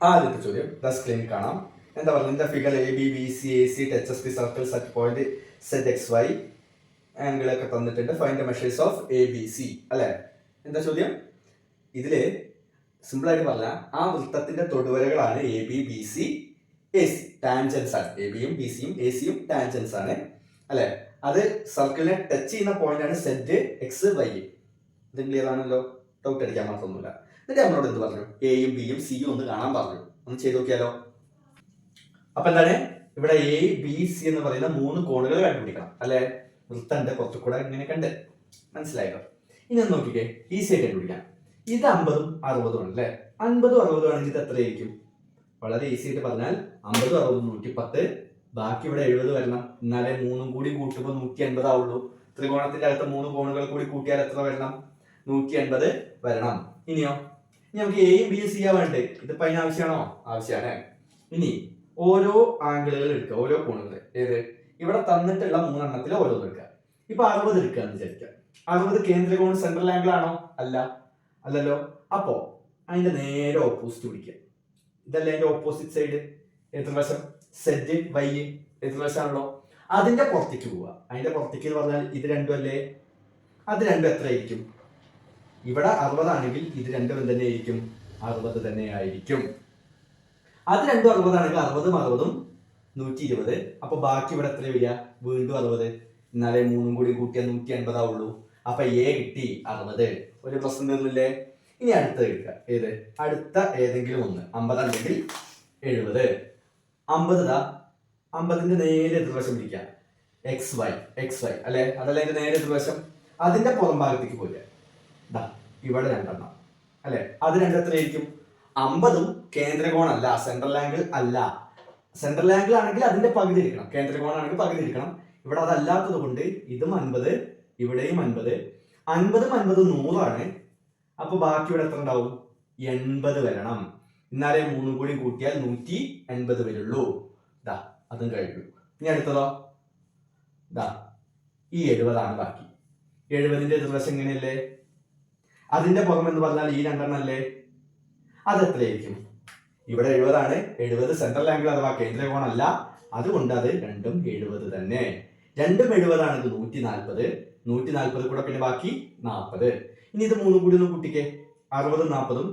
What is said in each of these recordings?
ആദ്യത്തെ ചോദ്യം സ്ക്രീനിൽ കാണാം. എന്താ പറയുക? എന്താ figure A B B C A C touches the circles at point set X Y ആംഗിളൊക്കെ തന്നിട്ടുണ്ട്. Find the measures of A B C അല്ലെ? എന്താ ചോദ്യം? ഇതില് സിമ്പിൾ ആയിട്ട് പറഞ്ഞാൽ ആ വൃത്തത്തിന്റെ തൊടുവരകളാണ് A B B C A C. Tangents ആണ്. എ ബിയും ബി സിയും എ സിയും ടാൻജൻസ് ആണ് അല്ലെ? അത് സർക്കിളിനെ ടച്ച് ചെയ്യുന്ന പോയിന്റ് ആണ് സെറ്റ് എക്സ് വൈ. ഇത് ക്ലിയർ ആണല്ലോ? ഡൗട്ട് അടിക്കാൻ മാത്രമൊന്നുമില്ല. എന്നിട്ട് നമ്മളോട് എന്ത് പറഞ്ഞു? എയും ബിയും സിയും ഒന്ന് കാണാൻ പറഞ്ഞു. ഒന്ന് ചെയ്ത് നോക്കിയാലോ? അപ്പൊ എന്താണ് ഇവിടെ എ ബി സി എന്ന് പറയുന്ന 3 കോണുകൾ കണ്ടുപിടിക്കണം അല്ലെ? വൃത്തന്റെ പുറത്തു കൂടെ ഇങ്ങനെ കണ്ട് മനസ്സിലായോ? ഇനി ഒന്ന് നോക്കിക്കേ, ഈസി ആയിട്ട് കണ്ടുപിടിക്കാം. ഇത് 50ഉം 60ഉം ആണ് അല്ലെ? 50ഉം 60ഉം ആണെങ്കിൽ ഇത് എത്രയായിരിക്കും? വളരെ ഈസി ആയിട്ട് പറഞ്ഞാൽ 50ഉം 60ഉം 110, ബാക്കി ഇവിടെ 70 വരണം. എന്നാലേ 3ഉം കൂടി കൂട്ടുമ്പോൾ 180 ആവുള്ളൂ. ത്രികോണത്തിന്റെ അകത്ത് 3 കോണുകൾ കൂടി കൂട്ടിയാൽ എത്ര വരണം? 180 വരണം. ഇനിയോ? ഇനി നമുക്ക് എയും ബിയും സിയാ വേണ്ടേ? ഇതിപ്പോ അതിന് ആവശ്യമാണോ? ആവശ്യമാണ്. ഇനി ഓരോ ആംഗിളുകൾ എടുക്കുക, ഓരോ കോണുകൾ. ഏത്? ഇവിടെ തന്നിട്ടുള്ള 3 എണ്ണത്തിൽ ഓരോന്ന് എടുക്കുക. ഇപ്പൊ 60 എടുക്കുക എന്ന് വിചാരിക്കാം. 60 കേന്ദ്രകോൺ സെൻട്രൽ ആംഗിൾ ആണോ? അല്ല, അല്ലല്ലോ. അപ്പോ അതിന്റെ നേരെ ഓപ്പോസിറ്റ് പിടിക്കുക. ഇതല്ലേ അതിന്റെ ഓപ്പോസിറ്റ് സൈഡ്? എതിർവശം സെറ്റ് വൈ എതിർവശമാണല്ലോ. അതിന്റെ പുറത്തേക്ക് പോവുക. അതിന്റെ പുറത്തേക്ക് എന്ന് പറഞ്ഞാൽ ഇത് രണ്ടും അല്ലേ? അത് രണ്ടും എത്രയായിരിക്കും? ഇവിടെ 60 ആണെങ്കിൽ ഇത് രണ്ടും തന്നെ ആയിരിക്കും? 60 തന്നെ ആയിരിക്കും. അത് രണ്ടും 60 ആണെങ്കിൽ 60ഉം 60ഉം 120. അപ്പൊ ബാക്കി ഇവിടെ എത്ര വരിക? വീണ്ടും 60. എന്നാലേ 3ഉം കൂടി കൂട്ടിയാൽ 180 ആവുള്ളൂ. അപ്പൊ എ കിട്ടി 60. ഒരു പ്രശ്നം തീർന്നില്ലേ? ഇനി അടുത്തത് എടുക്കുക. ഏത്? അടുത്ത ഏതെങ്കിലും ഒന്ന്. 50 അല്ലെങ്കിൽ 70. 50 50ന്റെ നേരെ എതിർവശം പിടിക്കുക. എക്സ് വൈ അല്ലെ? അതല്ല അതിന്റെ നേരെ എതിർവശം. അതിന്റെ പുറം ഭാഗത്തേക്ക് പോരുക. ഇവിടെ 2 എണ്ണം അല്ലെ? അത് രണ്ടും എത്രയായിരിക്കും? 50ഉം കേന്ദ്രകോണല്ല, സെൻട്രൽ ആംഗിൾ അല്ല. സെൻട്രൽ ആംഗിൾ ആണെങ്കിൽ അതിന്റെ പകുതി എടുക്കണം. കേന്ദ്രകോണാണെങ്കിൽ പകുതി എടുക്കണം. ഇവിടെ അതല്ലാത്തത് കൊണ്ട് ഇതും 50, ഇവിടെയും 50. 50ഉം 50ഉം 100 ആണ്. അപ്പൊ ബാക്കി ഇവിടെ എത്ര ഉണ്ടാവും? 80 വരണം. എന്നാലേ 3ഉം കൂടി കൂട്ടിയാൽ 180 വരുള്ളൂ. അതും കഴിഞ്ഞു. ഇനി അടുത്തതോ? ഈ 70 ആണ് ബാക്കി. 70ന്റെ എതിർവശം എങ്ങനെയല്ലേ? അതിന്റെ പുറം എന്ന് പറഞ്ഞാൽ ഈ 2 എണ്ണം അല്ലേ? അത് എത്രയായിരിക്കും? ഇവിടെ 70 ആണ്. 70 സെൻട്രൽ ആംഗിൾ അഥവാ കേന്ദ്രകോണല്ല. അതുകൊണ്ട് അത് രണ്ടും 70 തന്നെ. രണ്ടും 70 ആണെങ്കിൽ 140. 140 കൂടെ പിന്നെ ബാക്കി 40. ഇനി ഇത് 3 കൂടി ഒന്ന് കൂട്ടിക്കേ. 60ഉം 40ഉം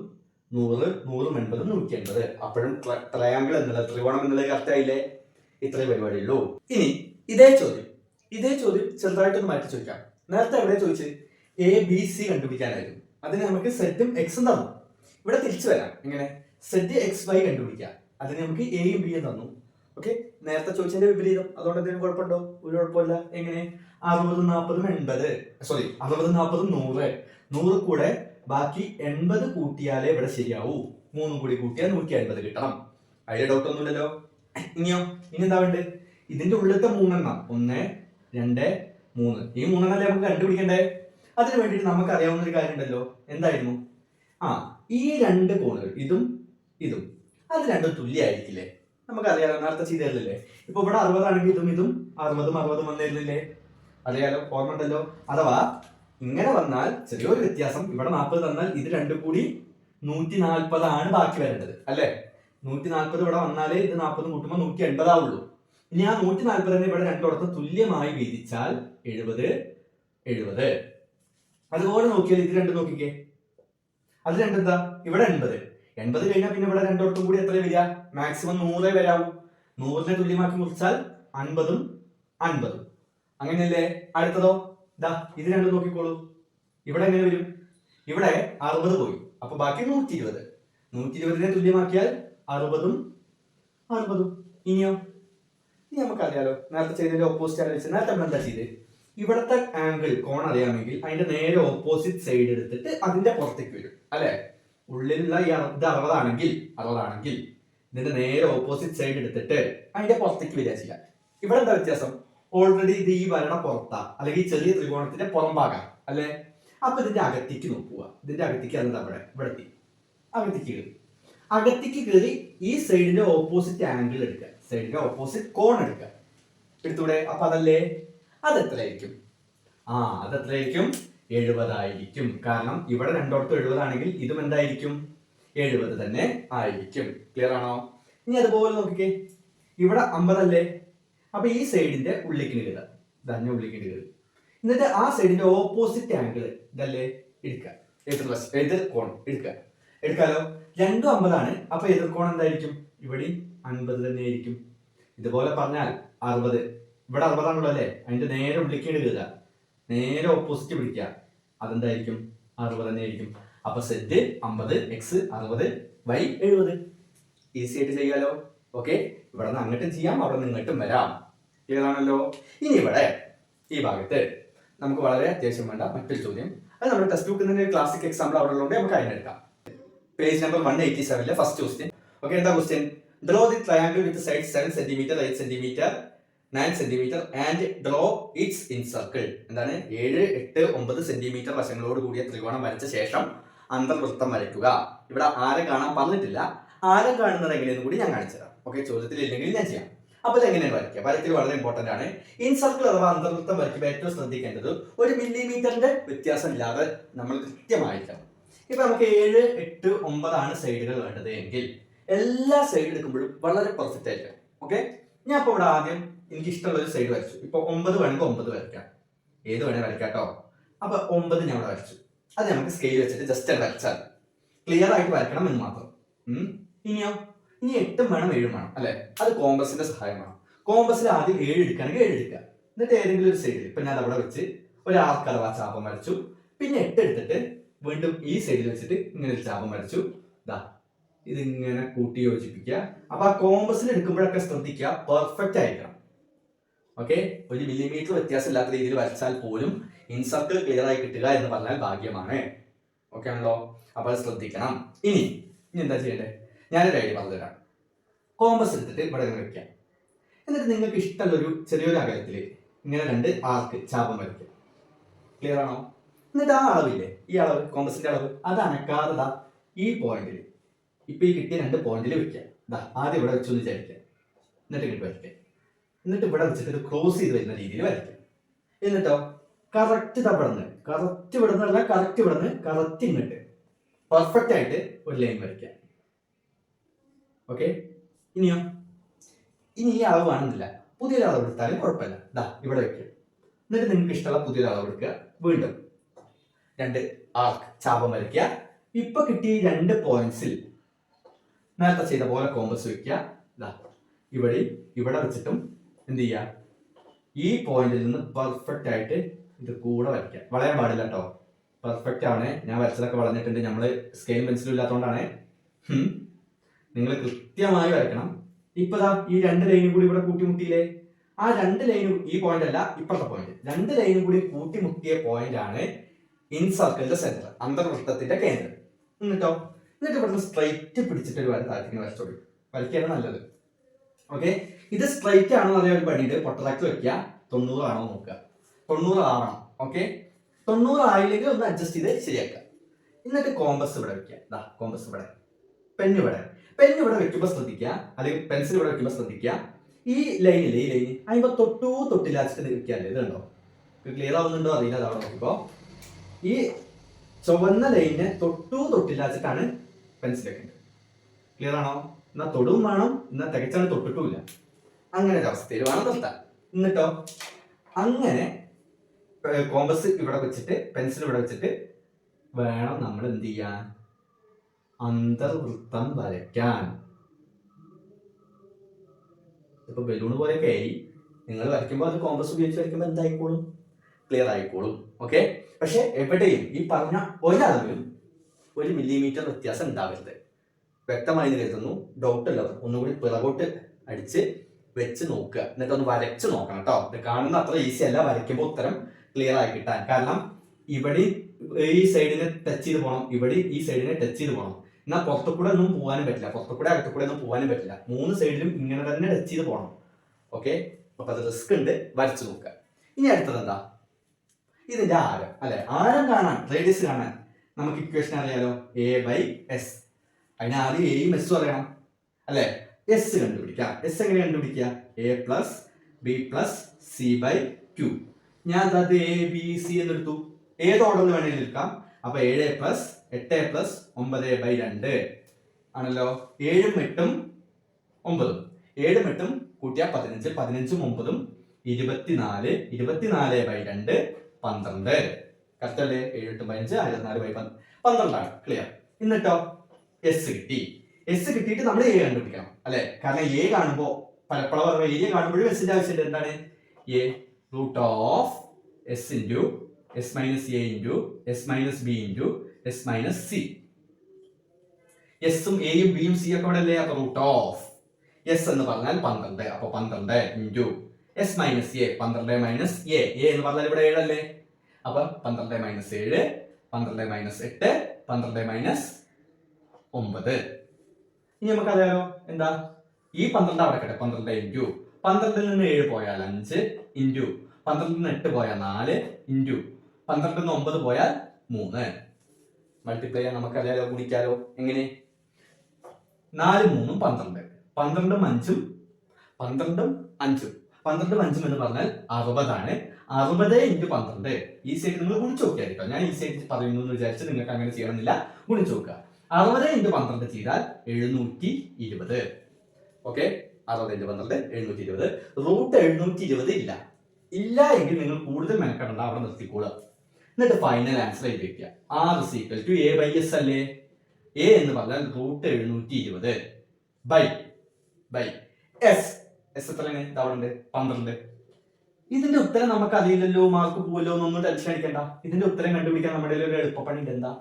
100, 100ഉം 80ഉം 180. അപ്പോഴും ട്രയാംഗിൾ എന്നുള്ളത്, ത്രികോണം എന്നുള്ളത് കറക്റ്റ് ആയില്ലേ? ഇത്രയും പരിപാടിയുള്ളൂ. ഇനി ഇതേ ചോദ്യം ചെറുതായിട്ടൊന്ന് മാറ്റി ചോദിക്കാം. നേരത്തെ എവിടെ ചോദിച്ചത്? എ ബി സി കണ്ടുപിടിക്കാനായിരുന്നു. അതിന് നമുക്ക് സെറ്റും എക്സും തന്നു. ഇവിടെ തിരിച്ചു വരാം. എങ്ങനെ? സെറ്റ് എക്സ് വൈ കണ്ടുപിടിക്കാം. അതിന് നമുക്ക് എയും ബിയും തന്നു. ഓക്കെ, നേരത്തെ ചോദിച്ചതിന്റെ വിപരീതം. അതുകൊണ്ട് എന്തെങ്കിലും കുഴപ്പമുണ്ടോ? ഒരു കുഴപ്പമില്ല. എങ്ങനെ? 60ഉം 40ഉം 80. സോറി, 60ഉം 40ഉം 100. 100 കൂടെ ബാക്കി 80 കൂട്ടിയാലേ ഇവിടെ ശരിയാവൂ. 3ഉം കൂടി കൂട്ടിയാൽ 180 കിട്ടണം. അതിന്റെ ഡൗട്ട് ഒന്നുമില്ലല്ലോ. ഇനി എന്താ വേണ്ടത്? ഇതിന്റെ ഉള്ളിലത്തെ 3 എണ്ണം, 1 2 3, ഈ 3 എണ്ണല്ലേ നമുക്ക് കണ്ടുപിടിക്കണ്ടേ? അതിന് വേണ്ടിയിട്ട് നമുക്ക് അറിയാവുന്ന ഒരു കാര്യം ഉണ്ടല്ലോ. എന്തായിരുന്നു? ഈ 2 കോണുകൾ, ഇതും ഇതും, അത് രണ്ടും തുല്യമായിരിക്കില്ലേ? നമുക്കറിയാലോ, നേരത്തെ ചെയ്തല്ലേ. ഇപ്പൊ ഇവിടെ 60 ആണെങ്കിൽ ഇതും 60ഉം 60ഉം വന്നിരുന്നില്ലേ? അറിയാലോ, ഓർമ്മ ഉണ്ടല്ലോ. അഥവാ ഇങ്ങനെ വന്നാൽ ചെറിയൊരു വ്യത്യാസം. ഇവിടെ 40 തന്നാൽ ഇത് രണ്ടും കൂടി 140 ആണ് ബാക്കി വരേണ്ടത് അല്ലെ? 140 ഇവിടെ വന്നാലേ ഇത് 40 കൂട്ടുമ്പോൾ 180 ആവുള്ളൂ. ഇനി ആ 140 തന്നെ ഇവിടെ രണ്ടിടത്തും തുല്യമായി വീതിച്ചാൽ 70 70. അതുപോലെ നോക്കിയാൽ ഇത് രണ്ടും നോക്കിക്കേ. അത് രണ്ടെന്താ? ഇവിടെ 80 കഴിഞ്ഞാൽ പിന്നെ ഇവിടെ രണ്ടിടത്തും കൂടി എത്ര വരിക? മാക്സിമം 100 വരാവൂ. 100നെ തുല്യമാക്കി മുറിച്ചാൽ 50ഉം 50ഉം. അങ്ങനെയല്ലേ? അടുത്തതോ? ഇത് രണ്ടും നോക്കിക്കോളൂ. ഇവിടെ എങ്ങനെ വരും? ഇവിടെ 60 പോയി. അപ്പൊ ബാക്കി 120. 120നെ തുല്യമാക്കിയാൽ 60ഉം 60ഉം. ഇനി നമുക്കറിയാലോ, നേരത്തെ ചെയ്തതിന്റെ ഓപ്പോസിറ്റ് ആണ് വെച്ചാൽ നേരത്തെ നമ്മൾ എന്താ ചെയ്ത്? ഇവിടത്തെ ആംഗിൾ കോൺ അറിയാമെങ്കിൽ അതിന്റെ നേരെ ഓപ്പോസിറ്റ് സൈഡ് എടുത്തിട്ട് അതിന്റെ പുറത്തേക്ക് വരും അല്ലെ? ഉള്ളിലുള്ള ഈ 60 ആണെങ്കിൽ ഇതിന്റെ നേരെ ഓപ്പോസിറ്റ് സൈഡ് എടുത്തിട്ട് അതിന്റെ പുറത്തേക്ക് വരിക ചെയ്യാം. ഇവിടെ എന്താ വ്യത്യാസം? ഓൾറെഡി ഇത് ഈ വരണ പുറത്താ, അല്ലെങ്കിൽ ഈ ചെറിയ ത്രികോണത്തിന്റെ പുറം ഭാഗം അല്ലെ? അപ്പൊ ഇതിന്റെ അകത്തേക്ക് നോക്കുക. ഇതിന്റെ അകത്തേക്ക് അത് ഇവിടെ എത്തി. അകത്തേക്ക് കയറി ഈ സൈഡിന്റെ ഓപ്പോസിറ്റ് ആംഗിൾ എടുക്കുക, സൈഡിന്റെ ഓപ്പോസിറ്റ് കോൺ എടുക്കുക. എടുത്തൂടെ? അപ്പൊ അതല്ലേ? അതെത്രയായിരിക്കും? അതെത്രയായിരിക്കും? 70 ആയിരിക്കും. കാരണം ഇവിടെ രണ്ടോടത്തും 70 ആണെങ്കിൽ ഇതും എന്തായിരിക്കും? 70 തന്നെ ആയിരിക്കും. ക്ലിയർ ആണോ? ഇനി അതുപോലെ നോക്കിക്കേ, ഇവിടെ 50 അല്ലേ, അപ്പൊ ഈ സൈഡിന്റെ ഉള്ളിലേക്ക് ഇടുക, തന്നെ ഉള്ളിലേക്ക് ഇടുക. എന്നിട്ട് ആ സൈഡിന്റെ ഓപ്പോസിറ്റ് ആംഗിൾ ഇതല്ലേ എടുക്കുക, എതിർ കോൺ എടുക്കാലോ. രണ്ടും 50 ആണ്, അപ്പൊ എതിർക്കോണം എന്തായിരിക്കും? ഇവിടെ 50 തന്നെ ആയിരിക്കും. ഇതുപോലെ പറഞ്ഞാൽ 60, ഇവിടെ 60 ആണല്ലോ അല്ലേ, അതിന്റെ നേരെ ഉള്ളിലേക്ക് ഇടുക, നേരെ ഓപ്പോസിറ്റ് പിടിക്കുക, അതെന്തായിരിക്കും? 60 തന്നെ ആയിരിക്കും. അപ്പൊ സെറ്റ് 50 എക്സ് 60 വൈ 70. ഈസി ആയിട്ട് ചെയ്യാലോ. ഓക്കെ, ഇവിടെ നിന്ന് അങ്ങോട്ടും ചെയ്യാം, അവിടെ നിന്ന് ഇങ്ങോട്ടും വരാം. ക്ലിയർ ആണല്ലോ? ഇനി ഇവിടെ ഈ ഭാഗത്ത് നമുക്ക് വളരെ അത്യാവശ്യം വേണ്ട മറ്റൊരു ചോദ്യം, അത് നമ്മുടെ ടെക്സ്റ്റ് ബുക്കിൽ ക്ലാസിക് എക്സാമ്പിൾ അവിടെ ഉള്ളതുകൊണ്ട് നമുക്ക് അതിനെടുക്കാം. Page number 187 first question. Okay, എന്താ question? Draw the triangle with side 7 cm, 8 cm, 9 cm and draw its incircle. എന്താണ്? 7, 8, 9 സെന്റിമീറ്റർ വശങ്ങളോട് കൂടിയ ത്രികോണം വരച്ച ശേഷം അന്തർവൃത്തം വരയ്ക്കുക. ഇവിടെ ആരം കാണാൻ പറഞ്ഞിട്ടില്ല, ആരം കാണുന്നത് എങ്ങനെയെന്ന് കൂടി ഞാൻ കാണിച്ചു തരാം. ഓക്കെ, ചോദ്യത്തിൽ ഇല്ലെങ്കിൽ ഞാൻ ചെയ്യാം. അപ്പൊ ഇതെങ്ങനെയാണ് വരയ്ക്കുക? വരയ്ക്കൽ വളരെ ഇമ്പോർട്ടന്റ് ആണ്. ഇൻ സർക്കിൾ അഥവാ അന്തർവൃത്തം വരയ്ക്കുമ്പോൾ ഏറ്റവും ശ്രദ്ധിക്കേണ്ടത് 1 മില്ലിമീറ്ററിന്റെ വ്യത്യാസം ഇല്ലാതെ നമ്മൾ കൃത്യമായിരിക്കണം. ഇപ്പൊ നമുക്ക് 7, 8, 9 ആണ് സൈഡുകൾ വേണ്ടത് എങ്കിൽ എല്ലാ സൈഡ് എടുക്കുമ്പോഴും വളരെ പെർഫെക്റ്റ് ആയിരിക്കണം. ഓക്കെ, ഞാൻ ഇപ്പൊ ഇവിടെ ആദ്യം എനിക്ക് ഇഷ്ടമുള്ള ഒരു സൈഡ് വരച്ചു. ഇപ്പൊ 9 വേണമെങ്കിൽ 9 വരയ്ക്കാം, ഏത് വേണേ വരയ്ക്കാം കേട്ടോ. അപ്പൊ 9 ഞാൻ ഇവിടെ വരച്ചു. അത് നമുക്ക് സ്കെയിൽ വെച്ചിട്ട് ജസ്റ്റ് വരച്ചാൽ ക്ലിയർ ആയിട്ട് വരക്കണം എന്ന് മാത്രം. ഇനിയോ, ഇനി 8 വേണം 7 വേണം അല്ലെ, അത് കോമ്പസിന്റെ സഹായം വേണം. കോമ്പസിൽ ആദ്യം 7 എടുക്കുകയാണെങ്കിൽ 7 എടുക്കുക, എന്നിട്ട് ഏതെങ്കിലും ഒരു സൈഡിൽ ഇപ്പൊ ഞാൻ അവിടെ വെച്ച് ഒരു ആർക്ക് അഥവാ ചാപം വരച്ചു. പിന്നെ 8 എടുത്തിട്ട് വീണ്ടും ഈ സൈഡിൽ വെച്ചിട്ട് ഇങ്ങനെ ഒരു ചാപം വരച്ചു. ഇതാ ഇതിങ്ങനെ കൂട്ടി യോജിപ്പിക്കുക. അപ്പൊ ആ കോമ്പസിൽ എടുക്കുമ്പോഴൊക്കെ ശ്രദ്ധിക്കുക, പെർഫെക്റ്റ് ആയിരിക്കണം. ഓക്കെ, 1 മില്ലിമീറ്റർ വ്യത്യാസം ഇല്ലാത്ത രീതിയിൽ വരച്ചാൽ പോലും ഇൻ സർക്കിൾ ക്ലിയർ ആയി കിട്ടുക എന്ന് പറഞ്ഞാൽ ഭാഗ്യമാണ്. ഓക്കെ ആണല്ലോ? അപ്പൊ അത് ശ്രദ്ധിക്കണം. ഇനി എന്താ ചെയ്യണ്ടേ? ഞാനൊരു ഐഡിയ പറഞ്ഞു തരാം. കോമ്പസ് എടുത്തിട്ട് ഇവിടെ വെക്കാം, എന്നിട്ട് നിങ്ങൾക്ക് ഇഷ്ടമുള്ളൊരു ചെറിയൊരു അകലത്തിൽ ഇങ്ങനെ 2 ആർക്ക് ചാപം വരയ്ക്കുക. ക്ലിയർ ആണോ? എന്നിട്ട് ആ അളവില്ലേ, ഈ അളവ് കോമ്പസിന്റെ അളവ് അത് അനക്കാതെ ഈ പോയിന്റിൽ, ഇപ്പൊ ഈ കിട്ടിയ 2 പോയിന്റിൽ വെക്കുക. ആദ്യം ഇവിടെ വെച്ചൊന്ന് വിചാരിക്കുക, എന്നിട്ട് ഇങ്ങോട്ട് വരയ്ക്കുക. എന്നിട്ട് ഇവിടെ വെച്ചിട്ട് ഒരു ക്രോസ് ചെയ്ത് വരുന്ന രീതിയിൽ വരയ്ക്കുക. എന്നിട്ടോ കറക്റ്റ് ഇവിടുന്ന്, കറക്റ്റ് ഇവിടുന്നല്ല, കറക്റ്റ് ഇവിടുന്ന് കറക്റ്റ് ഇങ്ങോട്ട് പെർഫെക്റ്റ് ആയിട്ട് ഒരു ലൈൻ വരയ്ക്കുക. ഓക്കെ, ഇനിയോ, ഇനി ഈ അളവ് വേണമെന്നില്ല, പുതിയൊരു അളവ് എടുത്താലും കുഴപ്പമില്ല. ഇവിടെ വെക്കുക. എന്നിട്ട് നിങ്ങൾക്ക് ഇഷ്ടമുള്ള പുതിയൊരു അളവ് എടുക്കുക. വീണ്ടും 2 ആർക്ക് ചാപം വരയ്ക്കുക. ഇപ്പൊ കിട്ടിയ 2 പോയിന്റ്സിൽ നേരത്തെ ചെയ്ത പോലെ കോമ്പസ് വെക്കുക. ഇവിടെ വെച്ചിട്ടും എന്ത് ചെയ്യുക, ഈ പോയിന്റിൽ നിന്ന് പെർഫെക്റ്റ് ആയിട്ട് ഇത് കൂടെ വരയ്ക്കുക. വളയാൻ പാടില്ല കേട്ടോ, പെർഫെക്റ്റ് ആണ്. ഞാൻ വരച്ചതൊക്കെ വളഞ്ഞിട്ടുണ്ട്, നമ്മള് സ്കെയിൽ പെൻസിലും ഇല്ലാത്തതുകൊണ്ടാണ്. നിങ്ങൾ കൃത്യമായി വരയ്ക്കണം. ഇപ്പതാ ഈ 2 ലൈനും കൂടി ഇവിടെ കൂട്ടിമുട്ടിയില്ലേ, ആ 2 ലൈനും, ഈ പോയിന്റ് അല്ല ഇപ്പുറത്തെ പോയിന്റ്, 2 ലൈനും കൂടി കൂട്ടിമുട്ടിയ പോയിന്റ് ആണ് ഇൻ സർക്കിളിന്റെ സെന്റർ, അന്തർവൃത്തത്തിന്റെ കേന്ദ്രം. എന്നിട്ട് ഇവിടുന്ന് സ്ട്രൈറ്റ് പിടിച്ചിട്ട് ഒരു താഴത്തേക്ക് വരച്ചോളൂ. വരയ്ക്കാണ് നല്ലത്. ഓക്കെ, ഇത് സ്ട്രൈറ്റ് ആണോ അറിയാൻ ഒരു പണിയുണ്ട്. പൊട്ടലാക്കി വെക്കുക, 90 ആണോ നോക്കുക, 90 ആവണം. ഓക്കെ, 90 ആയില്ലെങ്കിൽ ഒന്ന് അഡ്ജസ്റ്റ് ചെയ്ത് ശരിയാക്കുക. എന്നിട്ട് കോമ്പസ് ഇവിടെ വെക്കുക. കോമ്പസ് ഇവിടെ, പെൻ ഇവിടെ വെക്കുമ്പോൾ ശ്രദ്ധിക്കുക, അല്ലെങ്കിൽ പെൻസിൽ ഇവിടെ വെക്കുമ്പോൾ ശ്രദ്ധിക്കുക, ഈ ലൈനിൽ അതിപ്പോ തൊട്ടില്ലാച്ചിട്ട് വെക്കാല്ലേ. ഇതുണ്ടോ, ക്ലിയർ ആവുന്നുണ്ടോ അറിയില്ല. അതവിടെ നോക്കിപ്പോ ഈ ചുവന്ന ലൈനിനെ തൊട്ടില്ലാച്ചിട്ടാണ് പെൻസിൽ വെക്കേണ്ടത്. ക്ലിയർ ആണോ? എന്നാ തൊടും വേണം, എന്നാ തികച്ചാണ് തൊട്ടിട്ടുമില്ല. അങ്ങനെ ഒരു അവസ്ഥയിൽ വേണം നിർത്താൻ. എന്നിട്ടോ അങ്ങനെ കോമ്പസ് ഇവിടെ വെച്ചിട്ട് പെൻസിൽ ഇവിടെ വെച്ചിട്ട് വേണം നമ്മൾ എന്ത് ചെയ്യാൻ, അന്തർവൃത്തം വരയ്ക്കാൻ. ഇപ്പൊ ബലൂൺ പോലെയൊക്കെ ആയി, നിങ്ങൾ വരയ്ക്കുമ്പോൾ അത് കോമ്പസ് ഉപയോഗിച്ച് വരയ്ക്കുമ്പോൾ എന്തായിക്കോളും, ക്ലിയർ ആയിക്കോളും. ഓക്കെ, പക്ഷെ എവിടെയും ഈ പറഞ്ഞ ഒരളവിലും 1 മില്ലിമീറ്റർ വ്യത്യാസം ഉണ്ടാവരുത്. വ്യക്തമായി കരുതുന്നു. ഡൗട്ട് ഉള്ളത് ഒന്നുകൂടി പിറകോട്ട് അടിച്ച് വെച്ച് നോക്കുക, എന്നിട്ട് ഒന്ന് വരച്ച് നോക്കണം കേട്ടോ. ഇത് കാണുന്ന അത്ര ഈസി അല്ല, വരയ്ക്കുമ്പോൾ ഉത്തരം ക്ലിയർ ആയി കിട്ടാൻ. കാരണം ഇവിടെ ഈ സൈഡിനെ ടച്ച് ചെയ്ത് പോകണം, ഇവിടെ ഈ സൈഡിനെ ടച്ച് ചെയ്ത് പോകണം. എന്നാൽ പുറത്തുകൂടെ ഒന്നും പോകാനും പറ്റില്ല, പുറത്തുകൂടെ അകത്തുകൂടെ ഒന്നും പോകാനും പറ്റില്ല. 3 സൈഡിലും ഇങ്ങനെ തന്നെ ടച്ച് ചെയ്ത് പോകണം. ഓക്കെ, അപ്പൊ അത് റിസ്ക് ഉണ്ട്, വരച്ചു നോക്കുക. ഇനി അടുത്തത് എന്താ, ഇതിന്റെ ആരം അല്ലെ, ആരം കാണാൻ, റേഡിയസ് കാണാൻ നമുക്ക് ഇക്വേഷൻ അറിയാലോ, A/S. അതിന് ആദ്യം എയും എസും അറിയണം അല്ലെ. എസ് കണ്ടുപിടിക്കാം. എസ് എങ്ങനെ കണ്ടുപിടിക്കുക? A+B+C/Q. ഞാൻ അത് ABC എന്നെടുത്തു, ഏത് ഓർഡറിൽ വേണമെങ്കിലും എടുക്കാം. അപ്പൊ 7+8+9/2 ആണല്ലോ. 7ഉം 8ഉം 9ഉം 7ഉം 8ഉം കൂട്ടിയാൽ 15, 15ഉം 9ഉം 24, 24/2 12. കറക്റ്റ് അല്ലേ? 7 8 15 24/12 ക്ലിയർ. എന്നിട്ടോ എസ് കിട്ടി. എസ് കിട്ടിയിട്ട് നമ്മൾ എ കണ്ടുപിടിക്കണം അല്ലെ? കാരണം എ കാണുമ്പോ പരപ്പളവ് ഏരിയ കാണുമ്പോഴും എസിന്റെ ആവശ്യമുണ്ട്. എന്താണ് A? Root of S into S minus A into S minus B into S minus C. എസും എയും ബിയും സി ഒക്കെ ഇവിടെ അല്ലേ? അപ്പൊ റൂട്ട് ഓഫ് എസ് എന്ന് പറഞ്ഞാൽ 12. അപ്പൊ 12 into S minus A 12 minus A എന്ന് പറഞ്ഞാൽ ഇവിടെ 7 അല്ലേ? അപ്പൊ 12 മൈനസ് 7 12 മൈനസ് 8 12 മൈനസ് 9. ഇനി നമുക്കറിയാലോ എന്താ? ഈ 12 അവിടെ കിട്ടെ. 12 ഇൻറ്റു 12ൽ നിന്ന് 7 പോയാൽ 5 ഇൻറ്റു 12ൽ നിന്ന് 8 പോയാൽ 4 ഇൻറ്റു 12ൽ നിന്ന് 9 പോയാൽ 3. മൾട്ടിപ്ലൈ ചെയ്യാൻ നമുക്കറിയാലോ, ഗുണിക്കാലോ. എങ്ങനെ? 4 3 12 12ഉം 5ഉം 12ഉം 5ഉം 12ഉം 5ഉം എന്ന് പറഞ്ഞാൽ 60 ആണ്. 60 ഇൻറ്റു 12 ഈ സൈഡ് നിങ്ങൾ ഗുണിച്ചു നോക്കിയാൽ കേട്ടോ. ഞാൻ ഈ സൈഡ് പറയുന്നു എന്ന് വിചാരിച്ച് നിങ്ങൾക്ക് അങ്ങനെ ചെയ്യണമെന്നില്ല. ഗുണിച്ചു നോക്കുക. 60 ഇൻറ്റു 12 ചെയ്താൽ 720. Okay, 60 into 12 720. റൂട്ട് 720 ഇല്ല എങ്കിൽ നിങ്ങൾ കൂടുതൽ മെനക്കെടണ്ട, അവിടെ നിർത്തിക്കോളുക. എന്നിട്ട് ഫൈനൽ ആൻസർ എഴുതി വെക്കുക. R is equal to A by S അല്ലേ? A എന്ന് പറഞ്ഞാൽ റൂട്ട് 720 ബൈ എസ്. എസ് എത്രയാണ്? അവിടെ 12. ഇതിന്റെ ഉത്തരം നമുക്ക് അറിയില്ലല്ലോ, മാർക്ക് പോവല്ലോ എന്നൊന്നും ടെൻഷൻ അടിക്കണ്ട. ഇതിന്റെ ഉത്തരം കണ്ടുപിടിക്കാൻ നമ്മുടെ ഒരു എളുപ്പപ്പണി ഉണ്ട്. എന്താ?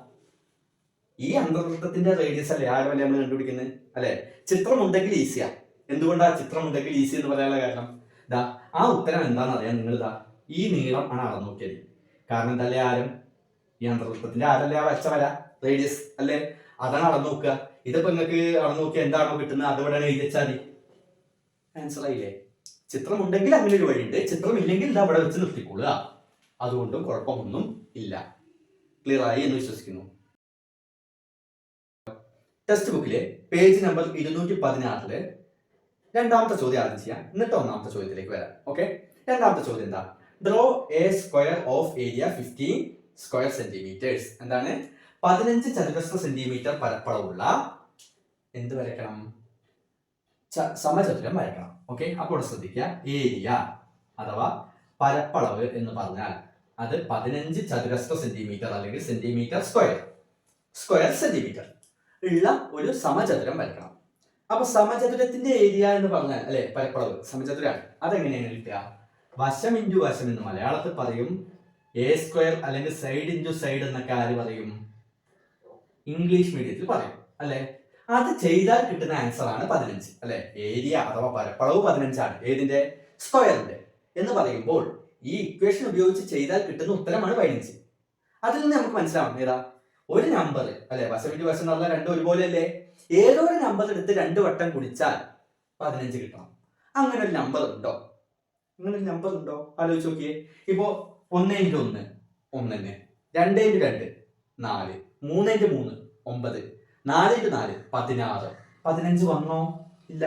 ഈ അന്തർവൃത്തത്തിന്റെ റേഡിയസ് അല്ലേ ആരമല്ലേ നമ്മൾ കണ്ടുപിടിക്കുന്നത് അല്ലെ? ചിത്രം ഉണ്ടെങ്കിൽ ഈസിയാ. എന്തുകൊണ്ടാ ചിത്രം ഉണ്ടെങ്കിൽ ഈസി എന്ന് പറയാനുള്ള കാരണം? ഇതാ ആ ഉത്തരം എന്താണെന്ന് അറിയാൻ നിങ്ങൾ ഇതാ ഈ നീളം ആണ് അളന്ന് നോക്കിയത്. കാരണം എന്താ? ആരം ഈ അന്തർവൃത്തത്തിന്റെ ആരല്ലേ ആ വച്ച വര, റേഡിയസ് അല്ലേ? അതാണ് അളന്ന് നോക്കുക. ഇതിപ്പോ നിങ്ങൾക്ക് അളന്ന് നോക്കിയാൽ എന്താണോ കിട്ടുന്നത് അതിവിടെ എഴുതി വെച്ചാൽ മതി. ആൻസർ ആയില്ലേ? ചിത്രം ഉണ്ടെങ്കിൽ അങ്ങനെ ഒരു വഴിയുണ്ട്, ചിത്രം ഇല്ലെങ്കിൽ ഇത് അവിടെ വെച്ച് നിർത്തിക്കൊള്ളുക. അതുകൊണ്ടും കുഴപ്പമൊന്നും ഇല്ല. ക്ലിയർ ആയി എന്ന് വിശ്വസിക്കുന്നു. ടെക്സ്റ്റ് ബുക്കിലെ പേജ് നമ്പർ 216 രണ്ടാമത്തെ ചോദ്യം ആദ്യം ചെയ്യാം, എന്നിട്ട് ഒന്നാമത്തെ ചോദ്യത്തിലേക്ക് വരാം. ഓക്കെ, രണ്ടാമത്തെ ചോദ്യം എന്താ? Draw A square of area 15 square centimetres. എന്താണ്? 15 ചതുരശ്ര സെന്റിമീറ്റർ പരപ്പളവുള്ള എന്ത് വരയ്ക്കണം? സമചതുരം വരയ്ക്കണം. ഓക്കെ, അപ്പോൾ ശ്രദ്ധിക്കുക. ഏരിയ അഥവാ പരപ്പളവ് എന്ന് പറഞ്ഞാൽ അത് 15 ചതുരശ്ര സെന്റിമീറ്റർ അല്ലെങ്കിൽ സെന്റിമീറ്റർ സ്ക്വയർ സെന്റിമീറ്റർ ഉള്ള ഒരു സമചതുരം വരയ്ക്കണം. അപ്പൊ സമചതുരത്തിന്റെ ഏരിയ എന്ന് പറഞ്ഞാൽ അല്ലെ പരപ്പളവ് സമചതുരാണ്. അതെങ്ങനെയാണ് കിട്ടുക? വശം ഇൻറ്റു വശം എന്ന് മലയാളത്തിൽ പറയും. എ സ്ക്വയർ അല്ലെങ്കിൽ സൈഡ് ഇൻറ്റു സൈഡ് എന്നൊക്കെ ആര് പറയും? ഇംഗ്ലീഷ് മീഡിയത്തിൽ പറയും അല്ലെ? അത് ചെയ്താൽ കിട്ടുന്ന ആൻസർ ആണ് 15 അല്ലെ? ഏരിയ അഥവാ പരപ്പളവ് 15 ആണ്. ഏതിന്റെ? സ്ക്വയറിന്റെ. എന്ന് പറയുമ്പോൾ ഈ ഇക്വേഷൻ ഉപയോഗിച്ച് ചെയ്താൽ കിട്ടുന്ന ഉത്തരമാണ് 15. അതിൽ നിന്ന് നമുക്ക് മനസ്സിലാവും ഏതാ? ഒരു നമ്പർ അല്ലെ, വശം ഇൻറ്റു വശം എന്ന് പറഞ്ഞാൽ രണ്ടും ഒരുപോലെ അല്ലേ? ഏതോ ഒരു നമ്പർ എടുത്ത് 2 വട്ടം ഗുണിച്ചാൽ 15 കിട്ടണം. അങ്ങനെ ഒരു നമ്പർ ഉണ്ടോ? ആലോചിച്ച് നോക്കിയേ. ഇപ്പോ 1 ഇൻറ്റു 1 1 തന്നെ, 2 ഇൻറ്റു 2 4, 3 ഇൻറ്റു 3 9, 4 ഇൻറ്റു 4 16. 15 വന്നോ? ഇല്ല.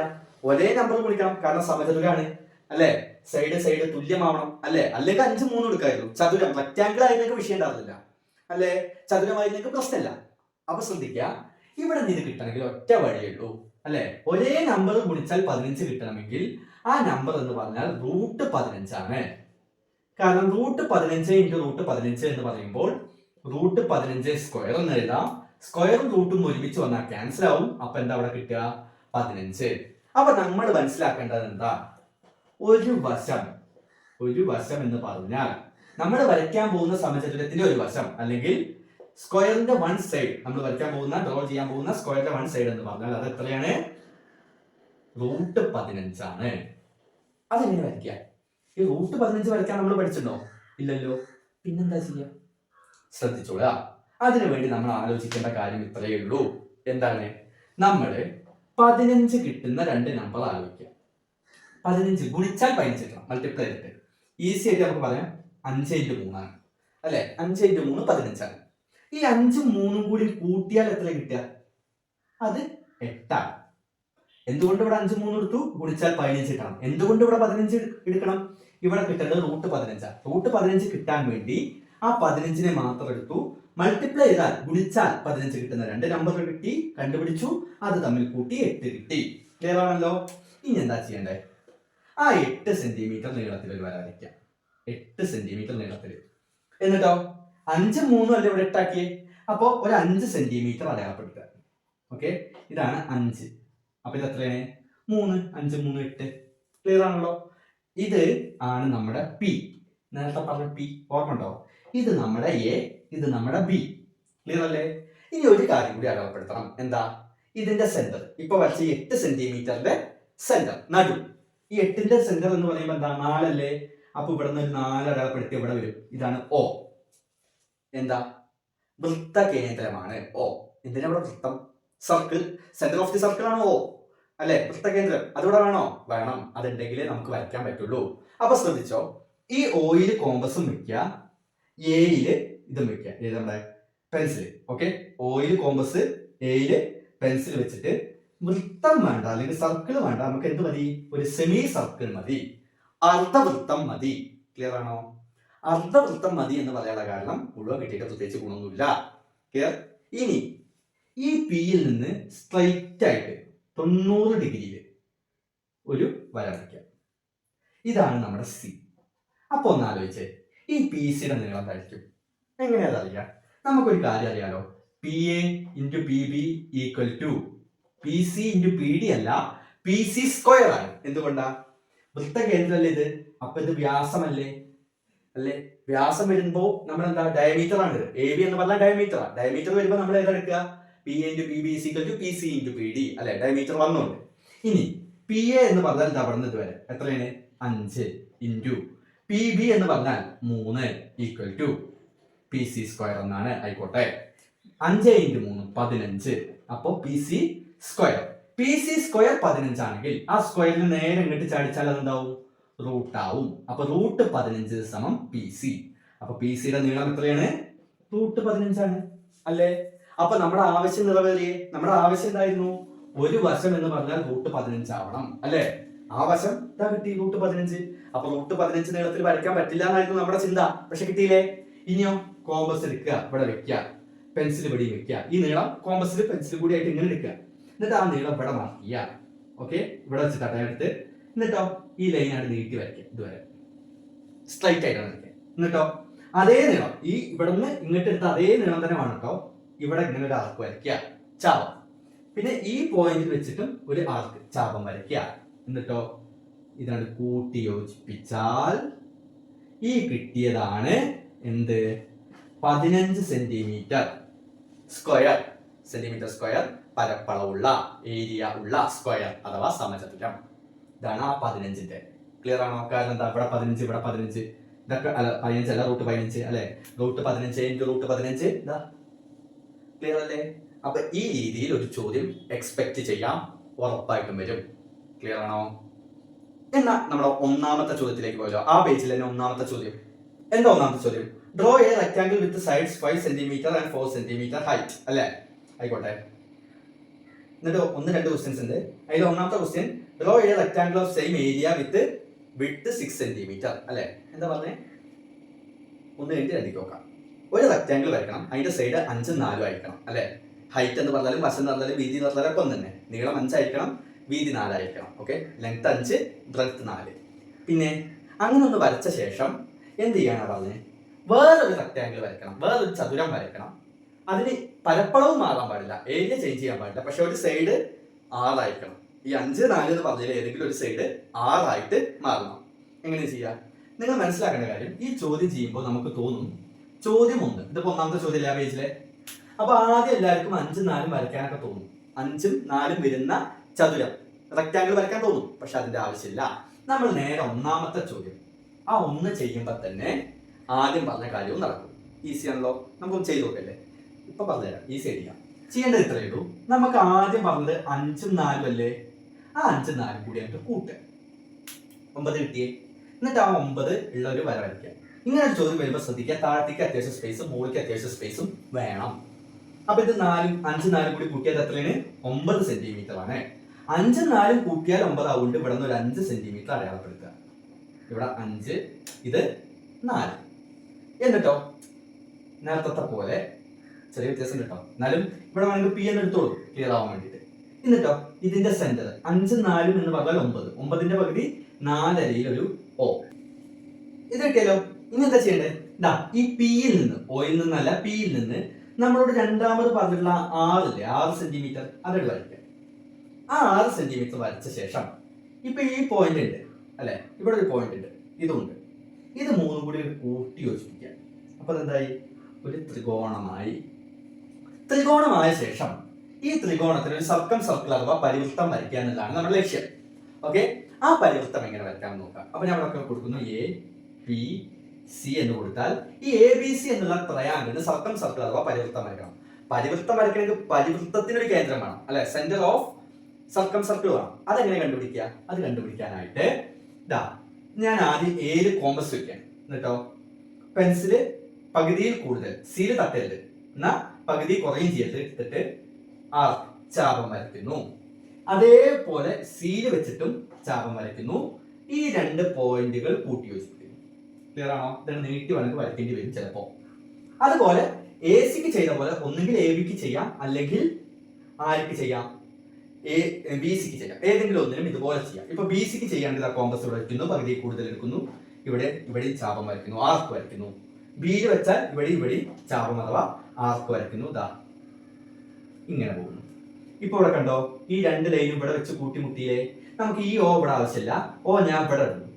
ഒരേ നമ്പർ ഗുണിക്കണം, കാരണം സമചതുരാണ് അല്ലെ? സൈഡ് തുല്യമാവണം അല്ലെ? അല്ലെങ്കിൽ 5 3 എടുക്കായിരുന്നു. ചതുരം റെക്റ്റാങ്കിൾ ആയിരുന്നെങ്കിൽ വിഷയം ഉണ്ടായിരുന്നില്ല അല്ലെ? ചതുരമായിരുന്നെങ്കിൽ പ്രശ്നമില്ല. അപ്പൊ ശ്രദ്ധിക്കുക, ഇവിടെ നിന്ന് കിട്ടണമെങ്കിൽ ഒറ്റ വഴിയുള്ളൂ അല്ലെ? ഒരേ നമ്പർ ഗുണിച്ചാൽ 15 കിട്ടണമെങ്കിൽ ആ നമ്പർ എന്ന് പറഞ്ഞാൽ റൂട്ട് 15 ആണ്. കാരണം റൂട്ട് 15 ഇൻറ്റു റൂട്ട് 15 എന്ന് പറയുമ്പോൾ റൂട്ട് 15 സ്ക്വയർ എന്ന് എഴുതാം. സ്ക്വയറും റൂട്ടും ഒരുമിച്ച് വന്നാൽ ക്യാൻസൽ ആവും. അപ്പൊ എന്താ അവിടെ കിട്ടുക? 15. അപ്പൊ നമ്മൾ മനസ്സിലാക്കേണ്ടത് എന്താ? ഒരു വശം എന്ന് പറഞ്ഞാൽ നമ്മൾ വരയ്ക്കാൻ പോകുന്ന സമചതുരത്തിന്റെ ഒരു വശം അല്ലെങ്കിൽ സ്ക്വയറിന്റെ വൺ സൈഡ്, നമ്മൾ വരയ്ക്കാൻ പോകുന്ന ഡ്രോ ചെയ്യാൻ പോകുന്ന സ്ക്വയറിന്റെ വൺ സൈഡ് എന്ന് പറഞ്ഞാൽ അത് എത്രയാണ്? റൂട്ട് 15 ആണ്. അതെങ്ങനെ വരയ്ക്കുക? ഈ റൂട്ട് 15 വരയ്ക്കാൻ നമ്മൾ പഠിച്ചിട്ടുണ്ടോ? ഇല്ലല്ലോ. പിന്നെന്താ ചെയ്യുക? ശ്രദ്ധിച്ചോളാ. അതിനുവേണ്ടി നമ്മൾ ആലോചിക്കേണ്ട കാര്യം ഇത്രയേ ഉള്ളൂ. എന്താണ്? നമ്മൾ 15 കിട്ടുന്ന 2 നമ്പർ ആലോചിക്കുക. 15 ഗുണിച്ചാൽ 15 കിട്ടണം, മൾട്ടിപ്ലൈ ചെയ്തിട്ട്. ഈസി ആയിട്ട് നമുക്ക് പറയാം 5 ഇൻറ്റു 3 ആണ് അല്ലെ? 5 ഇൻറ്റു 3 15 ആണ്. ഈ 5ഉം 3ഉം കൂടി കൂട്ടിയാൽ എത്ര കിട്ടുക? അത് 8 ആണ്. എന്തുകൊണ്ട് ഇവിടെ 5 3 എടുത്തു? ഗുണിച്ചാൽ 15 കിട്ടണം. എന്തുകൊണ്ട് ഇവിടെ 15 എടുക്കണം? ഇവിടെ കിട്ടേണ്ടത് റൂട്ട് 15 ആണ്. റൂട്ട് 15 കിട്ടാൻ വേണ്ടി ആ 15നെ മാത്രം എടുത്തു, മൾട്ടിപ്ലൈ ചെയ്താൽ ഗുണിച്ചാൽ 15 കിട്ടുന്ന രണ്ട് നമ്പർ കിട്ടി, കണ്ടുപിടിച്ചു, അത് തമ്മിൽ കൂട്ടി 8 കിട്ടി. ക്ലിയർ ആണല്ലോ? ഇനി എന്താ ചെയ്യണ്ടേ? ആ 8 സെന്റിമീറ്റർ നീളത്തിൽ ഒരു വര വരയ്ക്കാം. 8 സെന്റിമീറ്റർ നീളത്തിൽ. എന്നിട്ടോ 5 3 അല്ലേ ഇവിടെ 8 ആക്കിയേ. അപ്പോ ഒരു 5 സെന്റിമീറ്റർ അടയാളപ്പെടുത്തുക. ഓക്കെ, ഇതാണ് 5. അപ്പൊ ഇത് എത്രയാണ്? 3. 5 3 8. ക്ലിയർ ആണല്ലോ? ഇത് ആണ് നമ്മുടെ പി. നേരത്തെ പറഞ്ഞ പി ഓർമ്മ ഉണ്ടോ? ഇത് നമ്മുടെ എ, ഇത് നമ്മുടെ ബി. ക്ലിയർ അല്ലേ? ഇനി ഒരു കാര്യം കൂടി അടയാളപ്പെടുത്തണം. എന്താ? ഇതിന്റെ സെന്റർ ഇപ്പൊ വരച്ച 8 സെന്റിമീറ്ററിന്റെ സെന്റർ നടു. ഈ 8ന്റെ സെന്റർ എന്ന് പറയുമ്പോൾ എന്താ? 4 അല്ലേ? അപ്പൊ ഇവിടെ നിന്ന് 4 അടയാളപ്പെടുത്തി ഇവിടെ വരും. ഇതാണ് O. എന്താ? വൃത്ത കേന്ദ്രമാണ് O. എന്തിനാ ഇവിടെ വൃത്തം? Circle. Centre of the circle ആണ് O അല്ലെ? വൃത്തകേന്ദ്രം അതിവിടെ വേണോ? വേണം. അതുണ്ടെങ്കിലേ നമുക്ക് വരയ്ക്കാൻ പറ്റുള്ളൂ. അപ്പൊ ശ്രദ്ധിച്ചോ, ഈ ഓയിൽ കോമ്പസും വെക്കുക, എയില് ഇതും വെക്കുക. ഇത് നമ്മുടെ പെൻസിൽ. ഓക്കെ, ഓയിൽ കോമ്പസ്, എയില് പെൻസിൽ വെച്ചിട്ട് വൃത്തം വേണ്ട, അല്ലെങ്കിൽ സർക്കിൾ വേണ്ട, നമുക്ക് എന്ത് മതി? ഒരു സെമി സർക്കിൾ മതി, അർദ്ധവൃത്തം മതി. ക്ലിയർ ആണോ? അർദ്ധവൃത്തം മതി എന്ന് പറയാനുള്ള കാരണം മുഴുവൻ കിട്ടിയിട്ട് പ്രത്യേകിച്ച് ഗുണമൊന്നുമില്ല. ക്ലിയർ? ഇനി ഈ പിയിൽ നിന്ന് സ്ട്രൈറ്റ് ആയിട്ട് 90 ഡിഗ്രിയിൽ ഒരു വര വരയ്ക്കാം. ഇതാണ് നമ്മുടെ സി. അപ്പൊ ഒന്ന് ആലോചിച്ചേ, ഈ പി സിയുടെ നീളം എന്തായിരിക്കും? എങ്ങനെയാ അറിയാം? നമുക്കൊരു കാര്യം അറിയാലോ, P A into P B equal to P C into P D അല്ല, പി സി സ്ക്വയർ ആണ്. എന്തുകൊണ്ടാ? വൃത്തകേന്ദ്രമല്ലേ ഇത്. അപ്പൊ ഇത് വ്യാസമല്ലേ? അല്ലേ? വ്യാസം വരുമ്പോ നമ്മൾ എന്താ? ഡയമീറ്റർ ആണ്. എ ബി എന്ന് പറഞ്ഞാൽ ഡയമീറ്റർ ആണ്. ഡയമീറ്റർ വരുമ്പോ നമ്മൾ ഏതെടുക്കുക? P A into P B equal to P C into P D അല്ലെ? ഡയമീറ്റർ വന്നുണ്ട്. ഇനി പി എ എന്ന് പറഞ്ഞാൽ ഇത് അവിടെ നിന്ന് ഇതുവരെ എത്രയാണ്? 5 ഇൻറ്റു പി ബി എന്ന് പറഞ്ഞാൽ 3 equal to P C square എന്നാണ്. ആയിക്കോട്ടെ, 5 ഇൻറ്റു 3 15. അപ്പോ P C square. P C square 15 ആണെങ്കിൽ ആ സ്ക്വയറിന് നേരെ ഇങ്ങോട്ട് ചാടിച്ചാൽ അതെന്താവും? റൂട്ട് ആവും. അപ്പൊ റൂട്ട് 15 സമം പി സി. അപ്പൊ പി സിയുടെ നീളം എത്രയാണ്? റൂട്ട് 15 ആണ് അല്ലേ? അപ്പൊ നമ്മുടെ ആവശ്യം നിറവേറിയേ. നമ്മുടെ ആവശ്യം എന്തായിരുന്നു? ഒരു വശം എന്ന് പറഞ്ഞാൽ റൂട്ട് 15 ആവണം അല്ലെ? ആ വശം ഇതാ കിട്ടി, റൂട്ട് 15. അപ്പൊ റൂട്ട് 15 നീളത്തിൽ വരയ്ക്കാൻ പറ്റില്ല എന്നായിരുന്നു നമ്മുടെ ചിന്ത. പക്ഷെ കിട്ടിയില്ലേ? ഇനിയോ കോമ്പസ് എടുക്കുക, ഇവിടെ വെക്കുക, പെൻസിൽ ഇവിടെ വെക്കുക. ഈ നീളം കോമ്പസിൽ പെൻസിൽ കൂടി ആയിട്ട് ഇങ്ങനെ എടുക്കുക. എന്നിട്ട് ആ നീളം ഇവിടെ മാർക്ക് ചെയ്യുക. ഓക്കെ, ഇവിടെ വെച്ച് കട്ടയെടുത്ത് എന്നിട്ടോ ഈ ലൈനാണ് നീട്ടി വരയ്ക്കുക. ഇതുവരെ സ്ട്രൈറ്റ് ആയിട്ടാണ് വരയ്ക്കുക. എന്നിട്ടോ അതേ നീളം ഈ ഇവിടെ നിന്ന് ഇങ്ങോട്ട് എടുത്ത അതേ നീളം തന്നെ വേണം കേട്ടോ. ഇവിടെ ഇങ്ങനെ ഒരു ആർക്ക് വരയ്ക്കുക, ചാപം. പിന്നെ ഈ പോയിന്റിൽ വെച്ചിട്ടും ഒരു ആർക്ക് ചാപം വരയ്ക്കുക. എന്നിട്ടോ ഇതാണ് കൂട്ടി യോജിപ്പിച്ചാൽ ഈ കിട്ടിയതാണ് എന്ത്? 15 സെന്റിമീറ്റർ സ്ക്വയർ. സെന്റിമീറ്റർ സ്ക്വയർ പരപ്പളവുള്ള, ഏരിയ ഉള്ള സ്ക്വയർ അഥവാ സമചതുരം. ഇതാണ് ആ 15ന്റെ. ക്ലിയർ ആണോ? കാരണം എന്താ? ഇവിടെ 15, ഇവിടെ 15, ഇതൊക്കെ അല്ല 15 അല്ല, റൂട്ട് 15 അല്ലെ? Root 15 into root 15. ഇതാ ക്ലിയർ അല്ലേ? അപ്പൊ ഈ രീതിയിൽ ഒരു ചോദ്യം എക്സ്പെക്ട് ചെയ്യാം, ഉറപ്പായിട്ടും വരും. ക്ലിയർ ആണോ? എന്നാ നമ്മുടെ ഒന്നാമത്തെ ചോദ്യത്തിലേക്ക് പോയല്ലോ. ആ പേജിൽ തന്നെ ഒന്നാമത്തെ ചോദ്യം. എന്താ ഒന്നാമത്തെ ചോദ്യം? Draw A rectangle with sides 5 centimetre and 4 centimetre height അല്ലേ? ആയിക്കോട്ടെ. എന്നിട്ട് 1-2 ക്വസ്റ്റ്യൻസ് ഉണ്ട്. അതിൽ ഒന്നാമത്തെ question, draw A rectangle of same area with width 6 centimetre അല്ലെ? എന്താ പറഞ്ഞേ? 1 കഴിഞ്ഞിട്ട് 2 നോക്കാം. ഒരു റെക്ടാംഗിൾ വരയ്ക്കണം, അതിന്റെ സൈഡ് 5 4 ആയിരിക്കണം അല്ലെ? ഹൈറ്റ് എന്ന് പറഞ്ഞാലും വശം എന്ന് പറഞ്ഞാലും വീതി എന്ന് പറഞ്ഞാലും ഒക്കെ ഒന്ന് തന്നെ. നീളം 5 ആയിരിക്കണം, വീതി 4 ആയിരിക്കണം. Okay, length 5, breadth 4. പിന്നെ അങ്ങനെ ഒന്ന് വരച്ച ശേഷം എന്ത് ചെയ്യാനാണ് പറഞ്ഞത്? വേറൊരു റെക്ടാംഗിൾ വരയ്ക്കണം, വേറൊരു ചതുരം വരയ്ക്കണം. അതിന് പരപ്പളവും മാറാൻ പാടില്ല, ഏരിയ ചേഞ്ച് ചെയ്യാൻ പാടില്ല. പക്ഷെ ഒരു സൈഡ് 6 ആയിരിക്കണം. ഈ 5 4 എന്ന് പറഞ്ഞതിൽ ഏതെങ്കിലും ഒരു സൈഡ് 6 ആയിട്ട് മാറണം. എങ്ങനെ ചെയ്യാം? നിങ്ങൾ മനസ്സിലാക്കേണ്ട കാര്യം, ഈ ചോദ്യം ചെയ്യുമ്പോൾ നമുക്ക് തോന്നും ചോദ്യം 1, ഇതിപ്പോ ഒന്നാമത്തെ ചോദ്യം ആ പേജിലെ. അപ്പൊ ആദ്യം എല്ലാവർക്കും 5 4 വരയ്ക്കാനൊക്കെ തോന്നും. 5 4 വരുന്ന ചതുരം റെക്ടാംഗിൾ വരയ്ക്കാൻ തോന്നും. പക്ഷെ അതിന്റെ ആവശ്യമില്ല. നമ്മൾ നേരെ ഒന്നാമത്തെ ചോദ്യം ആ 1 ചെയ്യുമ്പോൾ തന്നെ ആദ്യം പറഞ്ഞ കാര്യവും നടക്കും. ഈസി ആണല്ലോ? നമുക്കൊന്ന് ചെയ്ത് നോക്കല്ലേ? ഇപ്പൊ പറഞ്ഞുതരാം, ഈസി ആയിരിക്കാം. ചെയ്യേണ്ടത് ഇത്രയേ ഉള്ളൂ. നമുക്ക് ആദ്യം പറഞ്ഞത് 5 4 അല്ലേ? ആ 5 4 കൂടി നമുക്ക് കൂട്ടുക, 9 കിട്ടിയേ. എന്നിട്ട് ആ 9 ഉള്ള ഒരു വര വരയ്ക്കുക. ഇങ്ങനെ ഒരു ചോദ്യം വരുമ്പോൾ ശ്രദ്ധിക്കുക, താഴത്തേക്ക് അത്യാവശ്യം സ്പേസും മുകളിലേക്ക് അത്യാവശ്യം സ്പേസും വേണം. അപ്പൊ ഇത് 5 4 കൂടി കൂട്ടിയാൽ എത്രയാണ്? 9 സെന്റിമീറ്റർ ആണ്. 5 4 കൂട്ടിയാൽ 9 ആവുകൊണ്ട് ഇവിടെ നിന്ന് ഒരു 5 സെന്റിമീറ്റർ അടയാളപ്പെടുത്തുക. ഇവിടെ 5, ഇത് 4. എന്നിട്ടോ നേരത്തെ പോലെ ചെറിയ വ്യത്യാസം കേട്ടോ. എന്നാലും ഇവിടെ വേണമെങ്കിൽ പി എന്ന് എടുത്തോളൂ ക്ലിയർ ആവാൻ വേണ്ടിയിട്ട്. എന്നിട്ടോ ഇതിന്റെ സെന്റർ 5 4 എന്ന് പറഞ്ഞാൽ 9. 9ന്റെ പകുതി 4 ഒരു O. ഇത് കിട്ടിയാലോ. ഇനി എന്താ ചെയ്യേണ്ടത്? ഇതാ ഈ പിയിൽ നിന്ന്, ഓയിൽ നിന്നല്ല പിയിൽ നിന്ന് നമ്മളോട് രണ്ടാമത് പറഞ്ഞിട്ടുള്ള 6 സെന്റിമീറ്റർ അതെടുത്ത് വരയ്ക്കുക. ആ 6 സെന്റിമീറ്റർ വരച്ച ശേഷം ഇപ്പൊ ഈ പോയിന്റ് ഉണ്ട് അല്ലെ, ഇവിടെ ഒരു പോയിന്റ് ഉണ്ട്, ഇതുണ്ട്. ഇത് മൂന്നും കൂടി കൂട്ടി യോജിപ്പിക്കുക. അപ്പൊ എന്തായി? ഒരു ത്രികോണമായി. ത്രികോണമായ ശേഷം ഈ ത്രികോണത്തിന് ഒരു സർക്കം സർക്കിൾ അഥവാ പരിവൃത്തം വരയ്ക്കുക എന്നുള്ളതാണ് നമ്മുടെ ലക്ഷ്യം. ഓക്കെ, ആ പരിവൃത്തം എങ്ങനെ വരയ്ക്കാമെന്ന് നോക്കാം. അപ്പൊ ഞാൻ ഇവിടെ കൊടുക്കുന്നു ABC എന്ന് കൊടുത്താൽ ഈ ABC എന്നുള്ള ട്രയാങ്കിളിന് സർക്കം സർക്കിൾ അഥവാ പരിവൃത്തം വരയ്ക്കണം. പരിവൃത്തം വരയ്ക്കണമെങ്കിൽ പരിവൃത്തത്തിനൊരു കേന്ദ്രം വേണം അല്ലെ, സെന്റർ ഓഫ് സർക്കം സർക്കിൾ വേണം. അതെങ്ങനെ കണ്ടുപിടിക്കുക? അത് കണ്ടുപിടിക്കാനായിട്ട് ഇതാ ഞാൻ ആദ്യം Aയിൽ കോമ്പസ് വെക്കാൻ, എന്നിട്ടോ പെൻസില് പകുതിയിൽ കൂടുതൽ, സീല് തട്ടരുത്, എന്നാ പകുതി കുറയും ചെയ്യരുത്, എടുത്തിട്ട് ചാപം വരയ്ക്കുന്നു. അതേപോലെ സീല് വെച്ചിട്ടും ചാപം വരയ്ക്കുന്നു. ഈ 2 പോയിന്റുകൾ കൂട്ടി യോജിപ്പിക്കുന്നു. ക്ലിയർ ആണോ? ഇതാണ് നീട്ടി വേണമെങ്കിൽ വരയ്ക്കേണ്ടി വരും ചിലപ്പോ. അതുപോലെ AC ചെയ്ത പോലെ ഒന്നുകിൽ AB ചെയ്യാം, അല്ലെങ്കിൽ ആർക്ക് ചെയ്യാം? BC ചെയ്യാം. ഏതെങ്കിലും ഒന്നിനും ഇതുപോലെ ചെയ്യാം. ഇപ്പൊ BC ചെയ്യാണെങ്കിൽ കോമ്പസ് വരയ്ക്കുന്നു, പകുതി കൂടുതൽ എടുക്കുന്നു, ഇവിടെ ചാപം വരയ്ക്കുന്നു, ആർക്ക് വരയ്ക്കുന്നു. ബിയിൽ വെച്ചാൽ ഇവിടെ ചാപം അഥവാ ആർക്ക് വരയ്ക്കുന്നു. ഇതാ ഇങ്ങനെ പോകുന്നു. ഇപ്പൊ ഇവിടെ കണ്ടോ, ഈ 2 ലൈനും ഇവിടെ വെച്ച് കൂട്ടിമുട്ടിയില്ലേ? നമുക്ക് ഈ O ഇവിടെ ആവശ്യമില്ല, O ഞാൻ ഇവിടെ ഇടുന്നു.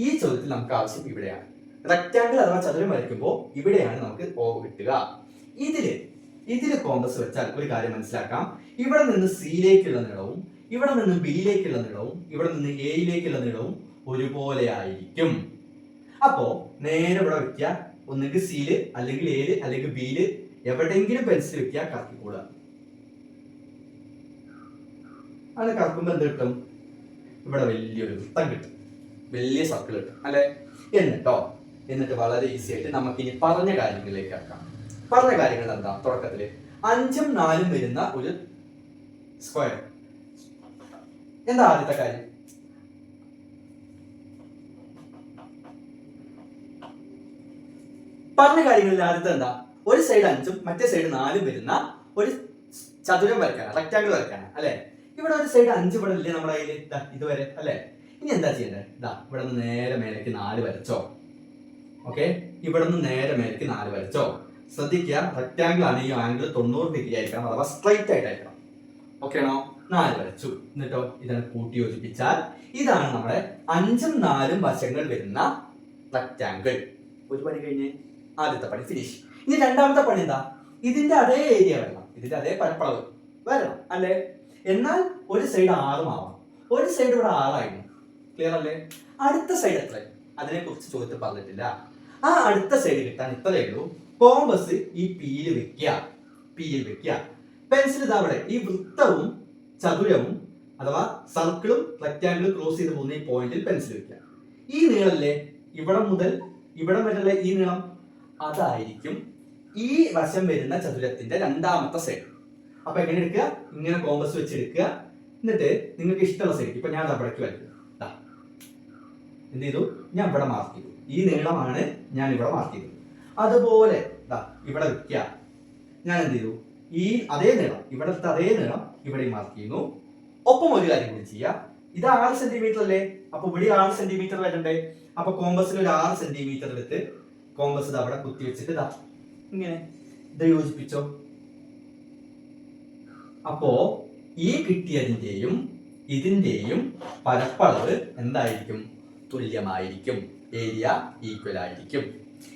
ഈ ചോദ്യത്തിൽ നമുക്ക് ആവശ്യം ഇവിടെയാണ്. റെക്റ്റാങ്കിൾ അഥവാ ചതുരം വരയ്ക്കുമ്പോൾ ഇവിടെയാണ് നമുക്ക് O കിട്ടുക. ഇതില് കോമ്പസ് വെച്ചാൽ ഒരു കാര്യം മനസ്സിലാക്കാം. ഇവിടെ നിന്ന് സിയിലേക്കുള്ള നീളവും ഇവിടെ നിന്ന് ബിയിലേക്കുള്ള നീളവും ഇവിടെ നിന്ന് എയിലേക്കുള്ള നീളവും ഒരുപോലെ ആയിരിക്കും. അപ്പോ നേരെ ഇവിടെ വെക്കുക, ഒന്നുകിൽ സിയില് അല്ലെങ്കിൽ എയില് അല്ലെങ്കിൽ ബിയില് എവിടെയെങ്കിലും പെൻസിൽ വെക്കുക, കറക്കിക്കൂടുക. അങ്ങനെ കറക്കുമ്പോൾ എന്ത് കിട്ടും? ഇവിടെ വലിയൊരു വൃത്തം കിട്ടും, വലിയ സർക്കിൾ കിട്ടും അല്ലെ. എന്നിട്ട് വളരെ ഈസി ആയിട്ട് നമുക്ക് ഇനി പറഞ്ഞ കാര്യങ്ങളിലേക്ക് ആക്കാം. പറഞ്ഞ കാര്യങ്ങൾ എന്താ? തുടക്കത്തില് 5ഉം 4ഉം വരുന്ന ഒരു സ്ക്വയർ. എന്താ ആദ്യത്തെ കാര്യം? പറഞ്ഞ കാര്യങ്ങളിൽ ആദ്യത്തെ എന്താ? ഒരു സൈഡ് 5ഉം മറ്റേ സൈഡ് 4ഉം വരുന്ന ഒരു ചതുരം വരയ്ക്കാനാണ്, റെക്റ്റാങ്കിൾ വരയ്ക്കാനാണ് അല്ലെ. ഇവിടെ ഒരു സൈഡ് 5 ഇവിടെ ഇല്ലേ നമ്മുടെ കയ്യിൽ ഇതുവരെ അല്ലെ. ഇനി എന്താ ചെയ്യേണ്ടത്? ഇവിടെ നിന്ന് നേരെ മേലേക്ക് 4 വരച്ചോ. ഓക്കെ, ഇവിടെ നിന്ന് നേരെ മേലേക്ക് 4 വരച്ചോ. ശ്രദ്ധിക്കുക, റെക്റ്റാങ്കിൾ ആണ്, ഈ ആംഗിൾ 90 ഡിഗ്രി ആയിരിക്കണം, അഥവാ സ്ട്രൈറ്റ് ആയിട്ടായിരിക്കണം. ഓക്കെ ആണോ? 4 വരച്ചു. എന്നിട്ടോ ഇതാണ് കൂട്ടി യോജിപ്പിച്ചാൽ ഇതാണ് നമ്മുടെ 5ഉം 4ഉം വശങ്ങൾ വരുന്ന റെക്റ്റാങ്കിൾ. ഒരു പണി കഴിഞ്ഞ് ആദ്യത്തെ പണി ഫിനിഷ്. ഇനി രണ്ടാമത്തെ പണി എന്താ? ഇതിന്റെ അതേ ഏരിയ വരണം, ഇതിന്റെ അതേ പരപ്പളവ് വരണം അല്ലേ. എന്നാൽ ഒരു സൈഡ് 6 ആവാം, ഒരു സൈഡ് ഇവിടെ 6 ആയിരുന്നു. ക്ലിയർ അല്ലേ? അടുത്ത സൈഡ് എത്ര? അതിനെ കുറിച്ച് ചോദ്യത്തിൽ പറഞ്ഞിട്ടില്ല. ആ അടുത്ത സൈഡ് കിട്ടാൻ ഇത്രയേ ഉള്ളൂ. കോമ്പസ് ഈ പിയിൽ വെക്കുക. പെൻസിൽ ഇതാ ഇവിടെ ഈ വൃത്തവും ചതുരവും അഥവാ സർക്കിളും റെക്റ്റാങ്കിളും ക്രോസ് ചെയ്ത് പോകുന്ന ഈ പോയിന്റിൽ പെൻസിൽ വെക്കുക. ഈ നീളല്ലേ, ഇവിടെ മുതൽ ഇവിടെ വരെയുള്ള ഈ നീളം, അതായിരിക്കും ഈ വശം വരുന്ന ചതുരത്തിന്റെ രണ്ടാമത്തെ സൈഡ്. അപ്പൊ എങ്ങനെ എടുക്കുക? ഇങ്ങനെ കോമ്പസ് വെച്ചെടുക്കുക. എന്നിട്ട് നിങ്ങൾക്ക് ഇഷ്ടമുള്ള സൈഡ്, ഇപ്പൊ ഞാൻ അവിടേക്ക് വരയ്ക്കും. എന്ത് ചെയ്തു? ഞാൻ ഇവിടെ മാർക്ക് ചെയ്തു. ഈ നീളമാണ് ഞാൻ ഇവിടെ മാർക്ക് ചെയ്തത്. അതുപോലെ ഇവിടെ വെക്കുക. ഞാൻ എന്ത് ചെയ്തു? ഈ അതേ നീളം, ഇവിടുത്തെ അതേ നീളം ഇവിടെ മാർക്ക് ചെയ്യുന്നു. ഒപ്പം ഒരു കാര്യം കൂടി ചെയ്യാം. ഇത് 6 സെന്റിമീറ്റർ അല്ലേ, അപ്പൊ ഇവിടെ 6 സെന്റിമീറ്റർ വരണ്ടേ. അപ്പൊ കോമ്പസിൽ ഒരു 6 സെന്റിമീറ്റർ എടുത്ത് കോമ്പസ് അവിടെ കുത്തി വെച്ചിട്ട് ഇങ്ങനെ ഇത് യോജിപ്പിച്ചോ. അപ്പോ ഈ കിട്ടിയതിന്റെയും ഇതിന്റെയും പരപ്പളവ് എന്തായിരിക്കും? തുല്യമായിരിക്കും, ഏരിയ ഈക്വൽ ആയിരിക്കും.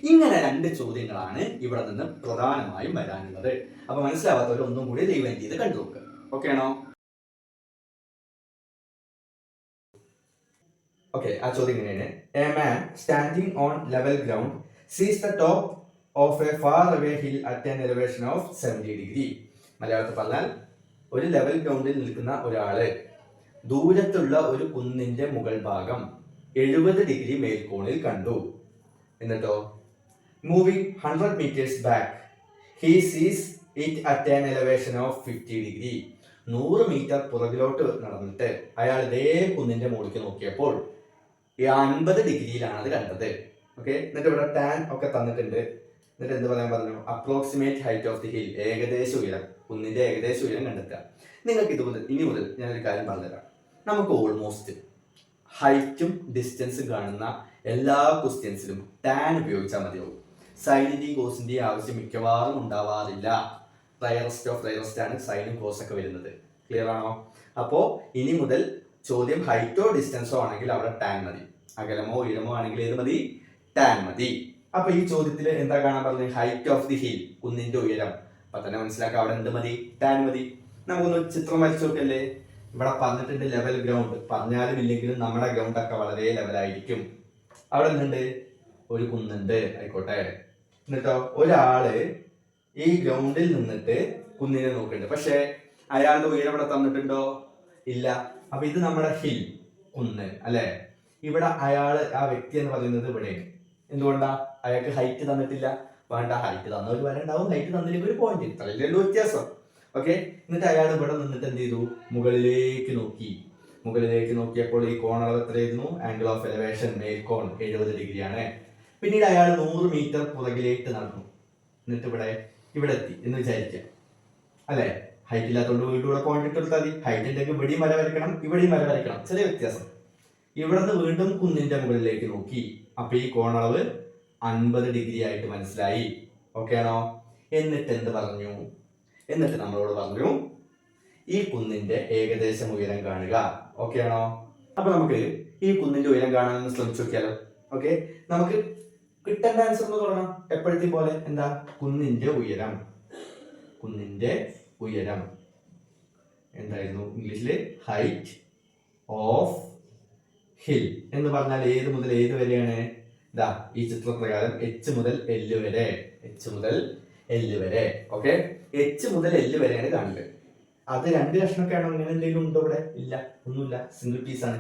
ഇങ്ങനെ 2 ചോദ്യങ്ങളാണ് ഇവിടെ നിന്ന് പ്രധാനമായും വരാനുള്ളത്. അപ്പൊ മനസ്സിലാവാത്തവർ ഒന്നും കൂടി റിവൈൻഡ് ചെയ്ത് കണ്ടു നോക്കുക. ഓക്കെ ആണോ? ഓക്കെ, ആ ചോദ്യം ഇങ്ങനെയാണ്. A man standing on level ground sees the top of a far away hill at an elevation of 70 degree. മലയാളത്തിൽ പറഞ്ഞാൽ ഒരു ലെവൽ ഗ്രൗണ്ടിൽ നിൽക്കുന്ന ഒരാള് ദൂരത്തുള്ള ഒരു കുന്നിന്റെ മുകൾ ഭാഗം 70 ഡിഗ്രി മേൽക്കോണിൽ കണ്ടു. എന്നിട്ടോ moving 100 metres back he sees it at an elevation of 50 degree. 100 metre പുറകിലോട്ട് നടന്നിട്ട് അയാൾ ഇതേ കുന്നിന്റെ മുകളിലേക്ക് നോക്കിയപ്പോൾ 50 ഡിഗ്രിയിലാണ് അത് കണ്ടത്. ഓക്കെ, എന്നിട്ട് ഇവിടെ ടാൻ ഒക്കെ തന്നിട്ടുണ്ട്. എന്നിട്ട് എന്ത് പറയാൻ പറഞ്ഞു? Approximate height of the hill, ഏകദേശ ഉയരം, കുന്നിന്റെ ഏകദേശ ഉയരം കണ്ടെത്തുക. നിങ്ങൾക്ക് ഇനി മുതൽ ഞാനൊരു കാര്യം പറഞ്ഞുതരാം. നമുക്ക് ഓൾമോസ്റ്റ് ഹൈറ്റും ഡിസ്റ്റൻസും കാണുന്ന എല്ലാ ക്വസ്റ്റ്യൻസിലും ടാൻ ഉപയോഗിച്ചാൽ മതിയാവും. സൈനിന്റെയും കോസിന്റെയും ആവശ്യം മിക്കവാറും ഉണ്ടാവാറില്ല. റയറസ്റ്റ് ഓഫ് റയറസ്റ്റ് ആണ് സൈനും കോസ് ഒക്കെ വരുന്നത്. ക്ലിയർ ആണോ? അപ്പോ ഇനി മുതൽ ചോദ്യം ഹൈറ്റോ ഡിസ്റ്റൻസോ ആണെങ്കിൽ അവിടെ ടാൻ മതി. അകലമോ ഉയരമോ ആണെങ്കിൽ ഏത് മതി? ടാൻ മതി. അപ്പൊ ഈ ചോദ്യത്തിൽ എന്താ കാണാൻ പറഞ്ഞത്? ഹൈറ്റ് ഓഫ് ദി ഹിൽ, കുന്നിന്റെ ഉയരം. അപ്പൊ തന്നെ മനസ്സിലാക്കാം അവിടെ എന്ത് മതി? ടാൻ മതി. നമുക്കൊന്ന് ചിത്രം വരച്ചു നോക്കല്ലേ? ഇവിടെ പറഞ്ഞിട്ടുണ്ട് ലെവൽ ഗ്രൗണ്ട്. പറഞ്ഞാലും ഇല്ലെങ്കിലും നമ്മുടെ ഗ്രൗണ്ട് ഒക്കെ വളരെ ലെവലായിരിക്കും. അവിടെ എന്തുണ്ട്? ഒരു കുന്നുണ്ട്, ആയിക്കോട്ടെ. എന്നിട്ടോ ഒരാള് ഈ ഗ്രൗണ്ടിൽ നിന്നിട്ട് കുന്നിനെ നോക്കുന്നുണ്ട്. പക്ഷെ അയാളുടെ ഉയരം ഇവിടെ തന്നിട്ടുണ്ടോ? ഇല്ല. അപ്പൊ ഇത് നമ്മുടെ ഹിൽ, കുന്ന് അല്ലെ. ഇവിടെ അയാള്, ആ വ്യക്തി എന്ന് പറയുന്നത് ഇവിടെയാണ്. എന്തുകൊണ്ടാ? അയാൾക്ക് ഹൈറ്റ് തന്നിട്ടില്ല. വേണ്ട, ഹൈറ്റ് തന്ന ഒരു വര ഉണ്ടാവും, ഹൈറ്റ് തന്നില്ലെങ്കിൽ ഒരു പോയിന്റ്. ഇത്രയല്ലേ വ്യത്യാസം. ഓക്കെ. എന്നിട്ട് അയാൾ ഇവിടെ നിന്നിട്ട് എന്ത് ചെയ്തു? മുകളിലേക്ക് നോക്കി. മുകളിലേക്ക് നോക്കിയപ്പോൾ ഈ കോണളവ് എത്രയായിരുന്നു? ആംഗിൾ ഓഫ് എലവേഷൻ മേൽക്കോൺ 70 ഡിഗ്രിയാണ്. പിന്നീട് അയാൾ 100 മീറ്റർ പുറകിലേക്ക് നടന്നു. എന്നിട്ട് ഇവിടെ എത്തി എന്ന് വിചാരിക്കാം അല്ലെ. ഹൈറ്റ് ഇല്ലാത്തതുകൊണ്ട് വീണ്ടും ഇവിടെ പോയിന്റ് ഇട്ട് കൊടുത്താൽ മതി. ഹൈറ്റ് ഉണ്ടെങ്കിൽ ഇവിടെയും വര വരയ്ക്കണം, ഇവിടെയും വര വരയ്ക്കണം. ചെറിയ വ്യത്യാസം. ഇവിടെ നിന്ന് വീണ്ടും കുന്നിന്റെ മുകളിലേക്ക് നോക്കി. അപ്പൊ ഈ കോണളവ് 50 ഡിഗ്രി ആയിട്ട് മനസ്സിലായി. ഓക്കെ ആണോ? എന്നിട്ട് എന്ത് പറഞ്ഞു? എന്നിട്ട് നമ്മളോട് പറഞ്ഞു ഈ കുന്നിന്റെ ഏകദേശം ഉയരം കാണുക. ഓക്കെ ആണോ? അപ്പൊ നമുക്ക് ഈ കുന്നിന്റെ ഉയരം കാണാൻ ശ്രമിച്ചു നോക്കിയാലോ? ഓക്കെ. നമുക്ക് കിട്ടേണ്ട ആൻസർ എന്ന് തുടങ്ങാം എപ്പോഴത്തെ പോലെ. എന്താ? കുന്നിന്റെ ഉയരം. കുന്നിന്റെ ഉയരം എന്തായിരുന്നു ഇംഗ്ലീഷില്? ഹൈറ്റ് ഓഫ് ഹിൽ എന്ന് പറഞ്ഞാൽ ഏത് മുതൽ ഏത് വരെയാണ്? ഇതാ ഈ ചിത്രപ്രകാരം എച്ച് മുതൽ എല്ല് വരെ. എച്ച് മുതൽ എല്ല് വരെ. ഓക്കെ. എച്ച് മുതൽ എല്ല് വരെയാണ് കാണുന്നത്. അത് 2 കഷ്ണമൊക്കെ ആണോ? ഇങ്ങനെ എന്തെങ്കിലും ഉണ്ടോ ഇവിടെ? ഇല്ല, ഒന്നുമില്ല. സിംഗിൾ പീസ് ആണ്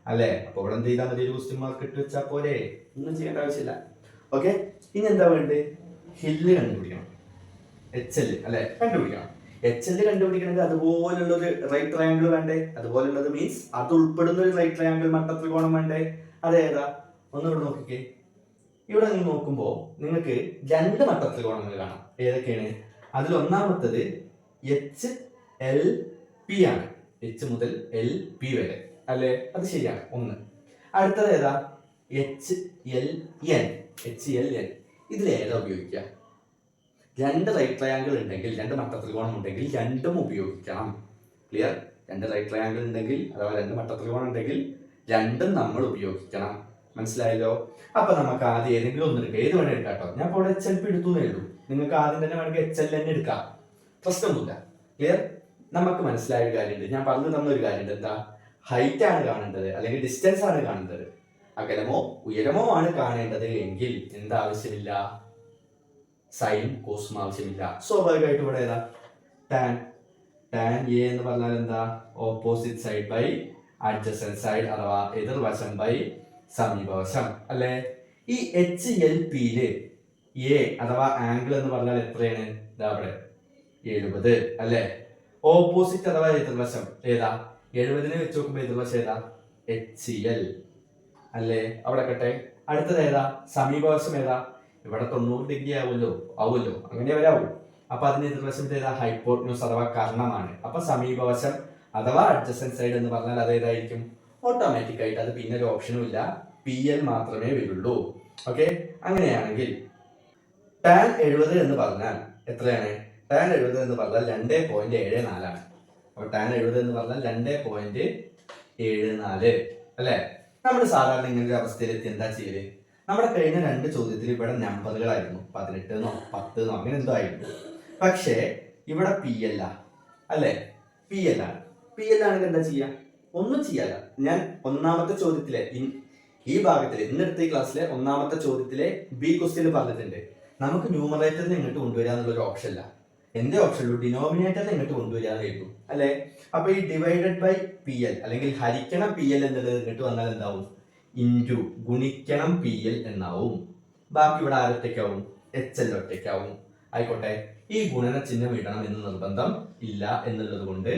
അല്ലെ. അപ്പൊ ഇവിടെ എന്ത് ചെയ്താൽ മതി? ഒരു ക്വസ്റ്റ്യൻ മാർക്ക് ഇട്ട് വെച്ചാൽ പോലെ. ഒന്നും ചെയ്യേണ്ട ആവശ്യമില്ല. ഓക്കെ. ഇനി എന്താ വേണ്ടത്? ഹില്ല് കണ്ടുപിടിക്കണം. എച്ച് എൽ അല്ലെ കണ്ടുപിടിക്കണം. എച്ച് എൽ കണ്ടുപിടിക്കണമെങ്കിൽ അതുപോലുള്ളൊരു റൈറ്റ് ട്രയാങ്കിൾ വേണ്ടേ? അതുപോലുള്ളത് മീൻസ് അത് ഉൾപ്പെടുന്ന ഒരു റൈറ്റ് ട്രയാങ്കിൾ മട്ടത്രികോണം വേണ്ടേ? അതേതാ? ഒന്നുകൂടെ നോക്കിക്കേ. ഇവിടെ നിങ്ങൾ നോക്കുമ്പോൾ നിങ്ങൾക്ക് 2 മട്ടത്രികോണങ്ങൾ കാണാം. ഏതൊക്കെയാണ്? അതിൽ ഒന്നാമത്തത് എച്ച് എൽ പി ആണ്. എച്ച് മുതൽ എൽ പി വരെ അല്ലെ. അത് ശരിയാണ്. ഒന്ന്. അടുത്തത് ഏതാ? H L N. H L N. ഇതിൽ ഏതാ ഉപയോഗിക്കുക? 2 റൈറ്റ് ട്രയാങ്കിൾ ഉണ്ടെങ്കിൽ, 2 മട്ടത്രികോണം ഉണ്ടെങ്കിൽ രണ്ടും ഉപയോഗിക്കണം. ക്ലിയർ? 2 റൈറ്റ് ട്രയാങ്കിൾ ഉണ്ടെങ്കിൽ അഥവാ 2 മട്ടത്രികോണം ഉണ്ടെങ്കിൽ രണ്ടും നമ്മൾ ഉപയോഗിക്കണം. മനസ്സിലായല്ലോ? അപ്പൊ നമുക്ക് ആദ്യം ഏതെങ്കിലും ഒന്ന് എടുക്കാം. ഏത് വേണേ എടുക്കാം കേട്ടോ. ഞാൻ ഇപ്പോൾ ഇവിടെ എച്ച് എൽ പി എടുത്തു ഉള്ളൂ. നിങ്ങൾക്ക് ആദ്യം തന്നെ വേണമെങ്കിൽ എച്ച് എൽ തന്നെ എടുക്കാം. പ്രശ്നമൊന്നുമില്ല. ക്ലിയർ? നമുക്ക് മനസ്സിലായ ഒരു കാര്യമുണ്ട്. ഞാൻ പറഞ്ഞു തന്ന ഒരു കാര്യമുണ്ട്. എന്താ? ഹൈറ്റ് ആണ് കാണേണ്ടത് അല്ലെങ്കിൽ ഡിസ്റ്റൻസ് ആണ് കാണേണ്ടത്, അകലമോ ഉയരമോ ആണ് കാണേണ്ടത് എങ്കിൽ എന്താവശ്യമില്ല? സൈനും കോസും ആവശ്യമില്ല. സ്വാഭാവികമായിട്ട് ഇവിടെ ഏതാ? ടാൻ. ടാൻ എ എന്ന് പറഞ്ഞാൽ എന്താ? Opposite side by adjacent side അഥവാ എതിർവശം ബൈ സമീപവശം അല്ലെ. ഈ എച്ച് എൽ പിയില് എ അഥവാ ആംഗിൾ എന്ന് പറഞ്ഞാൽ എത്രയാണ്? ഇതാ അവിടെ 70 അല്ലെ. ഓപ്പോസിറ്റ് അഥവാ എതിർവശം ഏതാ? 70 വെച്ച് നോക്കുമ്പോ എതിർവശം ഏതാ? എച്ച് എൽ അല്ലെ. അവിടെ കട്ടെ. അടുത്തത് ഏതാ? സമീപവശം ഏതാ? ഇവിടെ 90 ഡിഗ്രി ആവുമല്ലോ അങ്ങനെ വരാവൂ. അപ്പൊ അതിന് എതിർവശം ഏതാ? ഹൈപ്പോട്ന്യൂസ് അഥവാ കർണമാണ്. അപ്പൊ സമീപവശം അഥവാ അഡ്ജസന്റ് സൈഡ് എന്ന് പറഞ്ഞാൽ അത് ഏതായിരിക്കും? ഓട്ടോമാറ്റിക് ആയിട്ട് അത് പിന്നെ ഒരു ഓപ്ഷനും ഇല്ല, പി എൽ മാത്രമേ വരുള്ളൂ. ഓക്കെ. അങ്ങനെയാണെങ്കിൽ ടാൻ 70 എന്ന് പറഞ്ഞാൽ എത്രയാണ്? ടാൻ 70 എന്ന് പറഞ്ഞാൽ 2.74 ആണ്. അപ്പൊ ടാൻ 70 എന്ന് പറഞ്ഞാൽ 2.74 അല്ലെ. നമ്മൾ സാധാരണ ഇങ്ങനെ ഒരു അവസ്ഥയിലെത്തി എന്താ ചെയ്യല്? നമ്മുടെ കഴിഞ്ഞ 2 ചോദ്യത്തിൽ ഇവിടെ നമ്പറുകളായിരുന്നു, 18 10 അങ്ങനെ എന്തോ ആയിരുന്നു. പക്ഷേ ഇവിടെ പി എൽ അല്ലെ. പി എൽ ആണ്. പി എൽ ആണെങ്കിൽ എന്താ ചെയ്യാ? ഒന്നും ചെയ്യാല്ല. ഞാൻ ഒന്നാമത്തെ ചോദ്യത്തിലെ ഈ ഭാഗത്തിലെ ഇന്നെടുത്ത ഈ ക്ലാസ്സിലെ ഒന്നാമത്തെ ചോദ്യത്തിലെ ബി ക്വസ്റ്റ്യൻ പറഞ്ഞിട്ടുണ്ട് നമുക്ക് ന്യൂമറേറ്ററിനെ ഇങ്ങോട്ട് കൊണ്ടുവരിക എന്നുള്ളൊരു ഓപ്ഷൻ ഇല്ല. എന്റെ ഓപ്ഷനിലൂ ഡിനോമിനേറ്ററിനെ ഇങ്ങോട്ട് കൊണ്ടുവരിക എഴുതും അല്ലെ. അപ്പൊ ഈ ഡിവൈഡഡ് ബൈ പി എൽ അല്ലെങ്കിൽ ഹരിക്കണം പി എൽ എന്നുള്ളത് ഇങ്ങോട്ട് വന്നാൽ എന്താവും? ഇൻറ്റു ഗുണിക്കണം പി എൽ എന്നാവും. ബാക്കി ഇവിടെ ആരൊറ്റയ്ക്കാവും? H L ഒറ്റയ്ക്കാവും. ആയിക്കോട്ടെ. ഈ ഗുണന ചിഹ്നം ഇടണം എന്ന് നിർബന്ധം ഇല്ല എന്നുള്ളത് കൊണ്ട്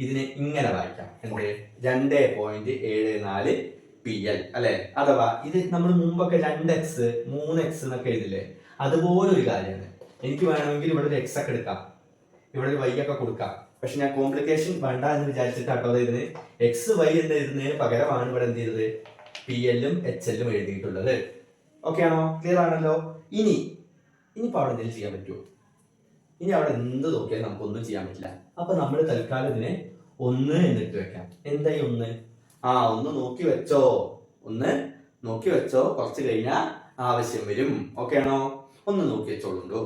ഇതിനെ ഇങ്ങനെ വായിക്കാം. എന്ത്? 2.74 പി എൽ അല്ലെ. അഥവാ ഇത് നമ്മൾ മുമ്പൊക്കെ 2x 3x എന്നൊക്കെ എഴുതില്ലേ, അതുപോലെ ഒരു കാര്യമാണ്. എനിക്ക് വേണമെങ്കിൽ ഇവിടെ ഒരു എക്സ് ഒക്കെ എടുക്കാം, ഇവിടെ ഒരു വൈ ഒക്കെ കൊടുക്കാം. പക്ഷെ ഞാൻ കോംപ്ലിക്കേഷൻ വേണ്ട എന്ന് വിചാരിച്ചിട്ടാട്ടോ ഇതിന് എക്സ് വൈ എന്ന് എഴുതുന്നതിന് പകരമാണ് ഇവിടെ എന്ത് ചെയ്തത് പി എല്ലും എച്ച് എല്ലും എഴുതിയിട്ടുള്ളത്. ഓക്കെ ആണോ? ക്ലിയർ ആണല്ലോ? ഇനിയിപ്പോ അവിടെ എന്തെങ്കിലും ചെയ്യാൻ പറ്റുമോ? ഇനി അവിടെ എന്ത് നോക്കിയാലും നമുക്കൊന്നും ചെയ്യാൻ പറ്റില്ല. അപ്പൊ നമ്മൾ തൽക്കാലം ഇതിനെ 1 എന്നിട്ട് വെക്കാം. എന്തായി 1? ഒന്ന് നോക്കി വെച്ചോ, കുറച്ച് കഴിഞ്ഞാൽ ആവശ്യം വരും. ഓക്കെ ആണോ? ഒന്ന് നോക്കി വെച്ചോളൂ.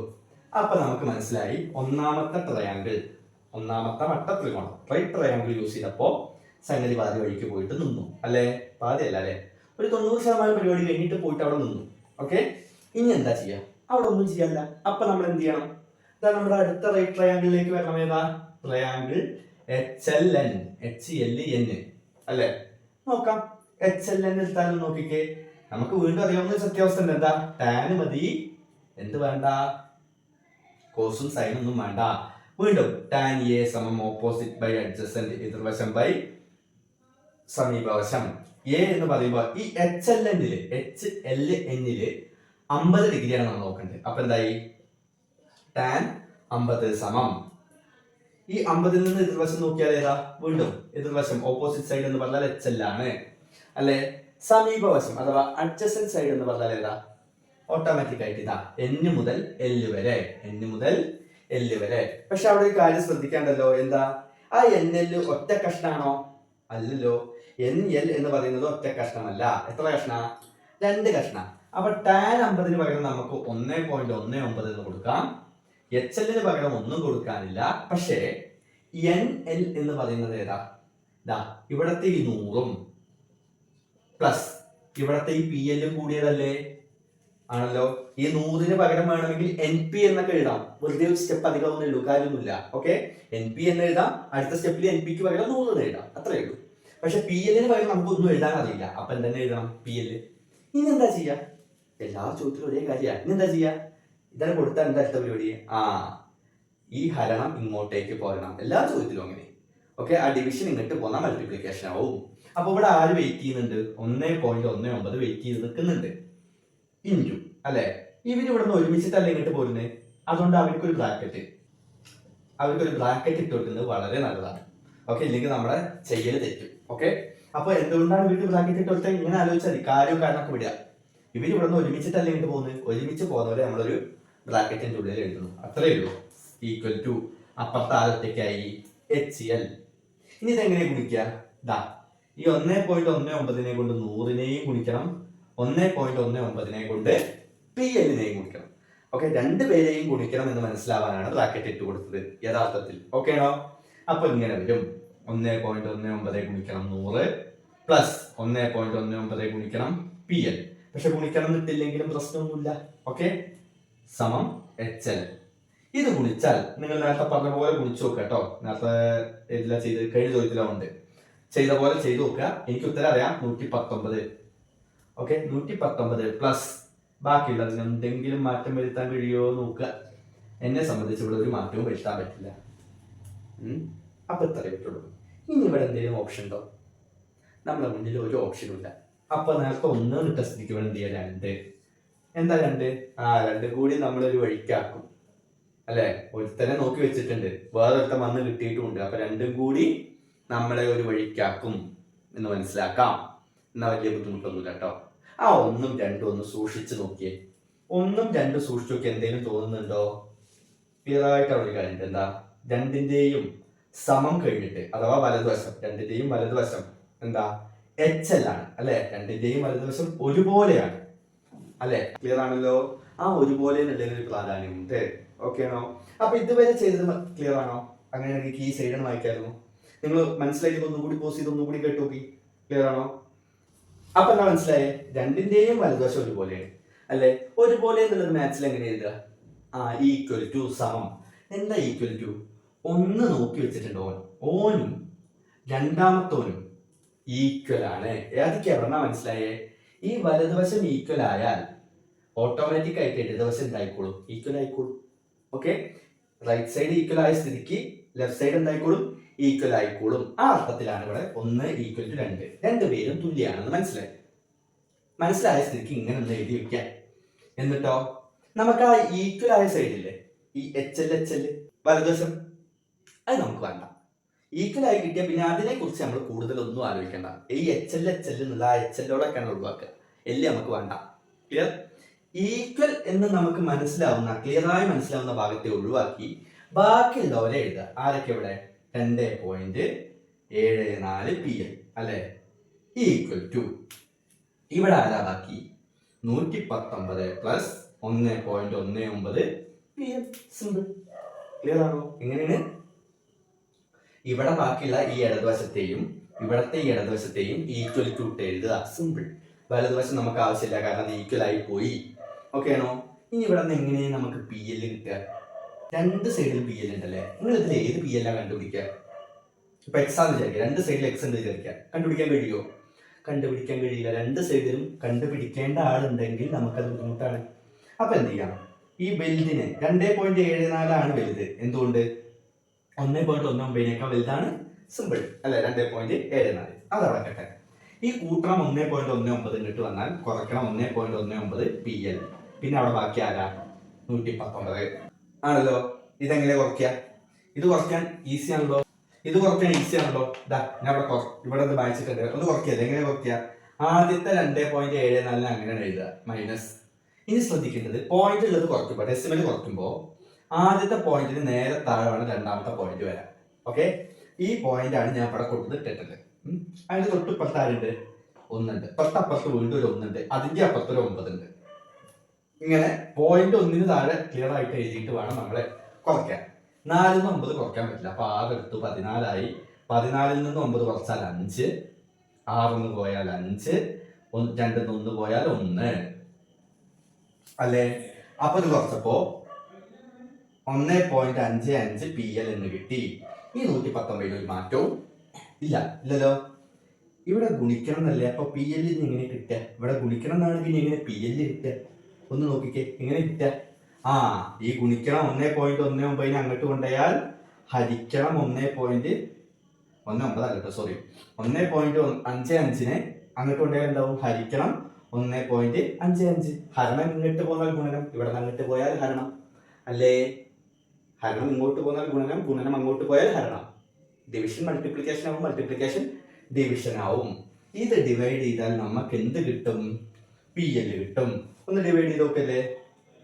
അപ്പൊ നമുക്ക് മനസ്സിലായി ഒന്നാമത്തെ ട്രയാങ്കിൾ, ഒന്നാമത്തെ വട്ടത്രികോണം റൈറ്റ് ട്രയാങ്കിൾ യൂസ് ചെയ്തപ്പോ സംഗതി പാതി വഴിക്ക് പോയിട്ട് നിന്നു അല്ലേ? പാതിയല്ല അല്ലെ, ഒരു 90% പരിപാടി കഴിഞ്ഞിട്ട് പോയിട്ട് അവിടെ നിന്നു. ഓക്കെ, ഇനി എന്താ ചെയ്യാ? അവിടെ ഒന്നും ചെയ്യാനില്ല. അപ്പൊ നമ്മൾ എന്ത് ചെയ്യണം? ഇതാ നമ്മുടെ അടുത്ത റൈറ്റ് ട്രയാങ്കിളിലേക്ക് വരണം. ഏതാ? ട്രയാങ്കിൾ HLN അല്ലെ? നോക്കാം. HLN എടുത്താലും നോക്കിക്കേ, നമുക്ക് വീണ്ടും അറിയാവുന്ന സത്യാവസ്ഥ ഉണ്ട്. എന്താ? ടാൻ മതി, എന്ത് വേണ്ട? കോസും സൈനും ഒന്നും വേണ്ട. വീണ്ടും ടാൻ എ സമം ഓപ്പോസിറ്റ് ബൈ അഡ്ജസന്റ് എതിർവശം ബൈ സമീപവശം. എ എന്ന് പറയുമ്പോൾ ഈ HLN-ല് 50 ഡിഗ്രിയാണ് നമ്മൾ നോക്കേണ്ടത്. അപ്പൊ എന്തായി? ടാൻ 50 സമം ഈ 50-ൽ നിന്ന് എതിർവശം നോക്കിയാൽ ഏതാ? വീണ്ടും എതിർവശം ഓപ്പോസിറ്റ് സൈഡ് എന്ന് പറഞ്ഞാൽ HL ആണ് അല്ലെ? സമീപവശം അഥവാ അഡ്ജസന്റ് സൈഡ് എന്ന് പറഞ്ഞാൽ ഏതാ? ഓട്ടോമാറ്റിക് ആയിട്ട് ഇതാ N മുതൽ L വരെ. പക്ഷെ അവിടെ ഒരു കാര്യം ശ്രദ്ധിക്കാണ്ടല്ലോ. എന്താ? ആ NL ഒറ്റ കഷ്ണാണോ? അല്ലല്ലോ. NL എന്ന് പറയുന്നത് ഒറ്റ കഷ്ണമല്ല. എത്ര കഷ്ണ? 2 കഷ്ണ. അപ്പൊ ടാൻ 50-ന് പകരം നമുക്ക് 1.19 എന്ന് കൊടുക്കാം. HL-ന് പകരം ഒന്നും കൊടുക്കാനില്ല. പക്ഷേ NL എന്ന് പറയുന്നത് ഏതാ? ഇവിടത്തെ ഈ 100-ഉം പ്ലസ് ഇവിടത്തെ ഈ PL-ഉം കൂടിയതല്ലേ? ആണല്ലോ. ഈ 100-ന് പകരം വേണമെങ്കിൽ NP എന്നൊക്കെ എഴുതാം. വെറുതെ ഒരു സ്റ്റെപ്പ് അധികം ഒന്നും ഉള്ളൂ, കാര്യമൊന്നുമില്ല. ഓക്കെ, NP എന്ന് എഴുതാം. അടുത്ത സ്റ്റെപ്പിൽ NPക്ക് പകരം 100 എന്ന് എഴുതാം, അത്രേ ഉള്ളൂ. പക്ഷെ PL-ന് പകരം നമുക്കൊന്നും എഴുതാൻ അറിയില്ല. അപ്പൊ എന്തെന്നെ എഴുതണം? PL. ഇനി എന്താ ചെയ്യാ? എല്ലാ ചോദ്യത്തിലും ഒരേ കാര്യമാണ്. ഇനി എന്താ ചെയ്യാ? ഇതാണ് കൊടുത്താൽ എന്താ അടുത്ത പരിപാടി? ഈ ഹരണം ഇങ്ങോട്ടേക്ക് പോരണം. എല്ലാ ചോദ്യത്തിലും അങ്ങനെ. ഓക്കെ, ആ ഡിവിഷൻ ഇങ്ങോട്ട് പോന്നാൽ മൾട്ടിപ്ലിക്കേഷൻ ആവും. അപ്പൊ ഇവിടെ ആര് വെയിറ്റ് ചെയ്യുന്നുണ്ട്? 1.19 വെയിറ്റ് ചെയ്ത് നിൽക്കുന്നുണ്ട്. ഇൻറ്റു അല്ലെ? ഇവരിവിടെ നിന്ന് ഒരുമിച്ചിട്ടല്ലേ ഇങ്ങോട്ട് പോരുന്നത്. അതുകൊണ്ട് അവർക്കൊരു ബ്രാക്കറ്റ് ഇട്ട് കൊടുക്കുന്നത് വളരെ നല്ലതാണ്. ഓക്കെ, ഇല്ലെങ്കിൽ നമ്മുടെ ചെയ്യൽ തെറ്റും. ഓക്കെ, അപ്പൊ എന്തുകൊണ്ടാണ് ഇവർക്ക് ബ്രാക്കറ്റ് ഇട്ട് കൊടുത്താൽ? ഇങ്ങനെ ആലോചിച്ചാൽ കാര്യം കാരണമൊക്കെ വിടുക. ഇവരിവിടെ നിന്ന് ഒരുമിച്ചിട്ടല്ലേ ഇങ്ങോട്ട് പോകുന്നത്. ഒരുമിച്ച് പോകുന്നവരെ നമ്മളൊരു ബ്രാക്കറ്റിന്റെ ഉള്ളിൽ എഴുതുന്നു, അത്രേ ഉള്ളൂ. ഈക്വൽ ടു അപ്പുറത്തെ ആളൊറ്റയ്ക്കായി HL. ഇനി ഇതെങ്ങനെ ഗുണിക്കുക? ഈ 1.19 കൊണ്ട് 100-നെയും ഗുണിക്കണം, 1.19 കൊണ്ട് PL-നെയും ഗുണിക്കണം. ഓക്കെ, രണ്ടുപേരെയും ഗുണിക്കണം എന്ന് മനസ്സിലാവാനാണ് ബ്രാക്കറ്റ് ഇട്ട് കൊടുത്തത് യഥാർത്ഥത്തിൽ. ഓക്കെ ആണോ? അപ്പൊ ഇങ്ങനെ വരും 1.19 ഗുണിക്കണം 100 പ്ലസ് 1.19 ഗുണിക്കണം PL. പക്ഷെ ഗുണിക്കണം എന്നിട്ടില്ലെങ്കിലും പ്രശ്നമൊന്നുമില്ല. ഓക്കെ, സമം HL. ഇത് ഗുണിച്ചാൽ നിങ്ങൾ നേരത്തെ പറഞ്ഞ പോലെ ഗുണിച്ചു നോക്കുക കേട്ടോ. നേരത്തെ ഇതിലാ ചെയ്ത് കഴിഞ്ഞ ചോദ്യത്തിലുണ്ട്, ചെയ്ത പോലെ ചെയ്തു നോക്കുക. എനിക്ക് ഉത്തരം അറിയാം, 119. ഓക്കെ, 119 പ്ലസ് ബാക്കിയുള്ളതിന് എന്തെങ്കിലും മാറ്റം വരുത്താൻ കഴിയുമോ നോക്കുക. എന്നെ സംബന്ധിച്ച് ഇവിടെ ഒരു മാറ്റവും വരുത്താൻ പറ്റില്ല. അപ്പൊ ഇത്രയേ പറ്റുള്ളൂ. ഇനി ഇവിടെ എന്തെങ്കിലും ഓപ്ഷൻ ഉണ്ടോ? നമ്മുടെ മുന്നിൽ ഒരു ഓപ്ഷനും ഇല്ല. അപ്പൊ നേരത്തെ 1 ഇട്ട സ്ഥിതിക്ക് വേണം എന്ത് ചെയ്യാം? 2. എന്താ 2? 2 കൂടി നമ്മളൊരു വഴിക്കാക്കും അല്ലെ? ഒരുത്തനെ നോക്കി വെച്ചിട്ടുണ്ട്, വേറൊരുത്തൻ വന്ന് കിട്ടിയിട്ടുമുണ്ട്. അപ്പൊ 2 കൂടി നമ്മളെ ഒരു വഴിക്കാക്കും എന്ന് മനസ്സിലാക്കാം. എന്നാ വലിയ ബുദ്ധിമുട്ടൊന്നുമില്ല കേട്ടോ. 1ഉം 2ഉം ഒന്ന് സൂക്ഷിച്ചു നോക്കിയേ. 1ഉം 2ഉം സൂക്ഷിച്ചു നോക്കി എന്തെങ്കിലും തോന്നുന്നുണ്ടോ? ക്ലിയർ ആയിട്ട് ഒരു കാര്യം. എന്താ? 2-ന്റെയും സമം കഴിഞ്ഞിട്ട് അഥവാ വലതുവശം, 2-ന്റെയും വലതുവശം എന്താ? HL ആണ് അല്ലെ? 2-ന്റെയും വലതുവശം ഒരുപോലെയാണ് അല്ലെ? ക്ലിയർ ആണല്ലോ? ഒരുപോലെ എന്നുള്ളതിനൊരു പ്രാധാന്യമുണ്ട്. ഓക്കെ ആണോ? അപ്പൊ ഇതുവരെ ചെയ്തത് ക്ലിയർ ആണോ? അങ്ങനെയാണെങ്കിൽ ഈ സൈഡാണ് വായിക്കായിരുന്നു. നിങ്ങൾ മനസ്സിലായി ഒന്നുകൂടി പോസ് ചെയ്ത് ഒന്നുകൂടി കേട്ടു നോക്കി. ക്ലിയർ ആണോ? അപ്പൊ എന്താ മനസ്സിലായേ? 2-ന്റെയും വലതുവശം ഒരുപോലെയാണ് അല്ലെ? ഒരുപോലെ എന്നുള്ളത് മാത്സിൽ എങ്ങനെ എഴുതുക? ഈക്വൽ ടു സമം. എന്താ ഈക്വൽ ടു? 1 നോക്കി വെച്ചിട്ടുണ്ട് ഓനും രണ്ടാമത്തോനും ഈക്വൽ ആണ്. ഏതൊക്കെ എവിടെന്നാ മനസ്സിലായേ? ഈ വലതുവശം ഈക്വൽ ആയാൽ ഓട്ടോമാറ്റിക് ആയിട്ട് ഇടതുവശം എന്തായിക്കോളും? ഈക്വൽ ആയിക്കോളും. ഓക്കെ, റൈറ്റ് സൈഡ് ഈക്വൽ ആയ സ്ഥിതിക്ക് ലെഫ്റ്റ് സൈഡ് എന്തായിക്കോളും? ഈക്വൽ ആയിക്കോളും. ആ അർത്ഥത്തിലാണ് ഇവിടെ 1 ഈക്വൽ ടു 2. രണ്ടുപേരും തുല്യാണെന്ന് മനസ്സിലായ സ്ഥിതിക്ക് ഇങ്ങനെ ഒന്ന് എഴുതി വെക്കാൻ. എന്നിട്ടോ നമുക്ക് ആ ഈക്വൽ ആയ സൈഡില്ലേ, ഈ HL വലതുവശം, അത് നമുക്ക് വേണ്ട. ഈക്വൽ ആയി കിട്ടിയാൽ പിന്നെ അതിനെ കുറിച്ച് നമ്മൾ കൂടുതലൊന്നും ആലോചിക്കേണ്ട. ഈ HL എന്നുള്ള ആ HLോടൊക്കെയാണ് ഒഴിവാക്കുക. എല്ല് നമുക്ക് വേണ്ട. ക്ലിയർ? ഈക്വൽ എന്ന് നമുക്ക് ക്ലിയറായി മനസ്സിലാവുന്ന ഭാഗത്തെ ഒഴിവാക്കി ബാക്കിയുള്ളവരെ എഴുതുക. ആരൊക്കെ ഇവിടെ? 2.74 PL അല്ലെ? ഈക്വൽ ടു ഇവിടെ ആരാ ബാക്കി? 119 പ്ലസ് 1.19 PL. സിമ്പിൾ. ക്ലിയർ ആണോ? എങ്ങനെയാണ്? ഇവിടെ ബാക്കിയുള്ള ഈ ഇടതുവശത്തെയും ഇവിടത്തെ ഈ ഇടതുവശത്തെയും ഈക്വൽ ടു ഇട്ട് എഴുതുക. സിമ്പിൾ. വലതുവശം നമുക്ക് ആവശ്യമില്ല, കാരണം ഈക്വൽ ആയി പോയി. ഓക്കെ ആണോ? ഇനി ഇവിടെ നിന്ന് എങ്ങനെയാണ് നമുക്ക് PL കിട്ടുക? രണ്ട് സൈഡിൽ PL ഉണ്ടല്ലേ, നിങ്ങൾ ഇതിൽ ഏത് PL കണ്ടുപിടിക്കുക? ഇപ്പൊ X ആണെന്ന് വിചാരിക്കുക, രണ്ട് സൈഡിൽ X ഉണ്ട് വിചാരിക്കുക. കണ്ടുപിടിക്കാൻ കഴിയുമോ? കണ്ടുപിടിക്കാൻ കഴിയില്ല. രണ്ട് സൈഡിലും കണ്ടുപിടിക്കേണ്ട ആളുണ്ടെങ്കിൽ നമുക്കത് ബുദ്ധിമുട്ടാണ്. അപ്പൊ എന്ത് ചെയ്യാം? ഈ വലുതിന് 2.74 ആണ് വലുത്. എന്തുകൊണ്ട്? 1.19 വലുതാണ്. സിമ്പിൾ അല്ലെ? 2.74 അതവിടെ കട്ടെ. ഈ കൂട്ടണം 1.19 ഇങ്ങോട്ട് വന്നാൽ കുറയ്ക്കണം 1.19 PL. പിന്നെ അവിടെ ബാക്കി ആരാ? 119 ആണല്ലോ. ഇതെങ്ങനെ കുറയ്ക്കുക? ഇത് കുറയ്ക്കാൻ ഈസി ആണല്ലോ. ഇതാ ഞാൻ ഇവിടെ വായിച്ചിട്ടുണ്ട്. ഒന്ന് കുറയ്ക്കുക. എങ്ങനെ കുറയ്ക്കുക? ആദ്യത്തെ 2.74 അങ്ങനെയാണ് എഴുതുക, മൈനസ്. ഇനി ശ്രദ്ധിക്കേണ്ടത്, പോയിന്റ് ഉള്ളത് കുറയ്ക്കുമ്പോൾ, ഡെസിമൽ കുറയ്ക്കുമ്പോൾ ആദ്യത്തെ പോയിന്റിന് നേരെ താഴെയാണ് രണ്ടാമത്തെ പോയിന്റ് വരാം. ഓക്കെ, ഈ പോയിന്റ് ആണ് ഞാൻ ഇവിടെ കൊടുത്തിട്ടിട്ടത്. അതിന് തൊട്ടിപ്പുറത്ത് ആരുണ്ട്? ഒന്നുണ്ട്. തൊട്ടപ്പുറത്ത് വീണ്ടും ഒരു ഒന്നുണ്ട്. അതിന്റെ അപ്പുറത്ത് ഒരു 9 ഉണ്ട്. ഇങ്ങനെ പോയിന്റ് ഒന്നിന് താഴെ ക്ലിയർ ആയിട്ട് എഴുതിയിട്ട് വേണം നമ്മളെ കുറയ്ക്കാൻ. 4 9 കുറയ്ക്കാൻ പറ്റില്ല. അപ്പൊ 6 എടുത്തു, 14 ആയി. 14 നിന്ന് 9 കുറച്ചാൽ 5, 6 പോയാൽ 5, 2 1 പോയാൽ 1 അല്ലേ? അപ്പൊ ഇത് കുറച്ചപ്പോ 1.55 PL എന്ന് കിട്ടി. ഈ 119 ഒരു മാറ്റവും ഇല്ലല്ലോ. ഇവിടെ ഗുണിക്കണം എന്നല്ലേ, അപ്പൊ PL എങ്ങനെ കിട്ടുക? ഇവിടെ ഗുണിക്കണം എന്നാണ്, പിന്നെ എങ്ങനെ PL കിട്ടുക? ഒന്ന് നോക്കിക്കേ, എങ്ങനെ കിട്ടുക? ഈ ഗുണിക്കണം 1.19 അങ്ങോട്ട് കൊണ്ടുപോയാൽ ഹരിക്കണം 1.55 അങ്ങോട്ട് കൊണ്ടുപോയാൽ എന്താവും? ഹരിക്കണം 1.55. ഹരണം ഇങ്ങോട്ട് പോന്നാൽ ഗുണനം, ഇവിടെ നിന്ന് അങ്ങോട്ട് പോയാൽ ഹരണം അല്ലേ? ഹരണം ഇങ്ങോട്ട് പോന്നാൽ ഗുണനം, ഗുണനം അങ്ങോട്ട് പോയാൽ ഹരണം. ഡിവിഷൻ മൾട്ടിപ്ലിക്കേഷൻ ആവും, മൾട്ടിപ്ലിക്കേഷൻ ഡിവിഷൻ ആവും. ഇത് ഡിവൈഡ് ചെയ്താൽ നമുക്ക് എന്ത് കിട്ടും? PL കിട്ടും. ഒന്ന് ഡിവൈഡ് ചെയ്ത് നോക്കല്ലേ.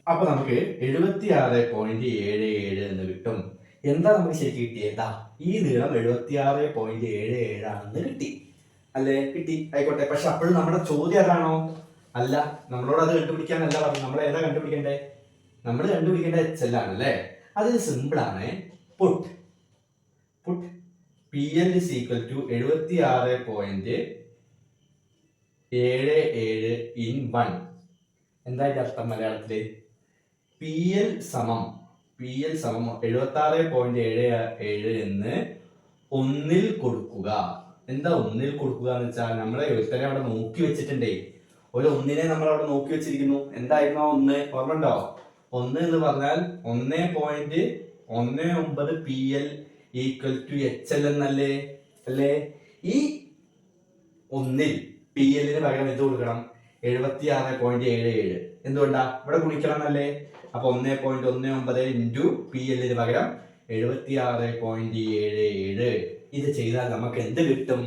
അപ്പൊ നമുക്ക് 76.77 എന്ന് കിട്ടും. എന്താ നമുക്ക് ശരിക്കും കിട്ടിയത്? ഈ നീളം 76.77 ആണെന്ന് കിട്ടി അല്ലേ? കിട്ടി, ആയിക്കോട്ടെ. പക്ഷെ അപ്പോഴും നമ്മുടെ ചോദ്യം അതാണോ? അല്ല. നമ്മളോട് അത് കണ്ടുപിടിക്കാനല്ല പറഞ്ഞു. നമ്മൾ ഏതാ കണ്ടുപിടിക്കണ്ടേ? നമ്മൾ കണ്ടുപിടിക്കേണ്ട HL ആണ് അല്ലേ? അതിന് സിമ്പിൾ ആണ്. Puttu PL is equal to 76.77 in 1. എന്താ അർത്ഥം മലയാളത്തില്? PL സമം 76.77 എന്ന് ഒന്നിൽ കൊടുക്കുക. എന്താ ഒന്നിൽ കൊടുക്കുക എന്ന് വെച്ചാൽ, നമ്മളെ ഒരുത്തനെ അവിടെ നോക്കി വെച്ചിട്ടുണ്ടേ. ഒരു ഒന്നിനെ നമ്മൾ അവിടെ നോക്കി വെച്ചിരിക്കുന്നു. എന്തായിരുന്നു ആ ഒന്ന്? ഓർമ്മ ഉണ്ടോ? 1 എന്ന് പറഞ്ഞാൽ 1.19 PL ഈക്വൽ ടു HL എന്നല്ലേ? അല്ലേ? ഈ ഒന്നിൽ PL പകരം എന്ത് കൊടുക്കണം? 76.77. എന്തുകൊണ്ടാ? ഇവിടെ ഗുണിക്കണം എന്നല്ലേ? അപ്പൊ 1.19 ഇൻറ്റു PL പകരം 76.77. ഇത് ചെയ്താൽ നമുക്ക് എന്ത് കിട്ടും?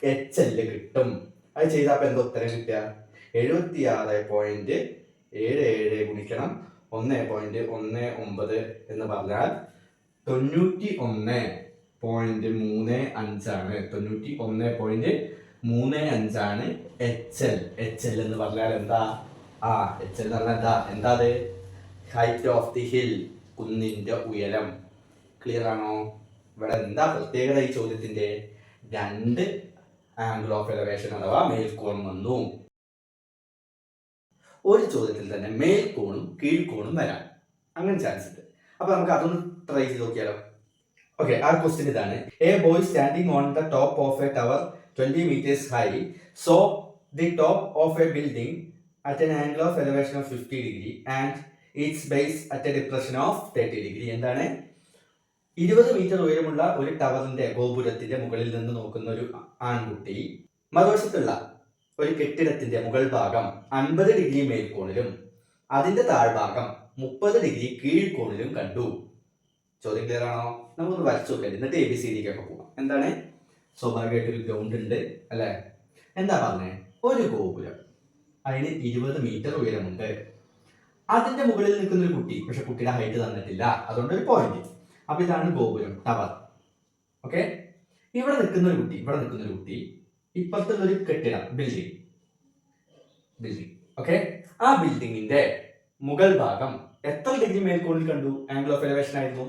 HL കിട്ടും. അത് ചെയ്താൽ എന്താ ഉത്തരം കിട്ടുക? 76.77 ഗുണിക്കണം 1.19 എന്ന് പറഞ്ഞാൽ 91.35 ആണ്. 91.35 ആണ് HL എന്ന് പറഞ്ഞാൽ എന്താ? HL എന്ന് പറഞ്ഞാൽ എന്താ? ഹൈറ്റ് ഓഫ് ദി ഹിൽ, കുന്നിന്റെ ഉയരം. ക്ലിയർ ആണോ? ഇവിടെ എന്താ പ്രത്യേകത ഈ ചോദ്യത്തിന്റെ? 2 ആംഗിൾ ഓഫ് എലവേഷൻ അഥവാ മേൽക്കോൺ വന്നു. ഒരു ചോദ്യത്തിൽ തന്നെ മേൽക്കോണും കീഴ്ക്കോണും വരാം. അങ്ങനെ ചാൻസ് ഉണ്ട്. അപ്പൊ നമുക്ക് അതൊന്ന് ട്രൈ ചെയ്ത് നോക്കിയാലോ? ഓക്കെ, ആ ക്വസ്റ്റ്യൻ ഇതാണ്. A boy standing on the top of A tower 20 meters high saw the top of a building at an angle of elevation of 50 degree and its base at a depression of 30 degree. എന്താണ്? 20 metre ഉയരമുള്ള ഒരു ടവറിന്റെ ഗോപുരത്തിന്റെ മുകളിൽ നിന്ന് നോക്കുന്ന ഒരു ആൺകുട്ടി മറുവശത്തുള്ള ഒരു കെട്ടിടത്തിന്റെ മുകൾ ഭാഗം 50 ഡിഗ്രി മേൽക്കോണിലും അതിന്റെ താഴ്ഭാഗം 30 ഡിഗ്രി കീഴ്കോണിലും കണ്ടു. ചോദ്യം ക്ലിയർ ആണോ? നമുക്കൊന്ന് വരച്ചു നോക്കാം, എന്നിട്ട് ABCD ഒക്കെ പോകാം. എന്താണ്? സ്വാഭാവികമായിട്ട് ഒരു ഗ്രൗണ്ട് ഉണ്ട് അല്ലെ. എന്താ പറഞ്ഞേ? ഒരു ഗോപുരം, അതിന് 20 മീറ്റർ ഉയരമുണ്ട്. അതിന്റെ മുകളിൽ നിൽക്കുന്ന ഒരു കുട്ടി, പക്ഷെ കുട്ടിയുടെ ഹൈറ്റ് തന്നിട്ടില്ല, അതുകൊണ്ട് ഒരു പോയിന്റ്. അപ്പൊ ഇതാണ് ഗോപുരം, ടവർ. ഓക്കെ, ഇവിടെ നിൽക്കുന്ന ഒരു കുട്ടി, ഇപ്പുറത്തുള്ള ഒരു കെട്ടിടം, ബിൽഡിംഗ്. ഓക്കെ, ആ ബിൽഡിങ്ങിന്റെ മുകൾ ഭാഗം എത്ര ഡിഗ്രി മേൽക്കോണിൽ കണ്ടു? ആംഗിൾ ഓഫ് എലവേഷൻ ആയിരുന്നു.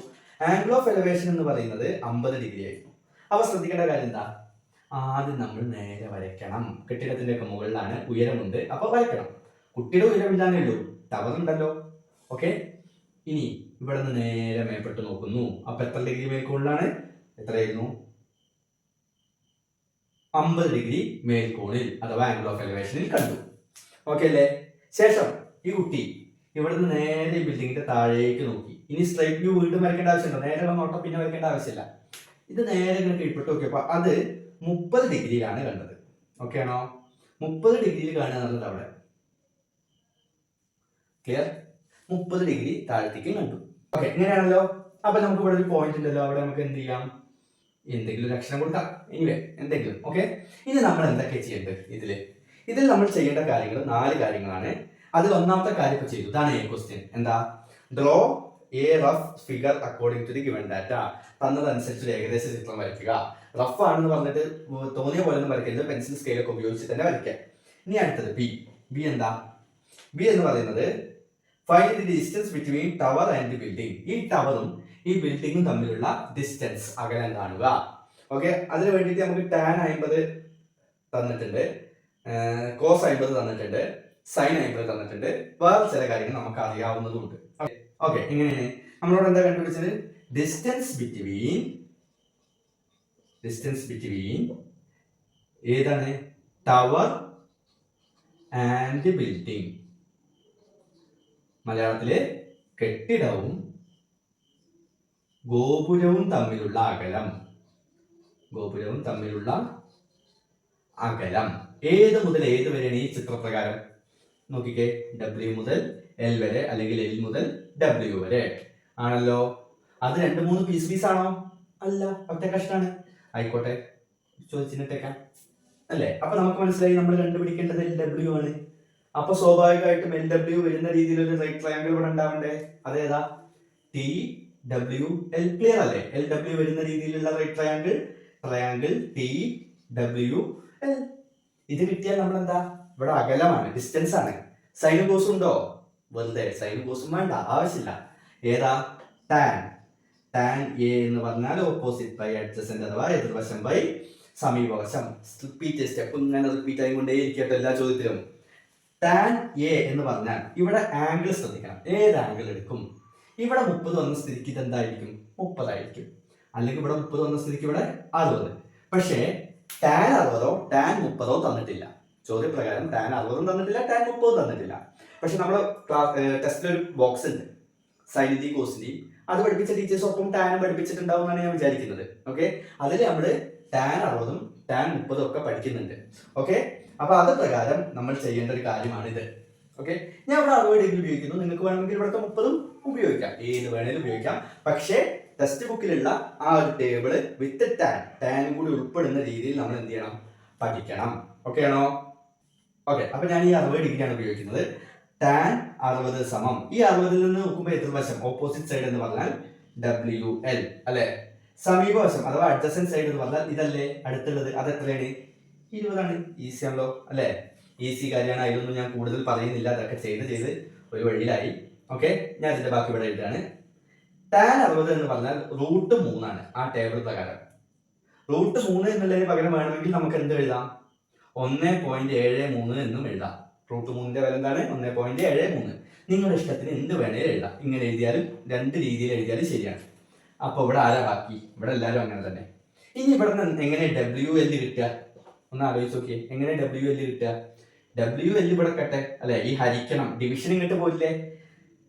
ആംഗിൾ ഓഫ് എലവേഷൻ എന്ന് പറയുന്നത് 50 ഡിഗ്രി ആയിരുന്നു. അപ്പൊ ശ്രദ്ധിക്കേണ്ട കാര്യം എന്താ? ആദ്യം നമ്മൾ നേരെ വരയ്ക്കണം. കെട്ടിടത്തിന്റെ ഒക്കെ മുകളിലാണ്, ഉയരമുണ്ട്, അപ്പൊ വരയ്ക്കണം. കുട്ടിയുടെ ഉയരമില്ലാന്നേ ഉള്ളൂ, ടവർ ഉണ്ടല്ലോ. ഓക്കെ, ഇനി ഇവിടെ നിന്ന് നേരെ മേപ്പെട്ട് നോക്കുന്നു. അപ്പൊ എത്ര ഡിഗ്രി മേൽക്കോണിലാണ്? എത്രയായിരുന്നു? 50 ഡിഗ്രി മേൽക്കോണിൽ അഥവാ ആംഗിൾ ഓഫ് എലവേഷനിൽ കണ്ടു. ഓക്കെ അല്ലേ? ശേഷം ഈ കുട്ടി ഇവിടെ നിന്ന് നേരെ ബിൽഡിങ്ങിന്റെ താഴേക്ക് നോക്കി. ഇനി സ്ട്രൈറ്റ് വ്യൂ വീണ്ടും വരയ്ക്കേണ്ട ആവശ്യമുണ്ടോ? നേരെ നോട്ടം പിന്നെ വരയ്ക്കേണ്ട ആവശ്യമില്ല. ഇത് നേരെ ഇങ്ങനെ കീഴ്പ്പെട്ട് നോക്കിയപ്പോ അത് 30 ഡിഗ്രിയിലാണ് കണ്ടത്. ഓക്കെ ആണോ? 30 ഡിഗ്രിയിൽ കാണുക എന്നുള്ളത് അവിടെ ക്ലിയർ. 30 ഡിഗ്രി താഴത്തേക്ക് കണ്ടു. ഓക്കെ, ഇങ്ങനെയാണല്ലോ. അപ്പൊ നമുക്ക് ഇവിടെ ഒരു പോയിന്റ് ഉണ്ടല്ലോ, അവിടെ നമുക്ക് എന്ത് ചെയ്യാം? എന്തെങ്കിലും ഒരു അക്ഷരം കൊടുക്കാം. എനിവേ എന്തെങ്കിലും. ഓക്കെ, ഇനി നമ്മൾ എന്തൊക്കെ ചെയ്യേണ്ടത്? ഇതിൽ നമ്മൾ ചെയ്യേണ്ട കാര്യങ്ങൾ 4 കാര്യങ്ങളാണ്. അതിൽ ഒന്നാമത്തെ കാര്യം ഇപ്പൊ ചെയ്തു. ഇതാണ് A ക്വസ്റ്റ്യൻ. എന്താ? Draw a rough figure according to the given data. തന്നതനുസരിച്ച് ഏകദേശ ചിത്രം വരയ്ക്കുക. റഫ് ആണെന്ന് പറഞ്ഞിട്ട് തോന്നിയ പോലെ ഒന്നും വരയ്ക്കരുത്, പെൻസിൽ സ്കെയിലൊക്കെ ഉപയോഗിച്ച് തന്നെ വരയ്ക്കുക. ഇനി അടുത്തത് ബി എന്താ? ബി എന്ന് പറയുന്നത് find the distance between tower and the building. ഈ ടവറും ഈ ബിൽഡിംഗും തമ്മിലുള്ള ഡിസ്റ്റൻസ്, അകലം കാണുക. ഓക്കെ, അതിന് വേണ്ടിയിട്ട് നമുക്ക് ടാൻ 50 തന്നിട്ടുണ്ട്, കോസ് 50 തന്നിട്ടുണ്ട്, സൈൻ 50 തന്നിട്ടുണ്ട്. വേറെ ചില കാര്യങ്ങൾ നമുക്ക് അറിയാവുന്നതുണ്ട്. ഓക്കെ, എങ്ങനെയാണ് നമ്മളോട് എന്താ കണ്ടുപിടിച്ചത്? ഡിസ്റ്റൻസ് ബിറ്റ്വീൻ ഏതാണ്? Tower and building. മലയാളത്തിലെ കെട്ടിടവും ഗോപുരവും തമ്മിലുള്ള അകലം ഏത് മുതൽ ഏത് വരെയാണ് ഈ ചിത്രപ്രകാരം? നോക്കിക്കേ, W മുതൽ L വരെ, അല്ലെങ്കിൽ L മുതൽ W വരെ ആണല്ലോ. അത് 2-3 പീസ് ആണോ? അല്ല, ഒറ്റ കഷ്ടാണ്. ആയിക്കോട്ടെ, ചോദിച്ചിട്ടേക്കാം അല്ലേ. അപ്പൊ നമുക്ക് മനസ്സിലായി നമ്മൾ കണ്ടുപിടിക്കേണ്ടത് LW ആണ്. അപ്പൊ സ്വാഭാവികമായിട്ടും LW വരുന്ന രീതിയിൽ ഒരു റൈറ്റ് ട്രയാങ്കിൾ ഇവിടെ ഉണ്ടാവണ്ടേ? അതേതാ? TWL. ക്ലിയർ അല്ലേ? LW വരുന്ന രീതിയിലുള്ള റൈറ്റ് ട്രയാങ്കിൾ TWL. ഇത് കിട്ടിയാൽ നമ്മൾ എന്താ? ഇവിടെ അകലമാണ്, ഡിസ്റ്റൻസ് ആണ്. സൈനും കോസും ഉണ്ടോ? വെറുതെ സൈനും കോസും വേണ്ട, ആവശ്യമില്ല. ഏതാ? ടാൻ എ എന്ന് പറഞ്ഞാൽ ഓപ്പോസിറ്റ് ബൈ അഡ്ജസന്റ് അഥവാ എതിർവശം ബൈ സമീപവശം. സ്റ്റെപ്പ് ഇങ്ങനെ റിപ്പീറ്റ് ആയിക്കൊണ്ടേ ഇരിക്കട്ടെ എല്ലാ ചോദ്യത്തിലും. ടാൻ എ എന്ന് പറഞ്ഞാൽ ഇവിടെ ആംഗിൾ ശ്രദ്ധിക്കണം. ഏത് ആംഗിൾ എടുക്കും? ഇവിടെ 30 വന്ന സ്ഥിതിക്ക് ഇത് എന്തായിരിക്കും? 30 ആയിരിക്കും. അല്ലെങ്കിൽ ഇവിടെ 30 വന്ന സ്ഥിതിക്ക് ഇവിടെ 60. പക്ഷേ ടാൻ 60ഓ ടാൻ 30ഓ തന്നിട്ടില്ല. ചോദ്യപ്രകാരം ടാൻ 60ഉം തന്നിട്ടില്ല, ടാൻ 30ഉം തന്നിട്ടില്ല. പക്ഷെ നമ്മുടെ ടെസ്റ്റിൽ ഒരു ബോക്സ് ഉണ്ട്, സൈനിന്റെയും കോസിന്റെയും. അത് പഠിപ്പിച്ച ടീച്ചേഴ്സ് ഒപ്പം ടാനും പഠിപ്പിച്ചിട്ടുണ്ടാവും എന്നാണ് ഞാൻ വിചാരിക്കുന്നത്. ഓക്കെ, അതിൽ നമ്മൾ ടാൻ 60ഉം ടാൻ 30ഉം ഒക്കെ പഠിക്കുന്നുണ്ട്. ഓക്കെ, അപ്പൊ അത് പ്രകാരം നമ്മൾ ചെയ്യേണ്ട ഒരു കാര്യമാണിത്. ഓക്കെ, ഞാൻ ഇവിടെ 60 ഡിഗ്രി ഉപയോഗിക്കുന്നു. നിങ്ങൾക്ക് വേണമെങ്കിൽ ഇവിടുത്തെ 30ഉം ഉപയോഗിക്കാം, ഏത് വേണേലും ഉപയോഗിക്കാം. പക്ഷേ ടെക്സ്റ്റ് ബുക്കിലുള്ള ആ ഒരു ടേബിള് വിത്ത് ടാനും കൂടി ഉൾപ്പെടുന്ന രീതിയിൽ നമ്മൾ എന്ത് ചെയ്യണം? പഠിക്കണം. ഓക്കെ ആണോ? ഓക്കെ, അപ്പൊ ഞാൻ ഈ 60 ഡിഗ്രിയാണ് ഉപയോഗിക്കുന്നത്. ടാൻ 60 സമം, ഈ 60ൽ നിന്ന് നോക്കുമ്പോൾ എതിർവശം ഓപ്പോസിറ്റ് സൈഡ് എന്ന് പറഞ്ഞാൽ WL അല്ലെ. സമീപവശം അഥവാ അഡ്ജസന്റ് സൈഡ് എന്ന് പറഞ്ഞാൽ ഇതല്ലേ അടുത്തുള്ളത്, അത് എത്രയാണ്? 20 ആണ്. ഈസി ആണല്ലോ അല്ലെ? ഈസി കാര്യമാണ്, അതിലൊന്നും ഞാൻ കൂടുതൽ പറയുന്നില്ല. അതൊക്കെ ചെയ്ത് ഒരു വഴിയിലായി. ഓക്കെ, ഞാൻ ഇതിന്റെ ബാക്കി ഇവിടെ എഴുതാണ്. ടാൻ 60 എന്ന് പറഞ്ഞാൽ √3 ആണ് ആ ടേബിൾ പ്രകാരം. √3 എന്നുള്ളതിന് പകരം വേണമെങ്കിൽ നമുക്ക് എന്ത് എഴുതാം? 1.73 എന്നും എഴുതാം. √3ന്റെ വില എന്താണ്? 1.73. നിങ്ങളുടെ ഇഷ്ടത്തിന് എന്ത് വേണേലും എഴുതാം. ഇങ്ങനെ എഴുതിയാലും 2 രീതിയിൽ എഴുതിയാലും ശരിയാണ്. അപ്പൊ ഇവിടെ ആരാ ബാക്കി? ഇവിടെ എല്ലാവരും അങ്ങനെ തന്നെ. ഇനി ഇവിടെ നിന്ന് എങ്ങനെ WL കിട്ടുക? ഒന്ന് ആലോചിച്ച് നോക്കിയേ, എങ്ങനെ WL കിട്ടുക? WL ഇവിടെ കട്ടെ അല്ലെ, ഈ ഹരിക്കണം, ഡിവിഷൻ ഇങ്ങോട്ട് പോയില്ലേ?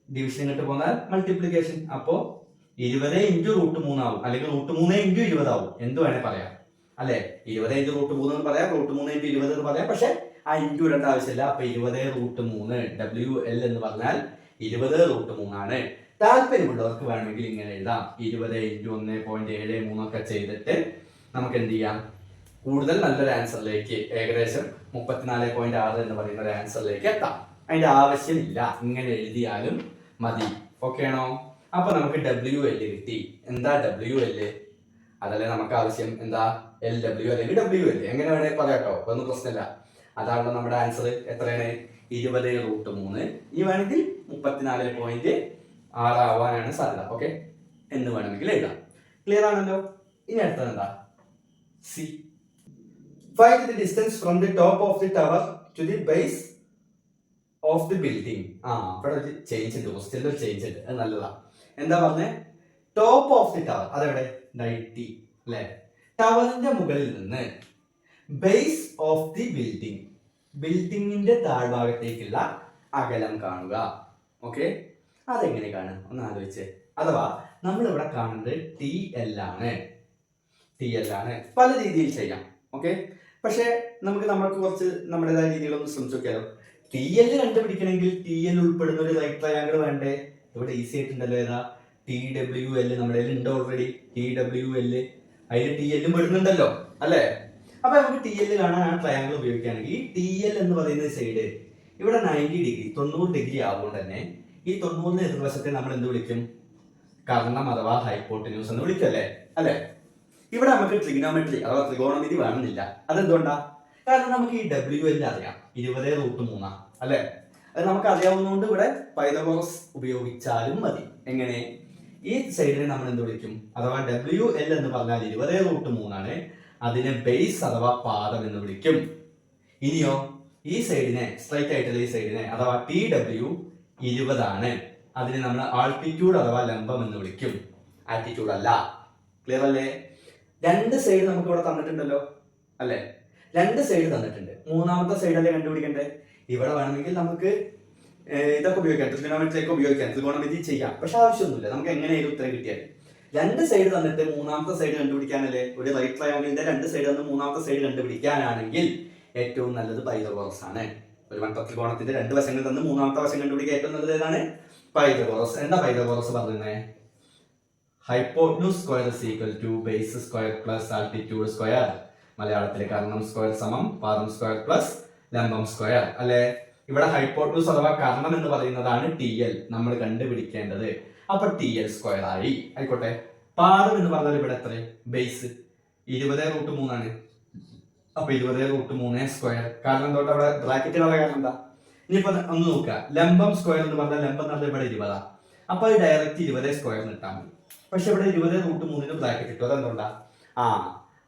ഡിവിഷൻ ഇങ്ങോട്ട് പോന്നാൽ മൾട്ടിപ്ലിക്കേഷൻ. അപ്പോ 20 × √3 ആവും, അല്ലെങ്കിൽ √3 × 20 ആവും. എന്ത് വേണേ പറയാം അല്ലെ? 20 × √3 എന്ന് പറയാം, √3 × 20 എന്ന് പറയാം. പക്ഷെ ആ ഇൻറ്റു ഇടേണ്ട ആവശ്യമില്ല. അപ്പൊ 20√3 WL എന്ന് പറഞ്ഞാൽ 20√3 താല്പര്യമുള്ളവർക്ക് വേണമെങ്കിൽ ഇങ്ങനെ എഴുതാം. 20 × 1.73 ഒക്കെ ചെയ്തിട്ട് നമുക്ക് എന്ത് ചെയ്യാം, കൂടുതൽ നല്ലൊരു ആൻസറിലേക്ക്, ഏകദേശം 34.6 എന്ന് പറയുന്ന ഒരു ആൻസറിലേക്ക് എത്താം. അതിന്റെ ആവശ്യമില്ല, ഇങ്ങനെ എഴുതിയാലും മതി. ഓക്കെ ആണോ? അപ്പൊ നമുക്ക് WL കിട്ടി. എന്താ WL? അതല്ലേ നമുക്ക് ആവശ്യം. എന്താ? LW അല്ലെങ്കിൽ WL, എങ്ങനെ വേണേ പറയാട്ടോ, ഒന്നും പ്രശ്നമില്ല. അതാണല്ലോ നമ്മുടെ ആൻസർ. എത്രയാണ്? 20√3. ഇനി വേണമെങ്കിൽ 34.6 ആവാനാണ് സാധ്യത. ഓക്കെ, എന്ന് വേണമെങ്കിൽ എഴുതാം. ക്ലിയർ ആണല്ലോ? ഇനി അടുത്തത് എന്താ? C. Find the distance from the top of the tower to the base of the building. ഇവിടെ ഒരു ചേഞ്ച് ഉണ്ട്, ക്വസ്റ്റ്യനിൽ ഒരു ചേഞ്ച് ഉണ്ട്. അത് നല്ലതാ. എന്താ പറഞ്ഞേ? ടോപ്പ് ഓഫ് ദി ടവർ, അതെവിടെ? T അല്ലെ? ടവറിന്റെ മുകളിൽ നിന്ന് ബേസ് ഓഫ് ദി ബിൽഡിംഗ്, ബിൽഡിങ്ങിന്റെ താഴ്ഭാഗത്തേക്കുള്ള അകലം കാണുക. ഓക്കെ, അതെങ്ങനെ കാണും ഒന്ന് ആലോചിച്ച്. അഥവാ നമ്മൾ ഇവിടെ കാണുന്നത് TL ആണ്. പല രീതിയിൽ ചെയ്യാം. ഓക്കെ, പക്ഷെ നമ്മൾക്ക് കുറച്ച് നമ്മുടേതായ രീതികളൊന്ന് ശ്രമിച്ചു നോക്കിയാലോ. TL കണ്ടുപിടിക്കണമെങ്കിൽ TL ഉൾപ്പെടുന്ന ഒരു റൈറ്റ് ട്രയാങ്കിൾ വേണ്ടേ? ഇവിടെ ഈസി ആയിട്ടുണ്ടല്ലോ. ഏതാ? TWL നമ്മുടെ ഉണ്ട് ഓൾറെഡി. TWL, അതിൽ TL പെടുന്നുണ്ടല്ലോ അല്ലേ? അപ്പൊ നമുക്ക് TL കാണാൻ ആ ട്രയാങ്കിൾ ഉപയോഗിക്കുകയാണെങ്കിൽ ഈ TL എന്ന് പറയുന്ന സൈഡ് ഇവിടെ 90 ഡിഗ്രി ആവുകൊണ്ട് തന്നെ ഈ 90 എതിർവശത്തെ നമ്മൾ എന്ത് വിളിക്കും? കർണം അഥവാ ഹൈപ്പോട്ടന്യൂസ് എന്ന് വിളിക്കും അല്ലേ? ഇവിടെ നമുക്ക് ട്രിഗണോമെട്രി അഥവാ ത്രികോണമിതി വേണമെന്നില്ല. അതെന്തുകൊണ്ടാ? കാരണം നമുക്ക് ഈ WL അറിയാം, 20√3 അല്ലെ? അത് നമുക്ക് അറിയാവുന്നതുകൊണ്ട് ഇവിടെ പൈതഗോറസ് ഉപയോഗിച്ചാലും മതി. എങ്ങനെ? ഈ സൈഡിനെ നമ്മൾ എന്ത് വിളിക്കും? അഥവാ WL എന്ന് പറഞ്ഞാൽ 20√3 അതിനെ ബേസ് അഥവാ പാദം എന്ന് വിളിക്കും. ഇനിയോ ഈ സൈഡിനെ, സ്ട്രൈറ്റ് ആയിട്ടുള്ള ഈ സൈഡിനെ അഥവാ TW 20 അതിനെ നമ്മൾ ആൾട്ടിറ്റ്യൂഡ് അഥവാ ലംബം എന്ന് വിളിക്കും, ആൾട്ടിറ്റ്യൂഡ് അല്ല. ക്ലിയർ അല്ലേ? രണ്ട് സൈഡ് നമുക്ക് ഇവിടെ തന്നിട്ടുണ്ടല്ലോ അല്ലെ? രണ്ട് സൈഡ് തന്നിട്ടുണ്ട്. മൂന്നാമത്തെ സൈഡല്ലേ കണ്ടുപിടിക്കണ്ടേ? ഇവിടെ വേണമെങ്കിൽ നമുക്ക് ഇതൊക്കെ ഉപയോഗിക്കാം, ട്രിഗണോമെട്രി ഒക്കെ ഉപയോഗിക്കാം, ത്രികോണമിതി ചെയ്യാം. പക്ഷെ ആവശ്യമൊന്നുമില്ല, നമുക്ക് എങ്ങനെയായാലും ഉത്തരം കിട്ടിയാൽ. രണ്ട് സൈഡ് തന്നിട്ട് മൂന്നാമത്തെ സൈഡ് കണ്ടുപിടിക്കാനല്ലേ? ഒരു റൈറ്റ് ട്രയാങ്കിളിന്റെ രണ്ട് സൈഡ് തന്ന് മൂന്നാമത്തെ സൈഡ് കണ്ടുപിടിക്കാനാണെങ്കിൽ ഏറ്റവും നല്ലത് പൈതഗോറസ് ആണ്. ഒരു വട്ടത്രികോണത്തിന്റെ രണ്ട് വശങ്ങൾ തന്ന് മൂന്നാമത്തെ വശം കണ്ടുപിടിക്കാൻ ഏറ്റവും നല്ലത് ഏതാണ്? പൈതഗോറസ്. എന്താ പൈതഗോറസ് പറയുന്നത്? Hypotenuse square is equal to base square plus altitude square. മലയാളത്തിലെ കർണം സ്ക്വയർ സമം പാദം സ്ക്വയർ പ്ലസ് ലംബം സ്ക്വയർ അല്ലെ? ഇവിടെ ഹൈപ്പോട്ടന്യൂസ് അഥവാ കർണം എന്ന് പറയുന്നതാണ് TL നമ്മൾ കണ്ടുപിടിക്കേണ്ടത്. അപ്പൊ TL സ്ക്വയർ ആയി. ആയിക്കോട്ടെ. പാദം എന്ന് പറഞ്ഞാൽ ഇവിടെ എത്ര? ബേസ് 20√3 അപ്പൊ 20√3 സ്ക്വയർ. കാരണം എന്തുകൊണ്ട് അവിടെ ബ്രാക്കറ്റിനുള്ള കാരണം എന്താ? ഇനിയിപ്പോ ഒന്ന് നോക്കുക. ലംബം സ്ക്വയർ എന്ന് പറഞ്ഞാൽ ലംബം എന്ന് പറഞ്ഞാൽ ഇവിടെ 20. അപ്പൊ അത് ഡയറക്റ്റ് 20 സ്ക്വയർ ഇട്ടാൽ മതി. പക്ഷെ ഇവിടെ 20√3 ബ്രാക്കറ്റ് ഇട്ടു. അതെന്തുകൊണ്ടാ?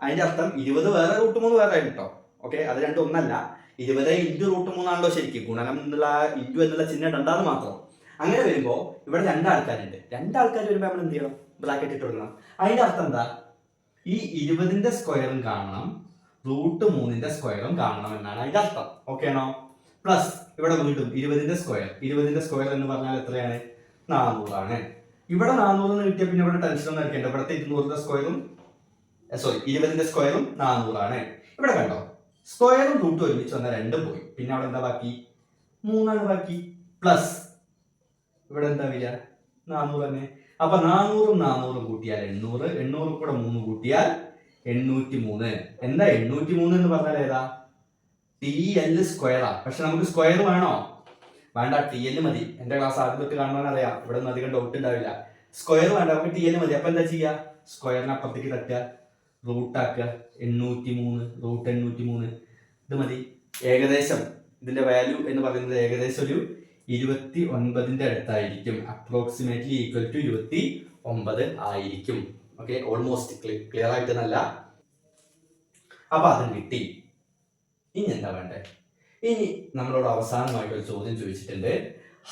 അതിന്റെ അർത്ഥം 20 വേറെ √3 വേറെ ആയിട്ടോ. ഓക്കെ, അത് രണ്ടും ഒന്നല്ല. 20 × √3 ആണല്ലോ ശരിക്കും. ഗുണനം എന്നുള്ള ഇൻറ്റു എന്നുള്ള ചിഹ്നം ഇടണ്ടാന്ന് മാത്രം. അങ്ങനെ വരുമ്പോ ഇവിടെ രണ്ടാൾക്കാരുണ്ട്. രണ്ടാൾക്കാർ വരുമ്പോ നമ്മൾ എന്ത് ചെയ്യണം? ബ്രാക്കറ്റ് ഇട്ട് കൊടുക്കണം. അതിന്റെ അർത്ഥം എന്താ? ഈ 20ന്റെ സ്ക്വയറും കാണണം, √3ന്റെ സ്ക്വയറും കാണണം എന്നാണ് അതിന്റെ അർത്ഥം. ഓക്കെ ആണോ? പ്ലസ് ഇവിടെ വീണ്ടും 20ന്റെ സ്ക്വയർ എന്ന് പറഞ്ഞാൽ എത്രയാണ്? 400 ഇവിടെ 400 എന്ന് കിട്ടിയ പിന്നെ ഇവിടെ ടെൻഷൻ ഒന്നും എടുക്കേണ്ട. ഇവിടുത്തെ 200ന്റെ സ്ക്വയറും 20ന്റെ സ്ക്വയറും 400 ഇവിടെ കണ്ടോ? സ്ക്വയറും റൂട്ടും ഒരുമിച്ച് വന്ന രണ്ടും പോയി. പിന്നെ അവിടെ എന്താ ബാക്കി? 3 ബാക്കി. പ്ലസ് ഇവിടെ എന്താ വരിക? 400 തന്നെ. അപ്പൊ 400 കൂട്ടിയാൽ 800 കൂടെ 3 കൂട്ടിയാൽ 803. എന്താ 803 എന്ന് പറഞ്ഞാൽ ഏതാ? TL സ്ക്വയറാ. പക്ഷെ നമുക്ക് സ്ക്വയർ വേണോ? വേണ്ട, TL മതി. എന്റെ ക്ലാസ് ആദ്യം തൊട്ട് കാണാൻ അറിയാം, ഇവിടെ ഒന്നും അധികം ഡൗട്ട് ഉണ്ടാവില്ല. സ്ക്വയർ വേണ്ട, നമുക്ക് TL മതി. അപ്പൊ എന്താ ചെയ്യുക? സ്ക്വയറിന് അപ്പുറത്തേക്ക് തട്ടുക, റൂട്ടാക്കുക. 803 ഇത് മതി. ഏകദേശം ഇതിന്റെ വാല്യൂ എന്ന് പറയുന്നത് ഏകദേശം ഒരു 29ന്റെ അടുത്തായിരിക്കും. അപ്രോക്സിമേറ്റ്ലി ഈക്വൽ ടു 29 ആയിരിക്കും. ഓക്കെ, ഓൾമോസ്റ്റ് ക്ലിയർ ആയിട്ട് നല്ല. അപ്പൊ അതും കിട്ടി. ഇനി എന്താ വേണ്ടേ? ഇനി നമ്മളോട് അവസാനമായിട്ട് ഒരു ചോദ്യം ചോദിച്ചിട്ടുണ്ട്.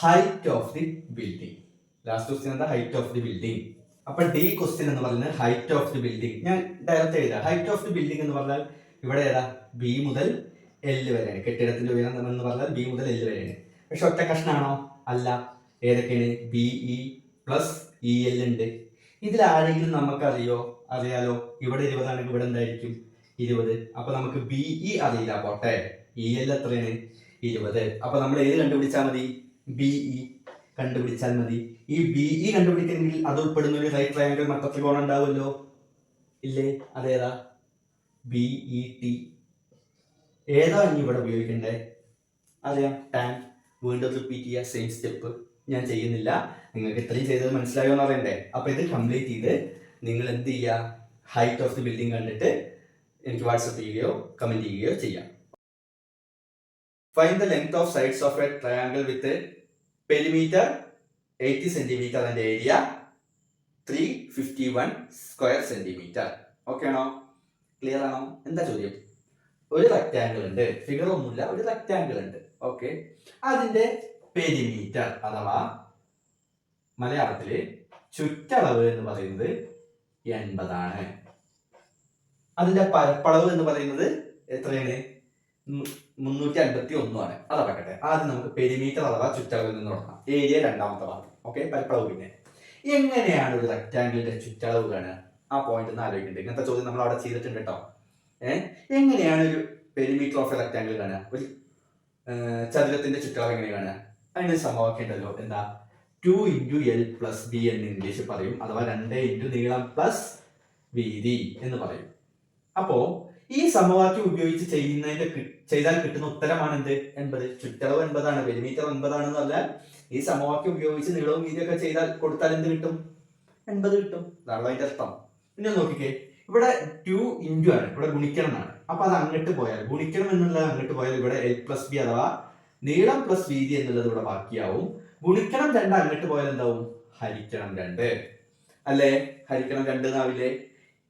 Height of the building. Last question എന്താ? Height of the building. അപ്പൊ ഡി ക്വസ്റ്റ്യൻ എന്ന് പറയുന്നത് ഹൈറ്റ് ഓഫ് ദി ബിൽഡിംഗ്. ഞാൻ ഡയറക്റ്റ് എഴുതാം. ഹൈറ്റ് ഓഫ് ദി ബിൽഡിംഗ് എന്ന് പറഞ്ഞാൽ ഇവിടെ ഏതാ? B മുതൽ L വരെയാണ്. കെട്ടിടത്തിന്റെ ഉയരം എന്ന് പറഞ്ഞാൽ B മുതൽ L വരെയാണ്. പക്ഷെ ഒറ്റ കഷ്ണാണോ? അല്ല. ഏതൊക്കെയാണ്? BE പ്ലസ് EL ഉണ്ട്. ഇതിൽ ആരെങ്കിലും നമുക്കറിയാലോ? ഇവിടെ 20 ആണെങ്കിൽ ഇവിടെ എന്തായിരിക്കും? 20. അപ്പൊ നമുക്ക് ബി ഇ അറിയില്ല, പോട്ടെ. ഇ എൽ എത്രയാണ്? 20. അപ്പൊ നമ്മൾ ഏത് കണ്ടുപിടിച്ചാൽ മതി? ബി ഇ കണ്ടുപിടിച്ചാൽ മതി. ഈ ബി ഇ കണ്ടുപിടിക്കണമെങ്കിൽ അത് ഉൾപ്പെടുന്ന ഒരു റൈറ്റ് ട്രയാങ്കിൾ മട്ടത്രികോണം ഉണ്ടാവുമല്ലോ, ഇല്ലേ? അതേതാ? B E T. ഏതാ ഇനി ഇവിടെ ഉപയോഗിക്കണ്ടേ? അറിയാം, ടാൻ. വീണ്ടും റിപ്പീറ്റ് ചെയ്യുക, സെയിം സ്റ്റെപ്പ്. ഞാൻ ചെയ്യുന്നില്ല, നിങ്ങൾക്ക് ഇത്രയും ചെയ്തത് മനസ്സിലായോ എന്ന് അറിയണ്ടേ? അപ്പൊ ഇത് കംപ്ലീറ്റ് ചെയ്ത് നിങ്ങൾ എന്ത് ചെയ്യുക? ഹൈറ്റ് ഓഫ് ദി ബിൽഡിംഗ് കണ്ടിട്ട് എനിക്ക് വാട്സപ്പ് ചെയ്യുകയോ കമന്റ് ചെയ്യുകയോ ചെയ്യാം. Find the length of sides of A triangle with perimeter 80 centimetre and area 351 square centimetre. Okay ആണോ? ക്ലിയർ ആണോ? എന്താ ചോദ്യം? ഒരു റെക്ടാങ്കിൾ ഉണ്ട്, ഫിഗർ ഒന്നുമില്ല, ഒരു റെക്ടാങ്കിൾ ഉണ്ട്. ഓക്കെ, അതിന്റെ പെരിമീറ്റർ അഥവാ മലയാളത്തില് ചുറ്റളവ് എന്ന് പറയുന്നത് 80 ആണ്. അതിന്റെ പരപ്പളവ് എന്ന് പറയുന്നത് എത്രയാണ്? 351 ആണ്. അതടക്കട്ടെ. ആദ്യം നമുക്ക് പെരിമീറ്റർ അഥവാ ചുറ്റളവിൽ നിന്ന് തുടങ്ങാം. ഏരിയ രണ്ടാമത്തെ ഭാഗം. ഓക്കെ, പരപ്പളവ് പിന്നെ. എങ്ങനെയാണ് ഒരു റെക്ടാങ്കിളിന്റെ ചുറ്റളവ് കാണുക? ആ പോയിന്റ് ഒന്ന് ആലോചിക്കുന്നുണ്ട്. ഇങ്ങനത്തെ ചോദ്യം നമ്മൾ അവിടെ ചെയ്തിട്ടുണ്ട് കേട്ടോ. എങ്ങനെയാണ് ഒരു പെരിമീറ്റർ ഓഫ് എ റെക്ടാങ്കിൾ കാണുക? ഒരു ചതുരത്തിന്റെ ചുറ്റളവ് എങ്ങനെ കാണുക? അതിന് സമവാക്യം ഉണ്ടല്ലോ, എന്താ? 2 × L + B എന്ന് ഇംഗ്ലീഷ് പറയും, അഥവാ 2 × നീളം പ്ലസ് വീതി എന്ന് പറയും. അപ്പോ ഈ സമവാക്യം ഉപയോഗിച്ച് ചെയ്താൽ കിട്ടുന്ന ഉത്തരമാണ് എന്ത്? 80. ചുറ്റളവ് 80 ആണ്, പെരിമീറ്റർ 80 ആണെന്ന് പറഞ്ഞാൽ ഈ സമവാക്യം ഉപയോഗിച്ച് നീളവും വീതിയൊക്കെ കൊടുത്താൽ എന്ത് കിട്ടും? 80 കിട്ടും. അതാണ് അതിന്റെ അർത്ഥം. പിന്നെ നോക്കിക്കേ, ഇവിടെ 2 × ആണ്, ഇവിടെ ഗുണിക്കണം എന്നാണ്. അപ്പൊ അത് അങ്ങോട്ട് പോയാൽ, ഗുണിക്കണം എന്നുള്ളത് അങ്ങോട്ട് പോയാൽ ഇവിടെ L + B അഥവാ നീളം പ്ലസ് വീതി എന്നുള്ളത് ഇവിടെ ബാക്കിയാവും. ഗുണിക്കണം 2 അങ്ങോട്ട് പോയാൽ എന്താവും? ഹരിക്കണം 2 അല്ലേ? ഹരിക്കണം 2 എന്നാവില്ലേ?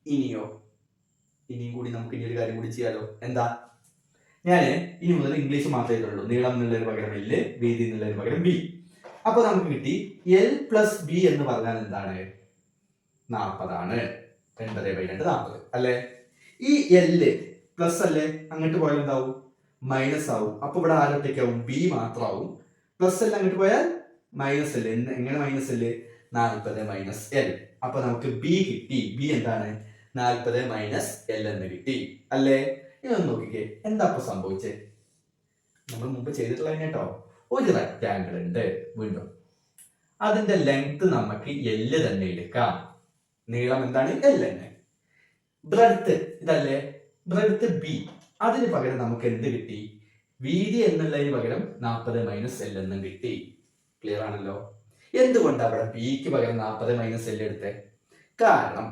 ഇനിയും കൂടി നമുക്ക് ഇനി ഒരു കാര്യം കൂടി ചെയ്യാലോ. എന്താ? ഞാൻ ഇനി മുതൽ ഇംഗ്ലീഷ് മാത്രമേ ചെയ്തുള്ളൂ. നീളം എന്നുള്ളതിന് പകരം L, വീതി എന്നുള്ളതിന് പകരം B. അപ്പൊ നമുക്ക് കിട്ടി L + B എന്ന് പറഞ്ഞാൽ എന്താണ്? 40 ആണ്. 80/2 40 അല്ലേ? ഈ L പ്ലസ് അല്ലേ, അങ്ങോട്ട് പോയാൽ എന്താവും? മൈനസ് ആവും. അപ്പൊ ഇവിടെ ആരൊറ്റയ്ക്കാവും? B മാത്രമാവും. പ്ലസ് L അങ്ങോട്ട് പോയാൽ മൈനസ് L. എങ്ങനെ മൈനസ് L? 40 - L. അപ്പൊ നമുക്ക് B കിട്ടി. B എന്താണ്? 40 - L എന്ന് കിട്ടി അല്ലേ? ഇതൊന്ന് നോക്കിക്കേ, എന്താ ഇപ്പൊ സംഭവിച്ചേ? നമ്മൾ മുമ്പ് ചെയ്തിട്ടുള്ള കേട്ടോ. ഒരു റെക്ടാങ്കിൾ ഉണ്ട്, വീണ്ടും അതിന്റെ ലെങ്ത് നമുക്ക് L തന്നെ എടുക്കാം. നീളം എന്താണ്? L തന്നെ. ബ്രെഡ്ത്ത് ഇതല്ലേ? Breadth B. അതിന് പകരം നമുക്ക് എന്ത് കിട്ടി? വീതി എന്നുള്ളതിന് പകരം 40 - L എന്നും കിട്ടി. ക്ലിയർ ആണല്ലോ? എന്തുകൊണ്ടാണ് അവിടെ ബിക്ക് പകരം 40 - L എടുത്തേ? കാരണം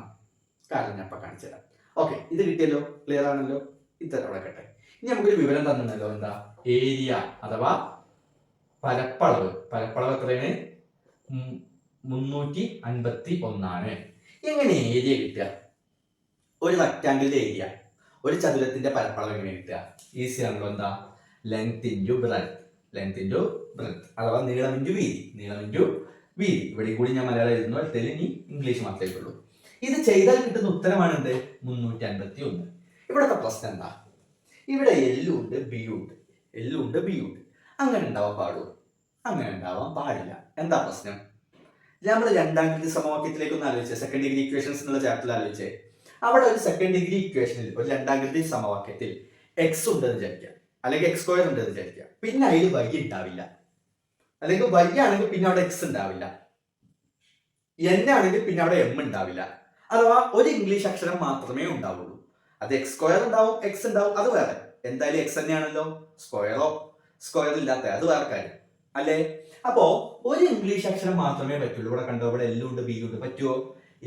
ഞാൻ ഇപ്പൊ കാണിച്ചു തരാം. ഓക്കെ, ഇത് കിട്ടിയല്ലോ, ക്ലിയർ ആണല്ലോ? ഇത്ര അവിടെ കട്ടെ. ഇനി നമുക്കൊരു വിവരം തന്നിട്ടുണ്ടല്ലോ, എന്താ? ഏരിയ അഥവാ പരപ്പളവ്. പരപ്പളവ് എത്രയാണ്? 351 ആണ്. എങ്ങനെ ഏരിയ കിട്ടുക? ഒരു റെക്ടാങ്കിളിന്റെ ഏരിയ, ഒരു ചതുരത്തിന്റെ പരപ്പളവ് എങ്ങനെ കിട്ടുക? ഈസി ആണല്ലോ. എന്താ? ലെങ്ത് × ബ്രെഡ്ത്ത് അഥവാ നീളം × വീതി. ഇവിടെ കൂടി ഞാൻ മലയാളം എഴുതുന്നു, അടുത്തതിൽ ഇനി ഇംഗ്ലീഷ് മാത്രമേ ഉള്ളൂ. ഇത് ചെയ്താൽ കിട്ടുന്ന ഉത്തരമാണ് എന്ത്? 351. ഇവിടുത്തെ പ്രശ്നം എന്താ? ഇവിടെ L ഉണ്ട്, B ഉണ്ട്. അങ്ങനെ ഉണ്ടാവാൻ പാടുമോ? അങ്ങനെ ഉണ്ടാവാൻ പാടില്ല. എന്താ പ്രശ്നം? നമ്മൾ രണ്ടാം ഡിഗ്രി സമവാക്യത്തിലേക്ക് ഒന്ന് ആലോചിച്ചേ. സെക്കൻഡ് ഡിഗ്രി ഇക്വേഷൻസ് എന്നുള്ള ചാപ്റ്ററിൽ ആലോചിച്ചേ. അവിടെ ഒരു സെക്കൻഡ് ഡിഗ്രി ഇക്വേഷനിൽ, ഒരു രണ്ടാം ഡിഗ്രി സമവാക്യത്തിൽ x ഉണ്ടെന്ന് വിചാരിക്കുക, അല്ലെങ്കിൽ x² ഉണ്ടെന്ന് വിചാരിക്കുക. പിന്നെ അതിൽ y ഉണ്ടാവില്ല, അല്ലെങ്കിൽ y ആണെങ്കിൽ പിന്നെ അവിടെ x ഉണ്ടാവില്ല. n ആണെങ്കിൽ പിന്നെ അവിടെ m ഉണ്ടാവില്ല. അഥവാ ഒരു ഇംഗ്ലീഷ് അക്ഷരം മാത്രമേ ഉണ്ടാവുള്ളൂ. അത് x² ഉണ്ടാവും, x ഉണ്ടാവും, അത് വേറെ. എന്തായാലും x തന്നെയാണല്ലോ. സ്ക്വയർ ഇല്ലാത്ത അത് വേറെ കാര്യം അല്ലേ? അപ്പോ ഒരു ഇംഗ്ലീഷ് അക്ഷരം മാത്രമേ പറ്റുള്ളൂ. ഇവിടെ കണ്ടോ, ഇവിടെ L ഉണ്ട്, B ഉണ്ട്. പറ്റുമോ?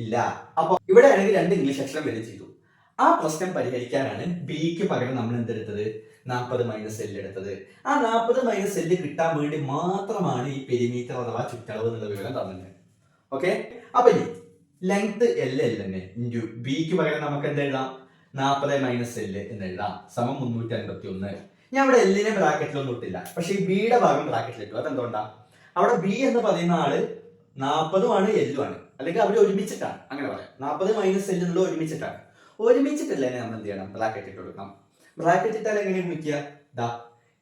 ഇല്ല. അപ്പൊ ഇവിടെ ആണെങ്കിൽ 2 ഇംഗ്ലീഷ് അക്ഷരം വരെ ചെയ്തു. ആ പ്രശ്നം പരിഹരിക്കാനാണ് ബിക്ക് പകരം നമ്മൾ എന്തെടുത്തത്? 40 - L എടുത്തത്. ആ 40 - L കിട്ടാൻ വേണ്ടി മാത്രമാണ് ഈ പെരിമീറ്റർ അഥവാ ചുറ്റളവ് എന്നുള്ള വിവരം തന്നത്. ഓക്കെ, അപ്പൊ ഇനി ലെങ്ത് L തന്നെ ഇൻറ്റു ബിക്ക് പകരം നമുക്ക് എന്ത് എഴുതാം? 40 - L എന്ന് എഴുതാം, സമം 351. ഞാൻ ഇവിടെ L ബ്രാക്കറ്റിലൊന്നും ഇട്ടില്ല, പക്ഷെ ഈ ബിയുടെ ഭാഗം ബ്രാക്കറ്റിൽ ഇട്ടു. അതെന്തുകൊണ്ടാ? അവിടെ ബി എന്ന് പറയുന്ന ആള് 40 ആണ്, L ആണ്, അല്ലെങ്കിൽ അവർ ഒരുമിച്ചിട്ടാണ്. അങ്ങനെ പറയാം. 40 - L എന്നുള്ളത് ഒരുമിച്ചിട്ടാണ്. ഒരുമിച്ചിട്ടല്ലേ നമ്മൾ എന്ത് ചെയ്യണം? ബ്രാക്കറ്റ് ഇട്ട് കൊടുക്കണം. ബ്രാക്കറ്റ് ഇട്ടാൽ എങ്ങനെ ഗുണിക്കുക? ദാ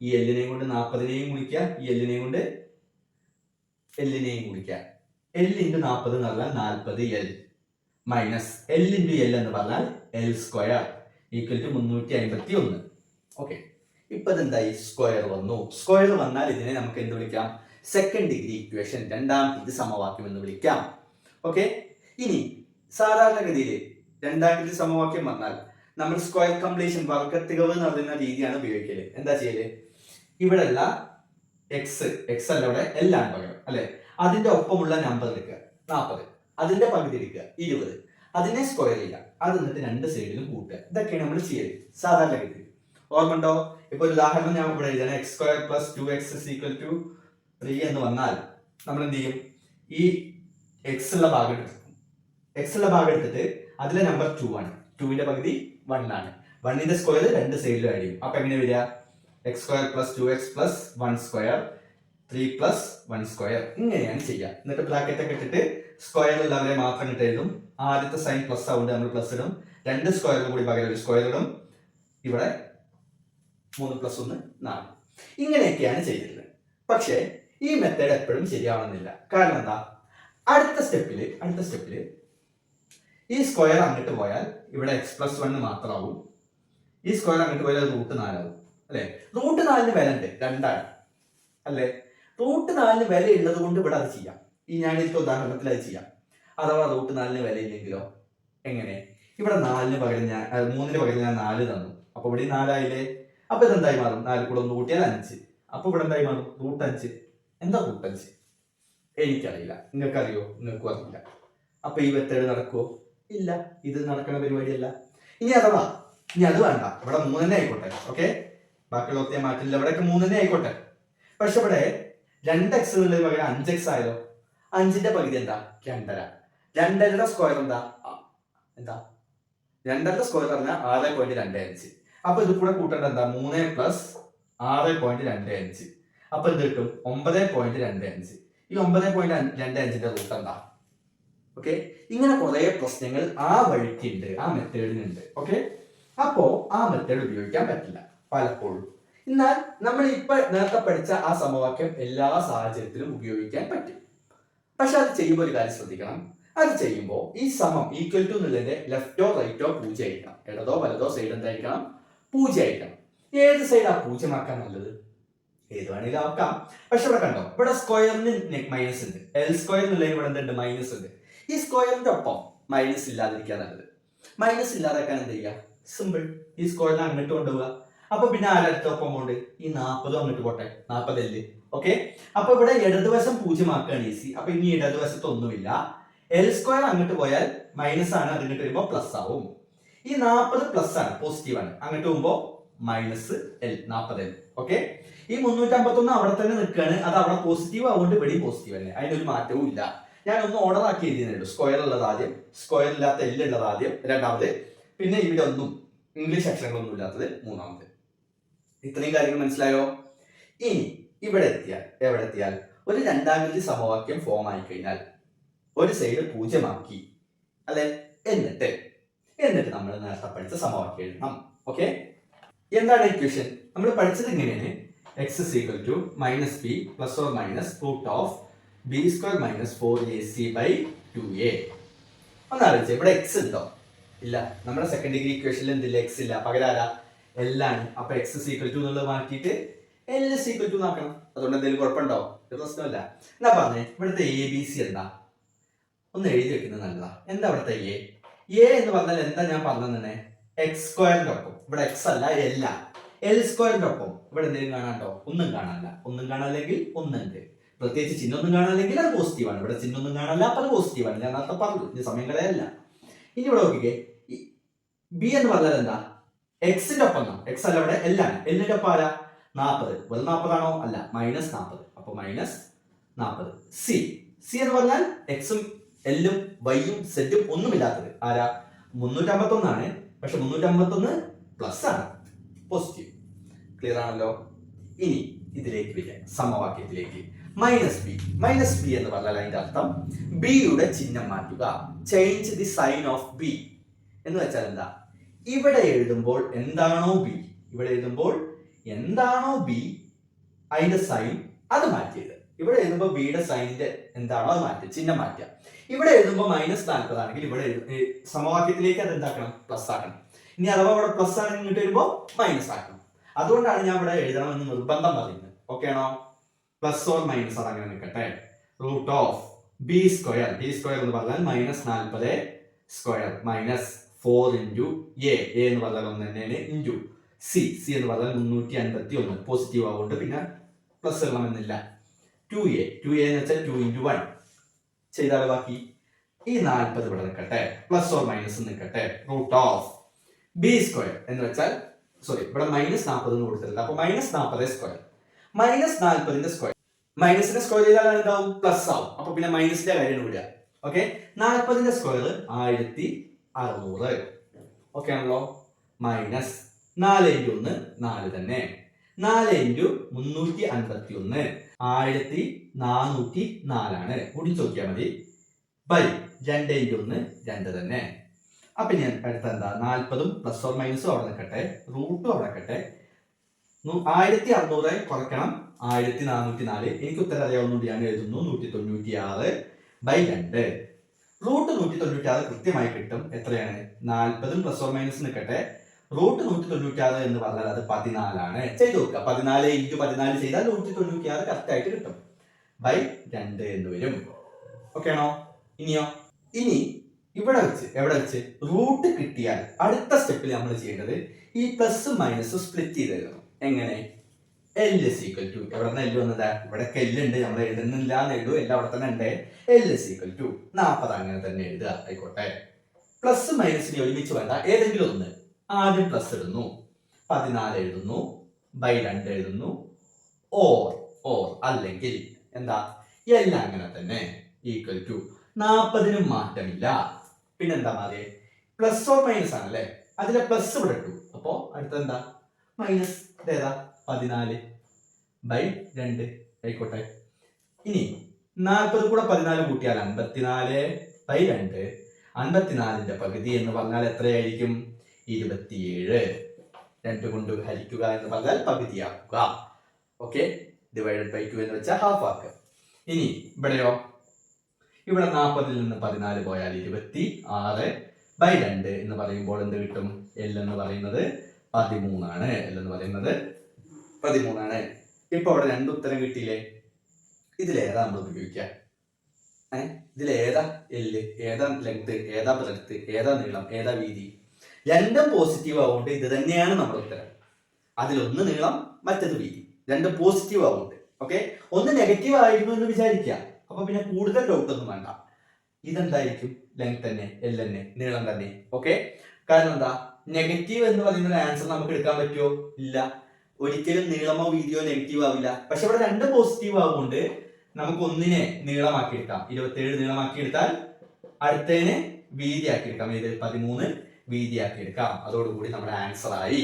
ഈ L-നെയും കൊണ്ട് 40-നെയും ഗുണിക്കുക, ഈ L-നെയും കൊണ്ട് L-നെയും ഗുണിക്കുക. L × 40 എന്ന് പറഞ്ഞാൽ 40L മൈനസ് L × L എന്ന് പറഞ്ഞാൽ L². Equal to 351. ഓക്കെ, ഇപ്പൊ ഇതെന്തായി? സ്ക്വയർ വന്നു. സ്ക്വയർ വന്നാൽ ഇതിനെ നമുക്ക് എന്ത് വിളിക്കാം? സെക്കൻഡ് ഡിഗ്രി ഇക്വേഷൻ, രണ്ടാമത്തെ സമവാക്യം എന്ന് വിളിക്കാം. ഓക്കെ, ഇനി സാധാരണഗതിയിൽ രണ്ടാമത്തെ സമവാക്യം വന്നാൽ നമ്മൾ സ്ക്വയർ കംപ്ലീഷൻ, വർഗത്തികവ് എന്ന് പറയുന്ന രീതിയാണ് ഉപയോഗിക്കല്. എന്താ ചെയ്യല്? ഇവിടെ ഉള്ള എക്സ് അല്ല, ഇവിടെ എല്ലാം പകരം അല്ലെ, അതിന്റെ ഒപ്പമുള്ള നമ്പർ എടുക്കുക 40, അതിന്റെ പകുതി എടുക്കുക 20, അതിനെ സ്ക്വയർ ചെയ്യുക, അത് എന്നിട്ട് രണ്ട് സൈഡിലും കൂട്ടുക. ഇതൊക്കെയാണ് നമ്മൾ ചെയ്യല് സാധാരണഗതിയിൽ. ഓർമ്മ ഉണ്ടോ? ഇപ്പൊ ഒരു ഉദാഹരണം ഞാൻ ഇവിടെ എഴുതാൻ, X square plus 2x equal to 3 എന്ന് വന്നാൽ നമ്മൾ എന്ത് ചെയ്യും? ഈ എക്സ് ഉള്ള ഭാഗം എടുത്തിട്ട് അതിലെ നമ്പർ 2 ആണ്, 2ന്റെ പകുതി 1 ആണ്, 1ന്റെ സ്ക്വയർ രണ്ട് സൈഡിലും ആഡ് ചെയ്യും. അപ്പൊ എങ്ങനെ വരിക? X square plus 2x plus 1 square 3 plus 1 square, ഇങ്ങനെയാണ് ചെയ്യുക. എന്നിട്ട് ബ്രാക്കറ്റ് ഒക്കെ ഇട്ടിട്ട് സ്ക്വയർ ഉള്ളവരെ മാത്രം ഇട്ട് എഴുതും. ആദ്യത്തെ സൈൻ പ്ലസ് ആവുകൊണ്ട് നമ്മൾ പ്ലസ് ഇടും, രണ്ട് സ്ക്വയറിനും കൂടി പകരം ഒരു സ്ക്വയർ ഇടും. ഇവിടെ 3 + 1 4. ഇങ്ങനെയൊക്കെയാണ് ചെയ്തിട്ടുള്ളത്. പക്ഷേ ഈ മെത്തേഡ് എപ്പോഴും ശരിയാവണമെന്നില്ല. കാരണം എന്താ? അടുത്ത സ്റ്റെപ്പില് ഈ സ്ക്വയർ അങ്ങോട്ട് പോയാൽ ഇവിടെ x+1 മാത്രമാവും. ഈ സ്ക്വയർ അങ്ങോട്ട് പോയാൽ √4 ആവും അല്ലെ. √4 വില ഉണ്ട്, 2 ആണ് അല്ലെ. √4 വില ഉള്ളത് കൊണ്ട് ഇവിടെ അത് ചെയ്യാം. ഈ ഞാൻ ഇതിന്റെ ഉദാഹരണത്തിൽ അത് ചെയ്യാം. അഥവാ √4 വില ഇല്ലെങ്കിലോ എങ്ങനെ? ഇവിടെ 4ന് പകരം ഞാൻ 3ന് പകരം ഞാൻ 4 തന്നു, അപ്പൊ ഇവിടെ 4 ആയില്ലേ. അപ്പൊ ഇതെന്തായി മാറും? 4 കൂടെ 1 കൂട്ടിയാൽ 5. അപ്പൊ ഇവിടെ എന്തായി മാറും? √5. എന്താ √5? എനിക്കറിയില്ല, നിങ്ങൾക്കറിയോ? നിങ്ങൾക്കും അറിയില്ല. അപ്പൊ ഈ മെത്തേഡ് നടക്കുമോ? ഇല്ല, ഇത് നടക്കുന്ന പരിപാടിയല്ല. ഇനി അത് വേണ്ട, ഇവിടെ 3 തന്നെ ആയിക്കോട്ടെ. ഓക്കെ, ബാക്കിയുള്ള ഒത്തിരി മാറ്റില്ല, ഇവിടെയൊക്കെ 3 തന്നെ ആയിക്കോട്ടെ. പക്ഷെ ഇവിടെ 2x എന്നുള്ളത് പകരം 5x ആയാലോ? 5ന്റെ പകുതി എന്താ? 2.5. 2.5യുടെ സ്ക്വയർ എന്താ? 2.5 സ്ക്വയർ പറഞ്ഞാൽ 6.25. അപ്പൊ ഇത് കൂടെ കൂട്ടേണ്ട എന്താ? 3 + 6.25. അപ്പൊ എന്ത് കിട്ടും? 9.25. ഈ 9.25ന്റെ റൂട്ട് എന്താ? ഓക്കെ, ഇങ്ങനെ കുറെ പ്രശ്നങ്ങൾ ആ വഴിക്കുണ്ട്, ആ മെത്തേഡിനുണ്ട്. ഓക്കെ, അപ്പോ ആ മെത്തേഡ് ഉപയോഗിക്കാൻ പറ്റില്ല പലപ്പോഴും. എന്നാൽ നമ്മൾ ഇപ്പൊ നേരത്തെ പഠിച്ച ആ സമവാക്യം എല്ലാ സാഹചര്യത്തിലും ഉപയോഗിക്കാൻ പറ്റും. പക്ഷെ അത് ചെയ്യുമ്പോൾ ഒരു കാര്യം ശ്രദ്ധിക്കണം. അത് ചെയ്യുമ്പോൾ ഈ സമം ഈക്വൽ ടു എന്നുള്ളതിന്റെ ലെഫ്റ്റോ റൈറ്റോ 0 ആയിരിക്കണം. ഇടതോ വലതോ സൈഡ് എന്തായിരിക്കണം? 0 ആയിരിക്കണം. ഏത് സൈഡാ 0 ആക്കാൻ നല്ലത്? ഏത് വേണമെങ്കിലും ആക്കാം. പക്ഷെ ഇവിടെ കണ്ടോ, ഇവിടെ സ്ക്വയറിന് മൈനസ് ഉണ്ട്, L സ്ക്വയർ എന്നുള്ളതിന് ഇവിടെ എന്തുണ്ട്? മൈനസ് ഉണ്ട്. ഈ സ്ക്വയറിന്റെ ഒപ്പം മൈനസ് ഇല്ലാതിരിക്കാൻ നല്ലത്. മൈനസ് ഇല്ലാതാക്കാൻ എന്ത് ചെയ്യുക? സിമ്പിൾ, ഈ സ്ക്വയറിനെ അങ്ങോട്ട് കൊണ്ടുപോവുക. അപ്പൊ പിന്നെ ആരടുത്തൊപ്പം കൊണ്ട് ഈ 40 അങ്ങോട്ട് പോട്ടെ, 40 L. ഓക്കെ, അപ്പൊ ഇവിടെ ഇടതുവശം 0 ആക്കുകയാണ് ഈസി. അപ്പൊ ഇനി ഇടതുവശത്ത് ഒന്നുമില്ല. L സ്ക്വയർ അങ്ങോട്ട് പോയാൽ മൈനസ് ആണ്, അതിങ്ങോട്ട് വരുമ്പോ പ്ലസ് ആവും. ഈ 40 പ്ലസ് ആണ്, പോസിറ്റീവ് ആണ്, അങ്ങോട്ട് പോകുമ്പോ മൈനസ് L 40L. ഓക്കെ, ഈ 351 അവിടെ തന്നെ നിൽക്കുകയാണ്, അത് അവിടെ പോസിറ്റീവ് ആവുകൊണ്ട് ഇവിടെയും പോസിറ്റീവ് തന്നെ, അതിനൊരു മാറ്റവും ഇല്ല. ഞാൻ ഒന്ന് ഓർഡർ ആക്കി എഴുതിയുള്ളൂ. സ്ക്വയർ ഉള്ളത് ആദ്യം, സ്ക്വയർ ഇല്ലാത്ത L ഉള്ളത് ആദ്യം, രണ്ടാമത്, പിന്നെ ഇവിടെ ഒന്നും ഇംഗ്ലീഷ് അക്ഷരങ്ങളൊന്നും ഇല്ലാത്തത് മൂന്നാമത്. ഇത്രയും കാര്യങ്ങൾ മനസ്സിലായോ? ഇനി എവിടെ എത്തിയാൽ ഒരു രണ്ടാകൃതി സമവാക്യം ഫോം ആയി കഴിഞ്ഞാൽ ഒരു സൈഡ് 0 ആക്കി അല്ലെ, എന്നിട്ട് നമ്മൾ നേരത്തെ പഠിച്ച സമവാക്യം എഴുതണം. ഓക്കെ, എന്താണ് ഇക്വേഷൻ? നമ്മൾ പഠിച്ചത് ഇങ്ങനെയാണ്. x = -b ± √b² - 4ac/2a. ഒന്ന് ആലോചിച്ചേ, ഇവിടെ x ഉണ്ടോ? ഇല്ല. നമ്മുടെ സെക്കൻഡ് ഡിഗ്രി ഇക്വേഷനിൽ എന്തില്ല? x ഇല്ല. പകരം ആരാ? L ആണ്. അപ്പൊ x = എന്നുള്ളത് മാറ്റിയിട്ട് L = ആക്കണം. അതുകൊണ്ട് എന്തെങ്കിലും കുഴപ്പമുണ്ടോ? ഒരു പ്രശ്നമില്ല. എന്നാ പറഞ്ഞേ, ഇവിടുത്തെ ABC എന്താ? ഒന്ന് എഴുതി വെക്കുന്നത് നല്ലതാ. എന്താ ഇവിടുത്തെ a എന്ന് പറഞ്ഞാൽ എന്താ? ഞാൻ പറഞ്ഞു തന്നെ, x² ഒപ്പം, ഇവിടെ x അല്ല L. L² ഒപ്പം ഇവിടെ എന്തെങ്കിലും കാണാണ്ടോ? ഒന്നും കാണാനില്ല. ഒന്നും കാണാനില്ലെങ്കിൽ ഒന്നുണ്ട്. പ്രത്യേകിച്ച് ചിഹ്നമൊന്നും കാണാനില്ലെങ്കിൽ അത് പോസിറ്റീവ് ആണ്. ഇവിടെ ചിഹ്നമൊന്നും കാണാനില്ല, അപ്പൊ അത് പോസിറ്റീവ് ആണ്. ഞാൻ നേരത്തെ പറഞ്ഞു, ഇനി സമയം കളയല്ല. ഇനി ഇവിടെ നോക്കിക്കേ, ബി എന്ന് പറഞ്ഞാൽ എന്താ? എക്സിന്റെ ഒപ്പം, x അല്ല ഇവിടെ L ആണ്. L-ന്റെ ഒപ്പം ആരാ? 40. വെറും 40 ആണോ? അല്ല, -40. അപ്പൊ -40. സി എന്ന് പറഞ്ഞാൽ എക്സും എല്ലും വൈയും സെറ്റും ഒന്നുമില്ലാത്തത് ആരാ? 351 ആണ്. പക്ഷെ 351 പ്ലസ് ആണ്, പോസിറ്റീവ്. ക്ലിയർ ആണല്ലോ? ഇനി ഇതിലേക്ക് വരിക, സമവാക്യത്തിലേക്ക്. -b എന്ന് പറഞ്ഞാൽ അതിന്റെ അർത്ഥം ബിയുടെ ചിഹ്നം മാറ്റുക. Change the sign of B എന്ന് വെച്ചാൽ എന്താ? ഇവിടെ എഴുതുമ്പോൾ എന്താണോ ബി, അതിന്റെ സൈൻ അത് മാറ്റിയത്. ഇവിടെ എഴുതുമ്പോൾ ബിയുടെ സൈനിന്റെ എന്താണോ അത് മാറ്റുക, ചിഹ്നം മാറ്റുക. ഇവിടെ എഴുതുമ്പോൾ -40 ആണെങ്കിൽ ഇവിടെ സമവാക്യത്തിലേക്ക് അത് എന്താക്കണം? പ്ലസ് ആക്കണം. ഇനി അഥവാ ഇവിടെ പ്ലസ് ആണെങ്കിൽ ഇങ്ങോട്ട് വരുമ്പോൾ മൈനസ് ആക്കണം. അതുകൊണ്ടാണ് ഞാൻ ഇവിടെ എഴുതണമെന്ന് നിർബന്ധം പറയുന്നത്. ഓക്കെ ആണോ? പ്ലസ് ഓർ മൈനസ് അത് അങ്ങനെ നിൽക്കട്ടെ. റൂട്ട് ഓഫ് ബി സ്ക്വയർ എന്ന് പറഞ്ഞാൽ -40 സ്ക്വയർ മൈനസ് 4 ഇൻറ്റു എ എന്ന് പറഞ്ഞാൽ 1 തന്നെയാണ് ഇൻറ്റു സി എന്ന് പറഞ്ഞാൽ 351 പോസിറ്റീവ് ആവുകൊണ്ട് പിന്നെ പ്ലസ് ഇടണമെന്നില്ല. 2a എന്ന് വെച്ചാൽ 2 ഇൻറ്റു 1 ചെയ്താൽ ബാക്കി ഈ 40 ഇവിടെ നിൽക്കട്ടെ, പ്ലസ് ഓർ മൈനസ് നിൽക്കട്ടെ. റൂട്ട് ഓഫ് ബി സ്ക്വയർ എന്ന് വെച്ചാൽ ഇവിടെ -40 എന്ന് കൊടുത്തിട്ടില്ല, അപ്പൊ -40 സ്ക്വയർ -40ന്റെ സ്ക്വയർ മൈനസിന്റെ സ്ക്വയർ ചെയ്താൽ എന്താവും? പ്ലസ് ആവും. അപ്പൊ പിന്നെ മൈനസിന്റെ കാര്യം വിടുക. ഓക്കെ, 40ന്റെ സ്ക്വയർ 1600. ഓക്കെ ആണല്ലോ? മൈനസ് 4 ഇൻറ്റു 1 4 തന്നെ, 4 ഇൻറ്റു 351 1404 ആണ്. ഗുണിച്ച് നോക്കിയാൽ മതി. ബൈ 2 ഇൻറ്റു 1 2 തന്നെ. അപ്പൊ ഞാൻ അടുത്ത എന്താ? 40ഉം പ്ലസ് ഓർ മൈനസും അവിടെ നിൽക്കട്ടെ, റൂട്ടും അവിടെ നിൽക്കട്ടെ. 1600 കുറയ്ക്കണം 1404. എനിക്ക് ഉത്തരം അറിയാവുന്നതുകൊണ്ട് ഞാൻ എഴുതുന്നു 196 ബൈ 2. റൂട്ട് 196 കൃത്യമായി കിട്ടും. എത്രയാണ്? 40ഉം പ്ലസ് ഓർ മൈനസ് നിൽക്കട്ടെ. റൂട്ട് 196 എന്ന് പറഞ്ഞാൽ അത് 14 ആണ്. ചെയ്ത് നോക്കുക. 14 ഇൻറ്റു 14 ചെയ്താൽ 196 കറക്റ്റ് ആയിട്ട് കിട്ടും. ബൈ 2 എന്ന് വരും. ഓക്കെ ആണോ? ഇനി ഇവിടെ വെച്ച് എവിടെ വെച്ച് റൂട്ട് കിട്ടിയാൽ അടുത്ത സ്റ്റെപ്പിൽ നമ്മൾ ചെയ്യേണ്ടത് ഈ പ്ലസ് മൈനസ് സ്പ്ലിറ്റ് ചെയ്ത് എഴുതണം. എങ്ങനെ? L is equal to എവിടെ നിന്ന് L വന്നത്? ഇവിടെ L ഉണ്ട്, നമ്മൾ എഴുതുന്നില്ല എന്ന് എഴുതും, എല്ലാം അവിടെ തന്നെ ഉണ്ട്. L is equal to 40 അങ്ങനെ തന്നെ എഴുതുക. ആയിക്കോട്ടെ. പ്ലസ് മൈനസിനെ ഒരുമിച്ച് വേണ്ട, ഏതെങ്കിലും ഒന്ന്. ആദ്യം പ്ലസ് ഇടുന്നു, 14 എഴുതുന്നു, ബൈ 2 എഴുതുന്നു, ഓർ അല്ലെങ്കിൽ എന്താ എല്ലാം അങ്ങനെ തന്നെ ഈക്വൽ ടു 40നും മാറ്റമില്ല. പിന്നെന്താ മാറിയേ? പ്ലസ് ഓർ മൈനസ് ആണല്ലേ, അതിലെ പ്ലസ് ഇവിടെ ഇട്ടു, അപ്പോ അടുത്തെന്താ? മൈനസ്. ഇതേതാ? 14 ബൈ 2 ആയിക്കോട്ടെ. ഇനി 40 കൂടെ 14 കൂട്ടിയാൽ 54 ബൈ 2. 54ന്റെ പകുതി എന്ന് പറഞ്ഞാൽ എത്രയായിരിക്കും? 27. 2 കൊണ്ട് ഹരിക്കുക എന്ന് പറഞ്ഞാൽ പകുതിയാക്കുക. ഓക്കെ, ഡിവൈഡഡ് ബൈ 2 എന്ന് വെച്ചാൽ ഹാഫ് ആക്കുക. ഇനി ഇവിടെയോ? ഇവിടെ 40ൽ നിന്ന് 14 പോയാൽ 26 ബൈ 2 എന്ന് പറയുമ്പോൾ എന്ത് കിട്ടും? L എന്ന് പറയുന്നത് 13 ആണ്. L എന്ന് പറയുന്നത് 13 ആണ്. ഇപ്പൊ അവിടെ 2 ഉത്തരം കിട്ടിയില്ലേ? ഇതിലേതാ നമ്മൾ ഉപയോഗിക്കുക? ഇതിലേതാ L, ഏതാ ലെങ്ത്, ഏതാ ബ്രെഡ്ത്ത്, ഏതാ നീളം, ഏതാ വീതി? രണ്ടും പോസിറ്റീവ് ആവുകൊണ്ട് ഇത് തന്നെയാണ് നമ്മുടെ ഉത്തരം. അതിലൊന്ന് നീളം, മറ്റത് വീതി. രണ്ടും പോസിറ്റീവ് ആവുകൊണ്ട്. ഓക്കെ, ഒന്ന് നെഗറ്റീവ് ആയിരുന്നു എന്ന് വിചാരിക്കുക, അപ്പൊ പിന്നെ കൂടുതൽ ഡൗട്ട് ഒന്നും വേണ്ട. ഇതെന്തായിരിക്കും? ലെങ്ത് തന്നെ, L തന്നെ, നീളം തന്നെ. ഓക്കെ, കാരണം എന്താ? നെഗറ്റീവ് എന്ന് പറയുന്ന ആൻസർ നമുക്ക് എടുക്കാൻ പറ്റുമോ? ഇല്ല, ഒരിക്കലും നീളമോ വീതിയോ നെഗറ്റീവ് ആവില്ല. പക്ഷെ ഇവിടെ രണ്ട് പോസിറ്റീവ് ആവുകൊണ്ട് നമുക്ക് ഒന്നിനെ നീളമാക്കി എടുക്കാം. 27 നീളമാക്കി എടുത്താൽ അടുത്തതിനെ വീതിയാക്കി എടുക്കാം. ഏത്? 13 വീതിയാക്കി എടുക്കാം. അതോടുകൂടി നമ്മുടെ ആൻസർ ആയി.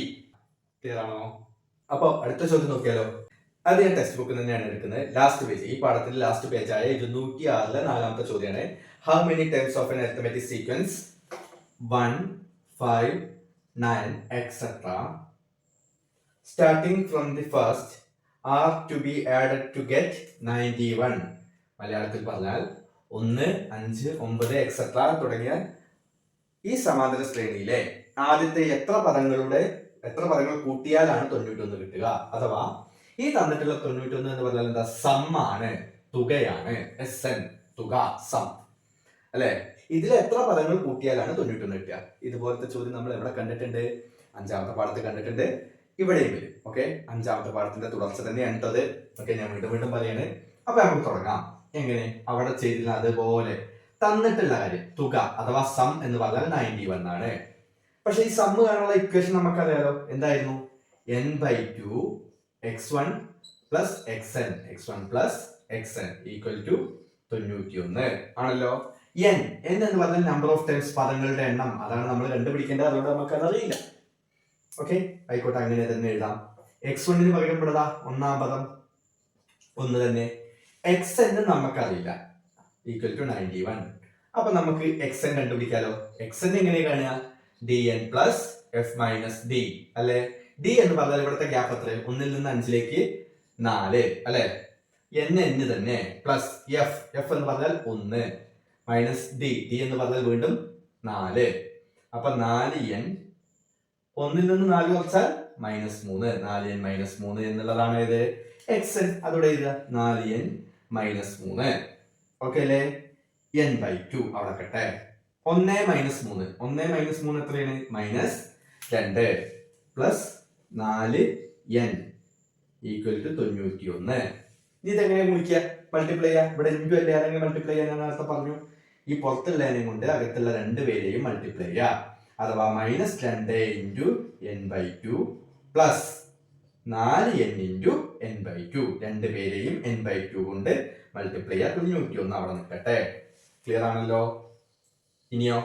ക്ലിയർ ആണോ? അപ്പൊ അടുത്ത ചോദ്യം നോക്കിയാലോ. അത് ഞാൻ ടെക്സ്റ്റ് ബുക്കിൽ തന്നെയാണ് എടുക്കുന്നത്. ലാസ്റ്റ് പേജ്, ഈ പാഠത്തിന്റെ ലാസ്റ്റ് പേജായ 206 4ാമത്തെ ചോദ്യമാണ്. How many times of N arithmetic sequence 1, 5, 9 etc. starting from the first are to be added to get 91. മലയാളത്തിൽ പറഞ്ഞാൽ 1, 5, 9 etc. തുടങ്ങിയ ഈ സമാന്തര ശ്രേണിയിലെ ആദ്യത്തെ എത്ര പദങ്ങൾ കൂട്ടിയാലാണ് 91 കിട്ടുക? അഥവാ ഈ തന്നിട്ടുള്ള 91 എന്ന് പറഞ്ഞാൽ എന്താ? സമ്മാണ്, തുകയാണ്. SN, തുക, സം അല്ലെ? ഇതിൽ എത്ര പദങ്ങൾ കൂട്ടിയാലാണ് 91 കിട്ടുക? ഇതുപോലത്തെ ചോദ്യം നമ്മൾ എവിടെ കണ്ടിട്ടുണ്ട്? 5ാമത്തെ പാഠത്തിൽ കണ്ടിട്ടുണ്ട്. ഇവിടെയും വരും. ഓക്കെ, 5ാമത്തെ പാഠത്തിന്റെ തുടർച്ച തന്നെയാണ് അത്. ഓക്കെ, ഞാൻ വീണ്ടും പറയാണ്. അപ്പൊ നമുക്ക് തുടങ്ങാം. എങ്ങനെ? അവിടെ ചെയ്തില്ല അതുപോലെ തന്നിട്ടുള്ള കാര്യം തുക അഥവാ സം എന്ന് പറഞ്ഞാൽ 91 ആണ്. പക്ഷെ ഈ സം കാണാനുള്ള ഇക്വേഷൻ നമുക്കറിയാലോ. എന്തായിരുന്നു? n/2 x1 plus xn equal to 91 ആണല്ലോ. n എന്ന് പറഞ്ഞാൽ നമ്പർ ഓഫ് ടൈംസ്, പദങ്ങളുടെ എണ്ണം. അതാണ് നമ്മൾ കണ്ടുപിടിക്കേണ്ടത്. അതുകൊണ്ട് നമുക്ക് അതറിയില്ല. ഓക്കെ, ആയിക്കോട്ടെ, അങ്ങനെ തന്നെ എഴുതാം. x1 പകരം പെടുക 1ാം പദം 1 തന്നെ. xn നമുക്കറിയില്ല, ഈക്വൽ ടു 91. അപ്പൊ നമുക്ക് xn കണ്ടുപിടിക്കാലോ. xn എങ്ങനെ കാണുക? dn plus f minus d അല്ലെ? d എന്ന് പറഞ്ഞാൽ ഇവിടുത്തെ ഗ്യാപ്പ് എത്രയും 1ൽ നിന്ന് 5ലേക്ക് 4 അല്ലെ? n തന്നെ പ്ലസ് f എന്ന് പറഞ്ഞാൽ 1 മൈനസ് d എന്ന് പറഞ്ഞാൽ വീണ്ടും 4. അപ്പൊ 4n ഒന്നിൽ നിന്ന് 4 കുറച്ചാൽ -3, 4n -3 എന്നുള്ളതാണ് ഏത് എക്സ്. അതോടെ എഴുതുക 4n -3. ഓക്കെ അല്ലേ? n/2 അവിടെ കട്ടെ. 1 - 3 1 - 3 എത്രയാണ്? -2 പ്ലസ് 4n = 91. ഇതെങ്ങനെ ഗുണിക്കുക? മൾട്ടിപ്ലൈ ചെയ്യാം. ഇവിടെ ഇൻറ്റു അല്ലേ, അല്ലെങ്കിൽ മൾട്ടിപ്ലൈ ചെയ്യാൻ ഞാൻ നേരത്തെ പറഞ്ഞു. ഈ പുറത്തുള്ളതിനെ കൊണ്ട് അകത്തുള്ള രണ്ടുപേരെയും മൾട്ടിപ്ലൈ ചെയ്യാം. അഥവാ -2 × n/2 പ്ലസ് 4n × n/2. രണ്ടുപേരെയും n/2 കൊണ്ട് മൾട്ടിപ്ലൈ ചെയ്യാം. 91 അവിടെ നിൽക്കട്ടെ. ക്ലിയർ ആണല്ലോ? ഇനിയോ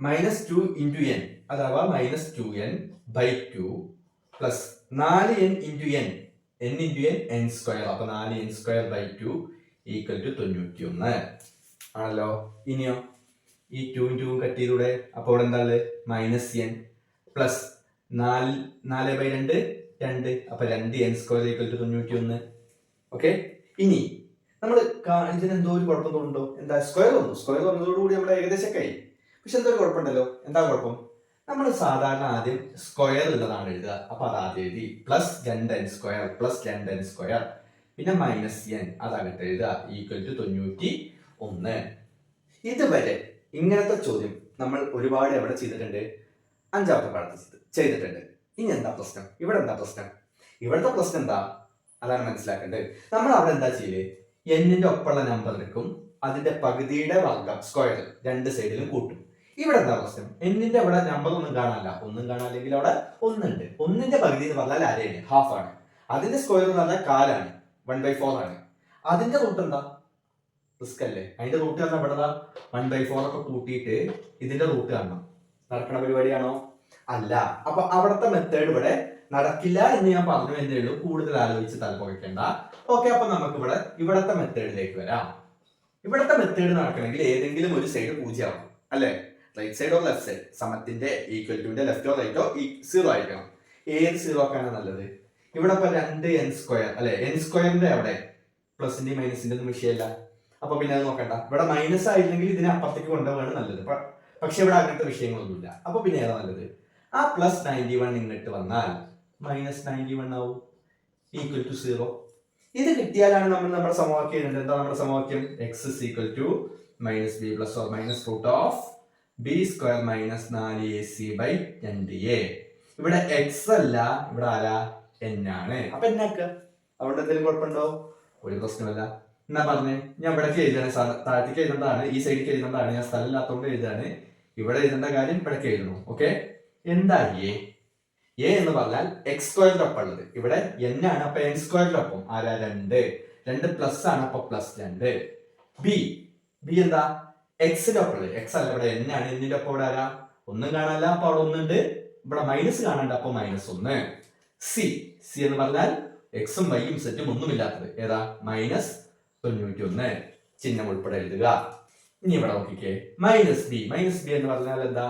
-2 × n അഥവാ -2n/2 plus 4n × n n × n n². അപ്പൊ 4n²/2 = 91 ആണല്ലോ. ഇനിയോ ഈ 2 × 2 കട്ട് ചെയ്തൂടെ? അപ്പോൾ ഇവിടെ എന്താ ഉള്ളത്? -n plus 4/2 2. അപ്പൊ 2n² = 91. ഓക്കെ. ഇനി നമ്മൾ ഇതിന് എന്തോ ഒരു കുഴപ്പം തോന്നുന്നുണ്ടോ? എന്താ? സ്ക്വയർ വന്നതോടുകൂടി നമ്മുടെ ഏകദേശമൊക്കെ ആയി. പക്ഷെ എന്തോ ഒരു കുഴപ്പമുണ്ടല്ലോ. എന്താ കുഴപ്പം? നമ്മൾ സാധാരണ ആദ്യം സ്ക്വയർ ഉള്ളതാണ് എഴുതുക. അപ്പൊ അത് ആദ്യം എഴുതി. പ്ലസ് 2n², പിന്നെ -n അതാകട്ടെ എഴുതുക =91. ഇതുവരെ ഇങ്ങനത്തെ ചോദ്യം നമ്മൾ ഒരുപാട് എവിടെ ചെയ്തിട്ടുണ്ട്? 5ാമത്തെ പാഠത്തിൽ ചെയ്തിട്ടുണ്ട്. ഇനി എന്താ പ്രശ്നം? ഇവിടെ എന്താ പ്രശ്നം? ഇവിടുത്തെ പ്രശ്നം എന്താ? അതാണ് മനസ്സിലാക്കേണ്ടത്. നമ്മൾ അവിടെ എന്താ ചെയ്യല്? എന്നിന്റെ ഒപ്പമുള്ള നമ്പർ എടുക്കും, അതിന്റെ പകുതിയുടെ വർഗ്ഗം സ്ക്വയർ രണ്ട് സൈഡിലും കൂട്ടും. ഇവിടെ എന്താ പ്രശ്നം? എന്നിന്റെ അവിടെ നമ്പർ ഒന്നും കാണാനില്ല. ഒന്നും കാണാനില്ലെങ്കിൽ അവിടെ ഒന്നുണ്ട്. ഒന്നിന്റെ പകുതി എന്ന് പറഞ്ഞാൽ അരയാണ്, ഹാഫ് ആണ്. അതിന്റെ സ്ക്വയർ എന്ന് പറഞ്ഞാൽ 1/4 ആണ്, 1/4 ആണ്. അതിന്റെ റൂട്ട് എന്താ? റിസ്ക് അല്ലേ? അതിന്റെ റൂട്ട് പറഞ്ഞാൽ ഇവിടെ 1/4 ഒക്കെ കൂട്ടിയിട്ട് ഇതിന്റെ റൂട്ട് കാണണം. നടക്കണ പരിപാടിയാണോ? അല്ല. അപ്പൊ അവിടുത്തെ മെത്തേഡ് ഇവിടെ നടക്കില്ല എന്ന് ഞാൻ പറഞ്ഞു എന്നേ ഉള്ളൂ. കൂടുതൽ ആലോചിച്ച് തലപൊഴിക്കേണ്ട. ഓക്കെ. അപ്പൊ നമുക്ക് ഇവിടത്തെ മെത്തേഡിലേക്ക് വരാം. ഇവിടത്തെ മെത്തേഡ് നടക്കണമെങ്കിൽ ഏതെങ്കിലും ഒരു സൈഡ് 0 ആവും അല്ലെ? Right side or left side, സമത്തിന്റെ ഈക്വൽറ്റുവിന്റെ ലെഫ്റ്റോ റൈറ്റോ 0 ആയിരിക്കണം. ഏത് 0 ആക്കാനാണ് നല്ലത്? ഇവിടെ ഇപ്പൊ 2n² അല്ലെ? n² അവിടെ പ്ലസിന്റെയും മൈനസിന്റെ ഒന്നും വിഷയമല്ല. അപ്പൊ പിന്നെ അത് നോക്കണ്ട. ഇവിടെ മൈനസ് ആയില്ലെങ്കിൽ ഇതിനെ അപ്പുറത്തേക്ക് കൊണ്ടുപോകാണ് നല്ലത്. പക്ഷെ ഇവിടെ അങ്ങനത്തെ വിഷയങ്ങളൊന്നുമില്ല. അപ്പൊ പിന്നെ ഏതാ നല്ലത്? ആ +91 ഇങ്ങോട്ട് വന്നാൽ -91 ആവും, =0. ഇത് കിട്ടിയാലാണ് നമ്മൾ നമ്മുടെ സമവാക്യം എഴുതേണ്ടത്. എന്താ നമ്മുടെ സമവാക്യം? x = -b ± b² - 4ac/2a. ഇവിടെ x അല്ല, ഇവിടെ ആരാ? n ആണ്. അപ്പൊ n ആക്കുക. അതുകൊണ്ട് എന്തെങ്കിലും കുഴപ്പമുണ്ടോ? ഒരു പ്രശ്നമല്ല. എന്നാ പറഞ്ഞേ, ഞാൻ ഇവിടേക്ക് എഴുതാണ്, താഴത്തേക്ക് എഴുതേണ്ടതാണ്, ഈ സൈഡിലേക്ക് എഴുതേണ്ടതാണ്. ഞാൻ സ്ഥലം ഇല്ലാത്തതുകൊണ്ട് എഴുതാണ്. ഇവിടെ എഴുതേണ്ട കാര്യം ഇവിടേക്ക് എഴുതണം. ഓക്കെ. എന്താ a എന്ന് പറഞ്ഞാൽ x² ഒപ്പം ഉള്ളത്. ഇവിടെ n ആണ്. അപ്പൊ n² ഒപ്പം ആരാ? 2 പ്ലസ് ആണ്. അപ്പൊ +2. b എന്താ? x ഒപ്പം ഉള്ളത്. x അല്ല, ഇവിടെ n ആണ്. എന്നിന്റെ ഒപ്പം ഇവിടെ ആരാ? ഒന്നും കാണാനില്ല. അപ്പൊ അവിടെ ഒന്നുണ്ട്. ഇവിടെ മൈനസ് കാണണ്ട. അപ്പൊ -1. c എന്ന് പറഞ്ഞാൽ എക്സും വൈയും സെറ്റും ഒന്നുമില്ലാത്തത്. ഏതാ? -91. ചിഹ്നം ഉൾപ്പെടെ എഴുതുക. ഇനി ഇവിടെ നോക്കിക്കേ, -b എന്ന് പറഞ്ഞാൽ എന്താ?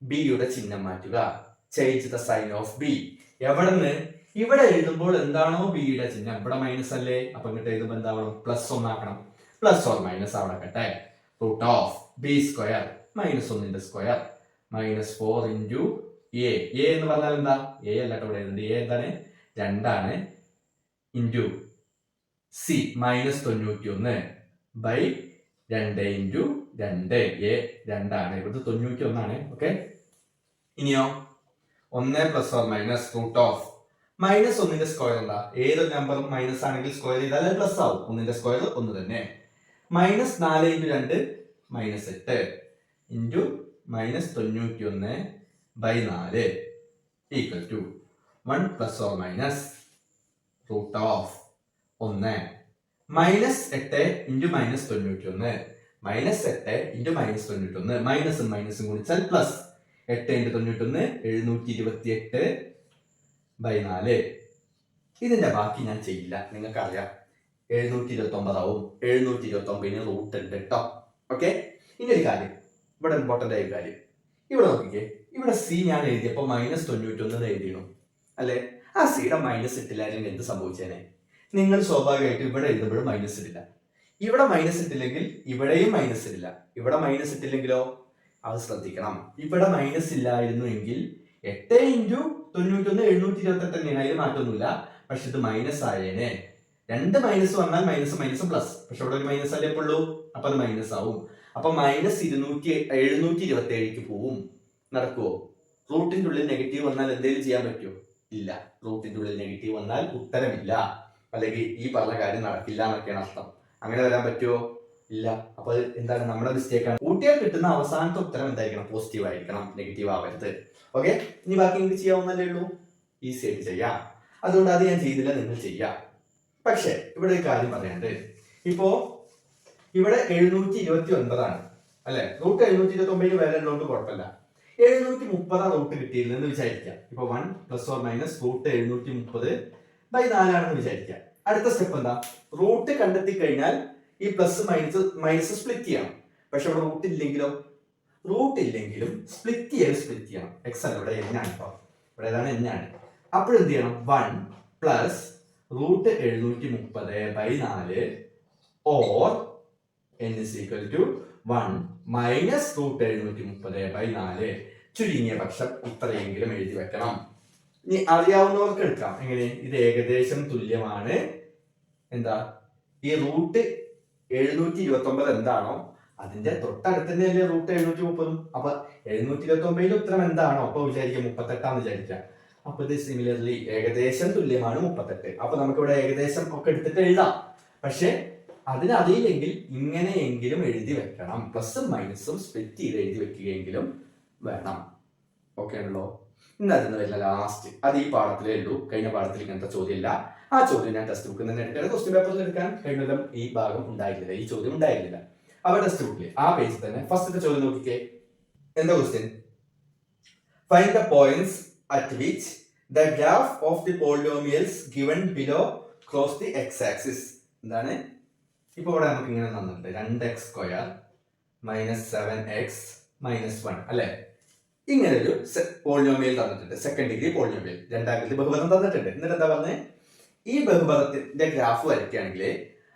ബിയുടെ ചിഹ്നം മാറ്റുക. Change the sign of b. എവിടെന്ന്? ഇവിടെ എഴുതുമ്പോൾ എന്താണോ ബിയുടെ ചിഹ്നം, ഇവിടെ മൈനസ് അല്ലേ? അപ്പൊ ഇങ്ങോട്ട് എഴുതുമ്പോൾ എന്താവണം? +1 ആക്കണം. പ്ലസ് ഓർ മൈനസ് അവിടെ കട്ടെ. √b² -1ന്റെ square -4 × a. എന്ന് പറഞ്ഞാൽ എന്താ? a അല്ല ഇവിടെ എഴുതുന്നത്. a എന്താണ്? 2 ആണ്. Into c -91/2 × 2. a 2 ആണ്. ഇവിടുത്തെ 91 ആണ്. ഓക്കെ. ഇനിയോ 1 ± -1ന്റെ സ്ക്വയർ എന്താ? ഏതൊരു നമ്പറും മൈനസ് ആണെങ്കിൽ സ്ക്വയർ ചെയ്താൽ പ്ലസ് ആവും. 1ന്റെ സ്ക്വയർ 1 തന്നെ. -4 × 2 -8 ഇൻറ്റു -91/4 = 1 ± √1 -8 × -91 -8 × -91 മൈനസും മൈനസും ഗുണിച്ചാൽ പ്ലസ് 8 × 91 728/4. ഇതിന്റെ ബാക്കി ഞാൻ ചെയ്യില്ല, നിങ്ങൾക്കറിയാം. 729 ആവും. 729 റൂട്ട് ഉണ്ട് കേട്ടോ. ഓക്കെ. ഇനി ഒരു കാര്യം, ഇവിടെ ഇമ്പോർട്ടന്റ് ആയ കാര്യം, ഇവിടെ നോക്കിക്കേ. ഇവിടെ c ഞാൻ എഴുതിയപ്പോ -91 എഴുതിയിരുന്നു അല്ലെ? ആ സിയുടെ മൈനസ് ഇട്ടില്ലായിരുന്നു എന്ത് സംഭവിച്ചേനെ? നിങ്ങൾ സ്വാഭാവികമായിട്ട് ഇവിടെ എഴുതുമ്പോഴും മൈനസ് ഇടില്ല. ഇവിടെ മൈനസ് ഇട്ടില്ലെങ്കിൽ ഇവിടെയും മൈനസ് ഇടില്ല. ഇവിടെ മൈനസ് ഇട്ടില്ലെങ്കിലോ അത് ശ്രദ്ധിക്കണം. ഇവിടെ മൈനസ് ഇല്ലായിരുന്നു എങ്കിൽ 8 ഇൻറ്റു 91 728 തന്നെയാണ്, അതിൽ മാറ്റമൊന്നുമില്ല. പക്ഷെ ഇത് മൈനസ് ആയേനെ. രണ്ട് മൈനസ് വന്നാൽ മൈനസ് മൈനസ് പ്ലസ്, പക്ഷെ ഇവിടെ ഒരു മൈനസ് അല്ലേ ഉള്ളൂ, അപ്പൊ അത് മൈനസ് ആവും. അപ്പൊ മൈനസ് 727 പോവും. നടക്കുവോ? റൂട്ടിന്റെ ഉള്ളിൽ നെഗറ്റീവ് വന്നാൽ എന്തെങ്കിലും ചെയ്യാൻ പറ്റുമോ? ഇല്ല. റൂട്ടിന്റെ ഉള്ളിൽ നെഗറ്റീവ് വന്നാൽ ഉത്തരമില്ല, അല്ലെങ്കിൽ ഈ പറഞ്ഞ കാര്യം നടക്കില്ല എന്നൊക്കെയാണ് അർത്ഥം. അങ്ങനെ വരാൻ പറ്റുമോ? ഇല്ല. അപ്പൊ എന്താണ് നമ്മുടെ മിസ്റ്റേക്ക് ആണ്. കൂട്ടിയാൽ കിട്ടുന്ന അവസാനത്തെ ഉത്തരം എന്തായിരിക്കണം? പോസിറ്റീവ് ആയിരിക്കണം, നെഗറ്റീവ് ആവരുത്. ഓക്കെ, ഇനി ബാക്കി നിങ്ങൾക്ക് ചെയ്യാവുന്നല്ലേ ഉള്ളൂ, ഈസി ആയിട്ട് ചെയ്യാം. അതുകൊണ്ട് അത് ഞാൻ ചെയ്തില്ല, നിങ്ങൾ ചെയ്യാം. പക്ഷെ ഇവിടെ ഒരു കാര്യം പറയാണ്ട്, ഇപ്പോ ഇവിടെ 729 അല്ലെ, റൂട്ട് 729 വില ഉള്ളതുകൊണ്ട് കുഴപ്പമില്ല. 730 റൂട്ട് കിട്ടിയിരുന്നെന്ന് വിചാരിക്കാം. ഇപ്പൊ 1 പ്ലസ് ഓർ മൈനസ് റൂട്ട് 730/4 വിചാരിക്കാം. അടുത്ത സ്റ്റെപ്പ് എന്താ? റൂട്ട് കണ്ടെത്തി കഴിഞ്ഞാൽ ഈ പ്ലസ് മൈനസ് സ്പ്ലിറ്റ് ചെയ്യണം. പക്ഷെ ഇവിടെ റൂട്ട് ഇല്ലെങ്കിലും സ്പ്ലിറ്റ് ചെയ്യണം. എക്സ് അല്ല, ഇവിടെ n ആണ്. കേട്ടോ, ഇവിടെ ഏതാണ്? n ആണ്. അപ്പോഴെന്ത് ചെയ്യണം? 1 plus root 730/4 or n is equal to 1 minus root 730/4. ചുരുങ്ങിയ പക്ഷം ഇത്രയെങ്കിലും എഴുതി വെക്കണം. ഇനി അറിയാവുന്നവർക്ക് എടുക്കാം. എങ്ങനെ? ഇത് ഏകദേശം തുല്യമാണ്. എന്താ? ഈ റൂട്ട് 729 എന്താണോ അതിന്റെ തൊട്ടടുത്ത് തന്നെയല്ലേ റൂട്ട് 730. അപ്പൊ 729 ഉത്തരം എന്താണോ അപ്പൊ വിചാരിക്കുക 38 വിചാരിക്കാം. അപ്പൊ ഇത് സിമിലർലി ഏകദേശം തുല്യമാണ് 38. അപ്പൊ നമുക്ക് ഇവിടെ ഏകദേശം ഒക്കെ എടുത്തിട്ട് എഴുതാം. പക്ഷെ അതിനറിയില്ലെങ്കിൽ ഇങ്ങനെയെങ്കിലും എഴുതി വെക്കണം. പ്ലസും മൈനസും സ്പ്ലിറ്റ് ചെയ്ത് എഴുതി വെക്കുകയെങ്കിലും വേണം. ഓക്കെ ആണല്ലോ. ഇന്ന് അതിന് വരുന്ന ലാസ്റ്റ്, അത് ഈ പാഠത്തിലേ ഉള്ളൂ. കഴിഞ്ഞ പാഠത്തിൽ ഇങ്ങനത്തെ ചോദ്യമില്ല. ആ ചോദ്യം ഞാൻ ടെക്സ്റ്റ് ബുക്കിൽ നിന്ന് എടുക്കാൻ, ക്വസ്റ്റ്യൻ പേപ്പറിൽ എടുക്കാൻ കഴിഞ്ഞതും ഈ ഭാഗം ഉണ്ടായിരുന്നില്ല, ഈ ചോദ്യം ഉണ്ടായിരുന്നില്ല. അപ്പൊ ടെക്സ്റ്റ് ബുക്കിൽ ആ പേജിൽ തന്നെ ഫസ്റ്റത്തെ ചോദ്യം നോക്കിക്കേ. എന്താ question? Find the points at which the graph of the polynomials given below cross the X axis. എന്താണ്? ഇപ്പൊ ഇവിടെ നമുക്ക് ഇങ്ങനെ തന്നിട്ടുണ്ട് 2x² മൈനസ് 7x മൈനസ് 1 അല്ലെ. ഇങ്ങനെ ഒരു പോളിനോമിയൽ തന്നിട്ടുണ്ട്, സെക്കൻഡ് ഡിഗ്രി പോളിനോമിയൽ, രണ്ടാമത്തെ ബഹുപദം തന്നിട്ടുണ്ട്. എന്നിട്ട് എന്താ പറഞ്ഞത്? ഈ ബഹുപദത്തിന്റെ ഗ്രാഫ് വരയ്ക്കുകയാണെങ്കിൽ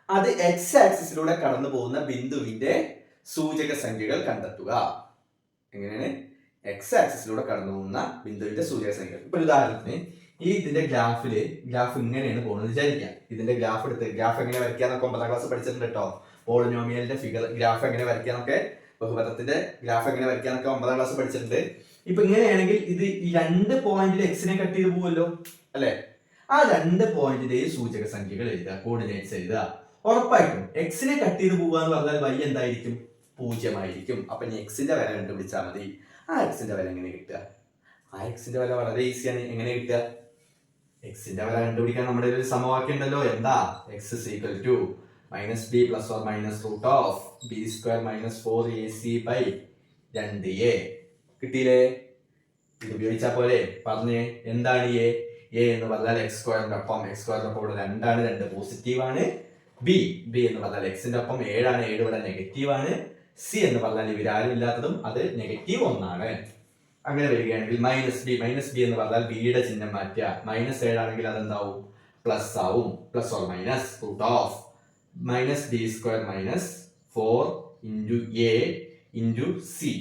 അത് എക്സ് ആക്സിസിലൂടെ കടന്നു പോകുന്ന ബിന്ദുവിന്റെ സൂചക സംഖ്യകൾ കണ്ടെത്തുക. എങ്ങനെയാണ്? എക്സ് ആക്സിസിലൂടെ കടന്നു പോകുന്ന ബിന്ദുവിന്റെ സൂചക സംഖ്യകൾ. ഇപ്പൊ ഉദാഹരണത്തിന് ഇതിന്റെ ഗ്രാഫ് ഇങ്ങനെയാണ് പോകുന്നത് വിചാരിക്കാം. ഇതിന്റെ ഗ്രാഫ് എടുത്ത് ഗ്രാഫ് എങ്ങനെ വരയ്ക്കാന്നൊക്കെ 9ാം ക്ലാസ് പഠിച്ചിട്ടുണ്ട് കേട്ടോ. പോളിനോമിയലിന്റെ ഗ്രാഫ് എങ്ങനെ വരയ്ക്കാന്നൊക്കെ, ബഹുപദത്തിന്റെ ഗ്രാഫ് എങ്ങനെ വരയ്ക്കാന്നൊക്കെ 9ാം ക്ലാസ് പഠിച്ചിട്ടുണ്ട്. ഇപ്പൊ ഇങ്ങനെയാണെങ്കിൽ ഇത് ഈ 2 പോയിന്റിൽ എക്സിനെ കട്ട് ചെയ്ത് പോവല്ലോ അല്ലെ. ആ 2 പോയിന്റിന്റെയും സൂചക സംഖ്യകൾ എഴുതുക, കോർഡിനേറ്റ്സ് എഴുതുക. ഉറപ്പായിട്ടും എക്സിനെ കട്ട് ചെയ്ത് പോവുക എന്ന് പറഞ്ഞാൽ y എന്തായിരിക്കും? 0 ആയിരിക്കും. അപ്പൊ ഇനി എക്സിന്റെ വില കണ്ടുപിടിച്ചാൽ മതി. ആ എക്സിന്റെ വില എങ്ങനെ കിട്ടുക? ആ എക്സിന്റെ വില വളരെ ഈസിയാണ്. എങ്ങനെ കിട്ടുക? എക്സിന്റെ വില കണ്ടുപിടിക്കാൻ നമ്മുടെ ഒരു സമവാക്യം ഉണ്ടല്ലോ. എന്താ? x is equal to minus B plus or minus root of b² minus 4ac/2a. കിട്ടിയില്ലേ? ഇത് ഉപയോഗിച്ചാൽ പോലെ പറഞ്ഞേ. എന്താണ് എ എന്ന് പറഞ്ഞാൽ x² ഒപ്പം ഇവിടെ 2 ആണ്, 2 പോസിറ്റീവ് ആണ്. ബി എന്ന് പറഞ്ഞാൽ എക്സിന്റെ ഒപ്പം 7 ആണ്, 7 ഇവിടെ നെഗറ്റീവ് ആണ്. സി എന്ന് പറഞ്ഞാൽ ഇവരാരും ഇല്ലാത്തതും അത് നെഗറ്റീവ് 1 ആണ്. അങ്ങനെ വരികയാണെങ്കിൽ മൈനസ് ബി എന്ന് പറഞ്ഞാൽ ബിയുടെ ചിഹ്നം മാറ്റുക. -7 ആണെങ്കിൽ അതെന്താവും? പ്ലസ് ആവും. Plus or minus root of minus b² minus 4 into A into C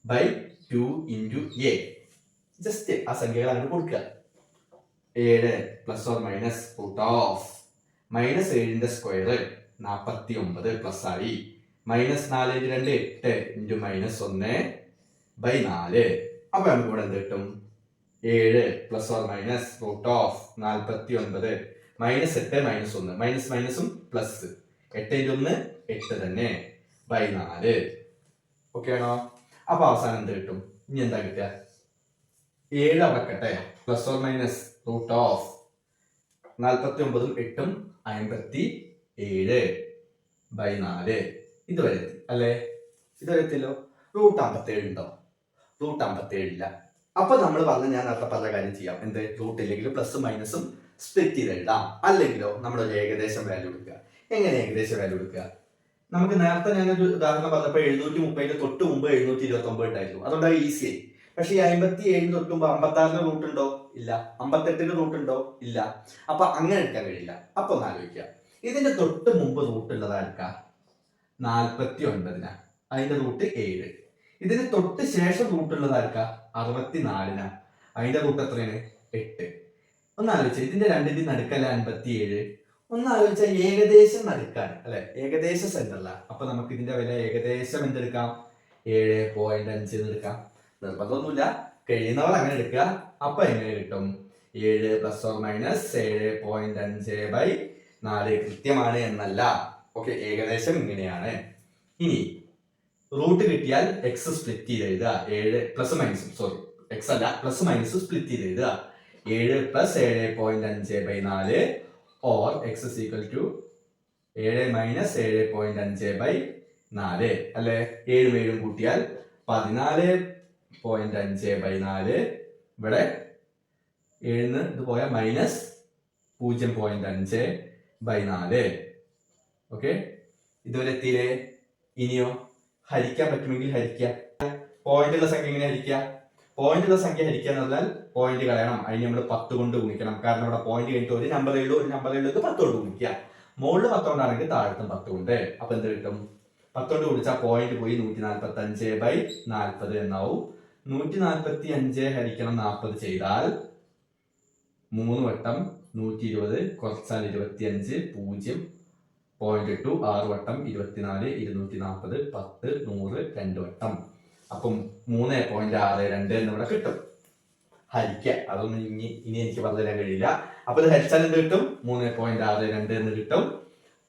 by 2 into A. Just ആ സംഖ്യകൾ അങ്ങനെ കൊടുക്കുക. 7 plus or minus root of -7ന്റെ സ്ക്വയർ 49 പ്ലസ് ആയി. -4 × 2 8 ഇൻറ്റു -1/4. അപ്പൊ നമുക്ക് ഇവിടെ എന്ത് കിട്ടും? 7 plus or minus root of 49 -8 -1 minus മൈനസും പ്ലസ് 8 × 1 8 തന്നെ /4. ഓക്കെ ആണോ? അപ്പൊ അവസാനം എന്ത് കിട്ടും? ഇനി എന്താ കിട്ടുക? 7 അടക്കട്ടെ, plus or minus root of 49ഉം 8ഉം 57/4. ഇതുവരെ എത്തി അല്ലേ? ഇതുവരെ എത്തിയല്ലോ. റൂട്ട് 57 ഉണ്ടോ? റൂട്ട് 57 ഇല്ല. അപ്പൊ നമ്മൾ പറഞ്ഞ ഞാൻ നേരത്തെ പറഞ്ഞ കാര്യം ചെയ്യാം. എന്ത്? റൂട്ട് ഇല്ലെങ്കിലും പ്ലസും മൈനസും സ്പ്ലിറ്റ് ചെയ്ത് എഴുതാം. അല്ലെങ്കിലോ നമ്മളൊരു ഏകദേശം വാല്യൂ എടുക്കുക. എങ്ങനെ ഏകദേശം വാല്യൂ എടുക്കുക? നമുക്ക് നേരത്തെ ഞാനൊരു ഉദാഹരണം പറഞ്ഞപ്പോൾ 730 തൊട്ട് മുമ്പ് 729 ഉണ്ടായിരുന്നു. അതുകൊണ്ടാണ് ഈസി ആയി. പക്ഷെ ഈ 57 തൊട്ട് മുമ്പ് 56 റൂട്ട് ഉണ്ടോ? ഇല്ല. 58 റൂട്ട് ഉണ്ടോ? ഇല്ല. അപ്പൊ അങ്ങനെ എടുക്കാൻ കഴിയില്ല. അപ്പൊ ഒന്ന് ആലോചിക്കുക, ഇതിന്റെ തൊട്ട് മുമ്പ് റൂട്ട് ഉള്ളത് ആർക്കാ? 49. അതിന്റെ റൂട്ട് 7. ഇതിന് തൊട്ട് ശേഷം റൂട്ടുള്ളത് ആർക്കാ? 64. അതിന്റെ റൂട്ട് എത്രയാണ്? 8. ഒന്ന് ആലോചിച്ചാൽ ഇതിന്റെ രണ്ടിന്റെ നടുക്കല്ല 57. ഒന്ന് ആലോചിച്ചാൽ ഏകദേശം നടുക്കാണ് അല്ലെ, ഏകദേശം സെന്ററില. അപ്പൊ നമുക്ക് ഇതിന്റെ വില ഏകദേശം എന്തെടുക്കാം? 7.5 എടുക്കാം. നിർബന്ധമൊന്നുമില്ല, കഴിയുന്നവർ അങ്ങനെ എടുക്കുക. അപ്പൊ എങ്ങനെ കിട്ടും? 7 ± 7.5/4 കൃത്യമാണ് എന്നല്ല. ഓക്കെ, ഏകദേശം ഇങ്ങനെയാണ്. ഇനി റൂട്ട് കിട്ടിയാൽ എക്സ് സ്പ്ലിറ്റ് ചെയ്ത് എഴുതുക. 7 പ്ലസ് മൈനസ്, സോറി എക്സ് അല്ല, പ്ലസ് മൈനസ് സ്പ്ലിറ്റ് ചെയ്ത് എഴുതുക. 7 + 7.5/4 ഓർ എക്സ് = 7 - 7.5/4 അല്ലെ. 7 7 കൂട്ടിയാൽ 14.5/4. ഇവിടെ 7 ഇത് പോയാൽ -0.5/4. ഓക്കെ, ഇതുവരെ എത്തിയില്ലേ? ഇനിയോ ഹരിക്കാൻ പറ്റുമെങ്കിൽ ഹരിക്കുക. പോയിന്റുള്ള സംഖ്യ എങ്ങനെ ഹരിക്കുക? പോയിന്റുള്ള സംഖ്യ ഹരിക്കുക എന്ന് പറഞ്ഞാൽ പോയിന്റ് കളയണം. അതിന് നമ്മൾ 10 കൊണ്ട് ഗുണിക്കണം. കാരണം ഇവിടെ പോയിന്റ് കഴിഞ്ഞിട്ട് ഒരു നമ്പറേ ഉള്ളൂ, ഒരു നമ്പറേ ഉള്ളൂ, 10 കൊണ്ട് ഗുണിക്കുക. മുകളിൽ 10 കൊണ്ടാണെങ്കിൽ താഴത്തും 10 കൊണ്ട്. അപ്പൊ എന്ത് കിട്ടും? 10 കൊണ്ട് ഗുണിച്ചാൽ പോയിന്റ് പോയി 145/40 എന്നാവും. 145 ഹരിക്കണം 40 ചെയ്താൽ 3 വട്ടം 120 കുറച്ചാൽ 25 0 0.2 6 വട്ടം 24 240 10 100 2 വട്ടം. അപ്പം 3.62 എന്നിവിടെ കിട്ടും. ഹരിക്കുക, അതൊന്നും ഇനി എനിക്ക് പറഞ്ഞു തരാൻ കഴിയില്ല. അപ്പൊ ഇത് ഹരിച്ചാൽ എന്ത് കിട്ടും? 3.62 എന്ന് കിട്ടും.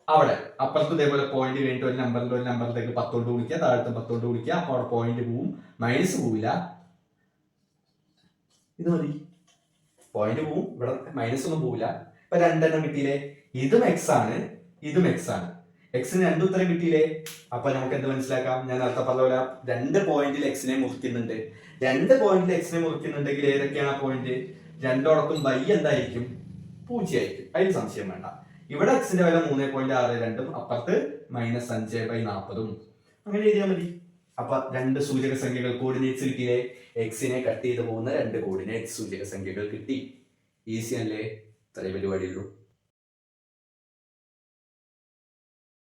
അവിടെ അപ്പുറത്ത് ഇതേപോലെ പോയിന്റ് കഴിഞ്ഞിട്ട് ഒരു നമ്പറിലേക്ക് 10 കൊണ്ട് ഗുണിക്കുക, താഴത്തും 10 കൊണ്ട് ഗുണിക്കുക. അപ്പൊ അവിടെ പോയിന്റ് പോവും, മൈനസ് പോവില്ല. ഇത് മതി, പോയിന്റ് പോവും, ഇവിടെ മൈനസ് ഒന്നും പോവില്ല. ഇപ്പൊ 2 എണ്ണം കിട്ടിയില്ലേ? ഇതും എക്സ് ആണ്, ഇതും എക്സ് ആണ്. എക്സിന് 2 ഉത്തരം കിട്ടിയില്ലേ? അപ്പൊ നമുക്ക് എന്ത് മനസ്സിലാക്കാം? ഞാൻ നേരത്തെ പറഞ്ഞ പോലെ 2 പോയിന്റിൽ എക്സിനെ മുറിക്കുന്നുണ്ട്. 2 പോയിന്റിൽ എക്സിനെ മുറിക്കുന്നുണ്ടെങ്കിൽ ഏതൊക്കെയാണ് ആ പോയിന്റ്? രണ്ടോടത്തും y എന്തായിരിക്കും? 0 ആയിരിക്കും. അതിന് സംശയം വേണ്ട. ഇവിടെ എക്സിന്റെ വില 3.62, അപ്പുറത്ത് -5/40. അങ്ങനെ എഴുതിയാൽ മതി. അപ്പൊ 2 സൂചക സംഖ്യകൾ കോർഡിനേറ്റ്സ് കിട്ടിയില്ലേ? എക്സിനെ കട്ട് ചെയ്ത് പോകുന്ന 2 കോർഡിനേറ്റ് സൂചക സംഖ്യകൾ കിട്ടി. ഈസി അല്ലേ? ഇത്രയും പരിപാടിയുള്ളൂ.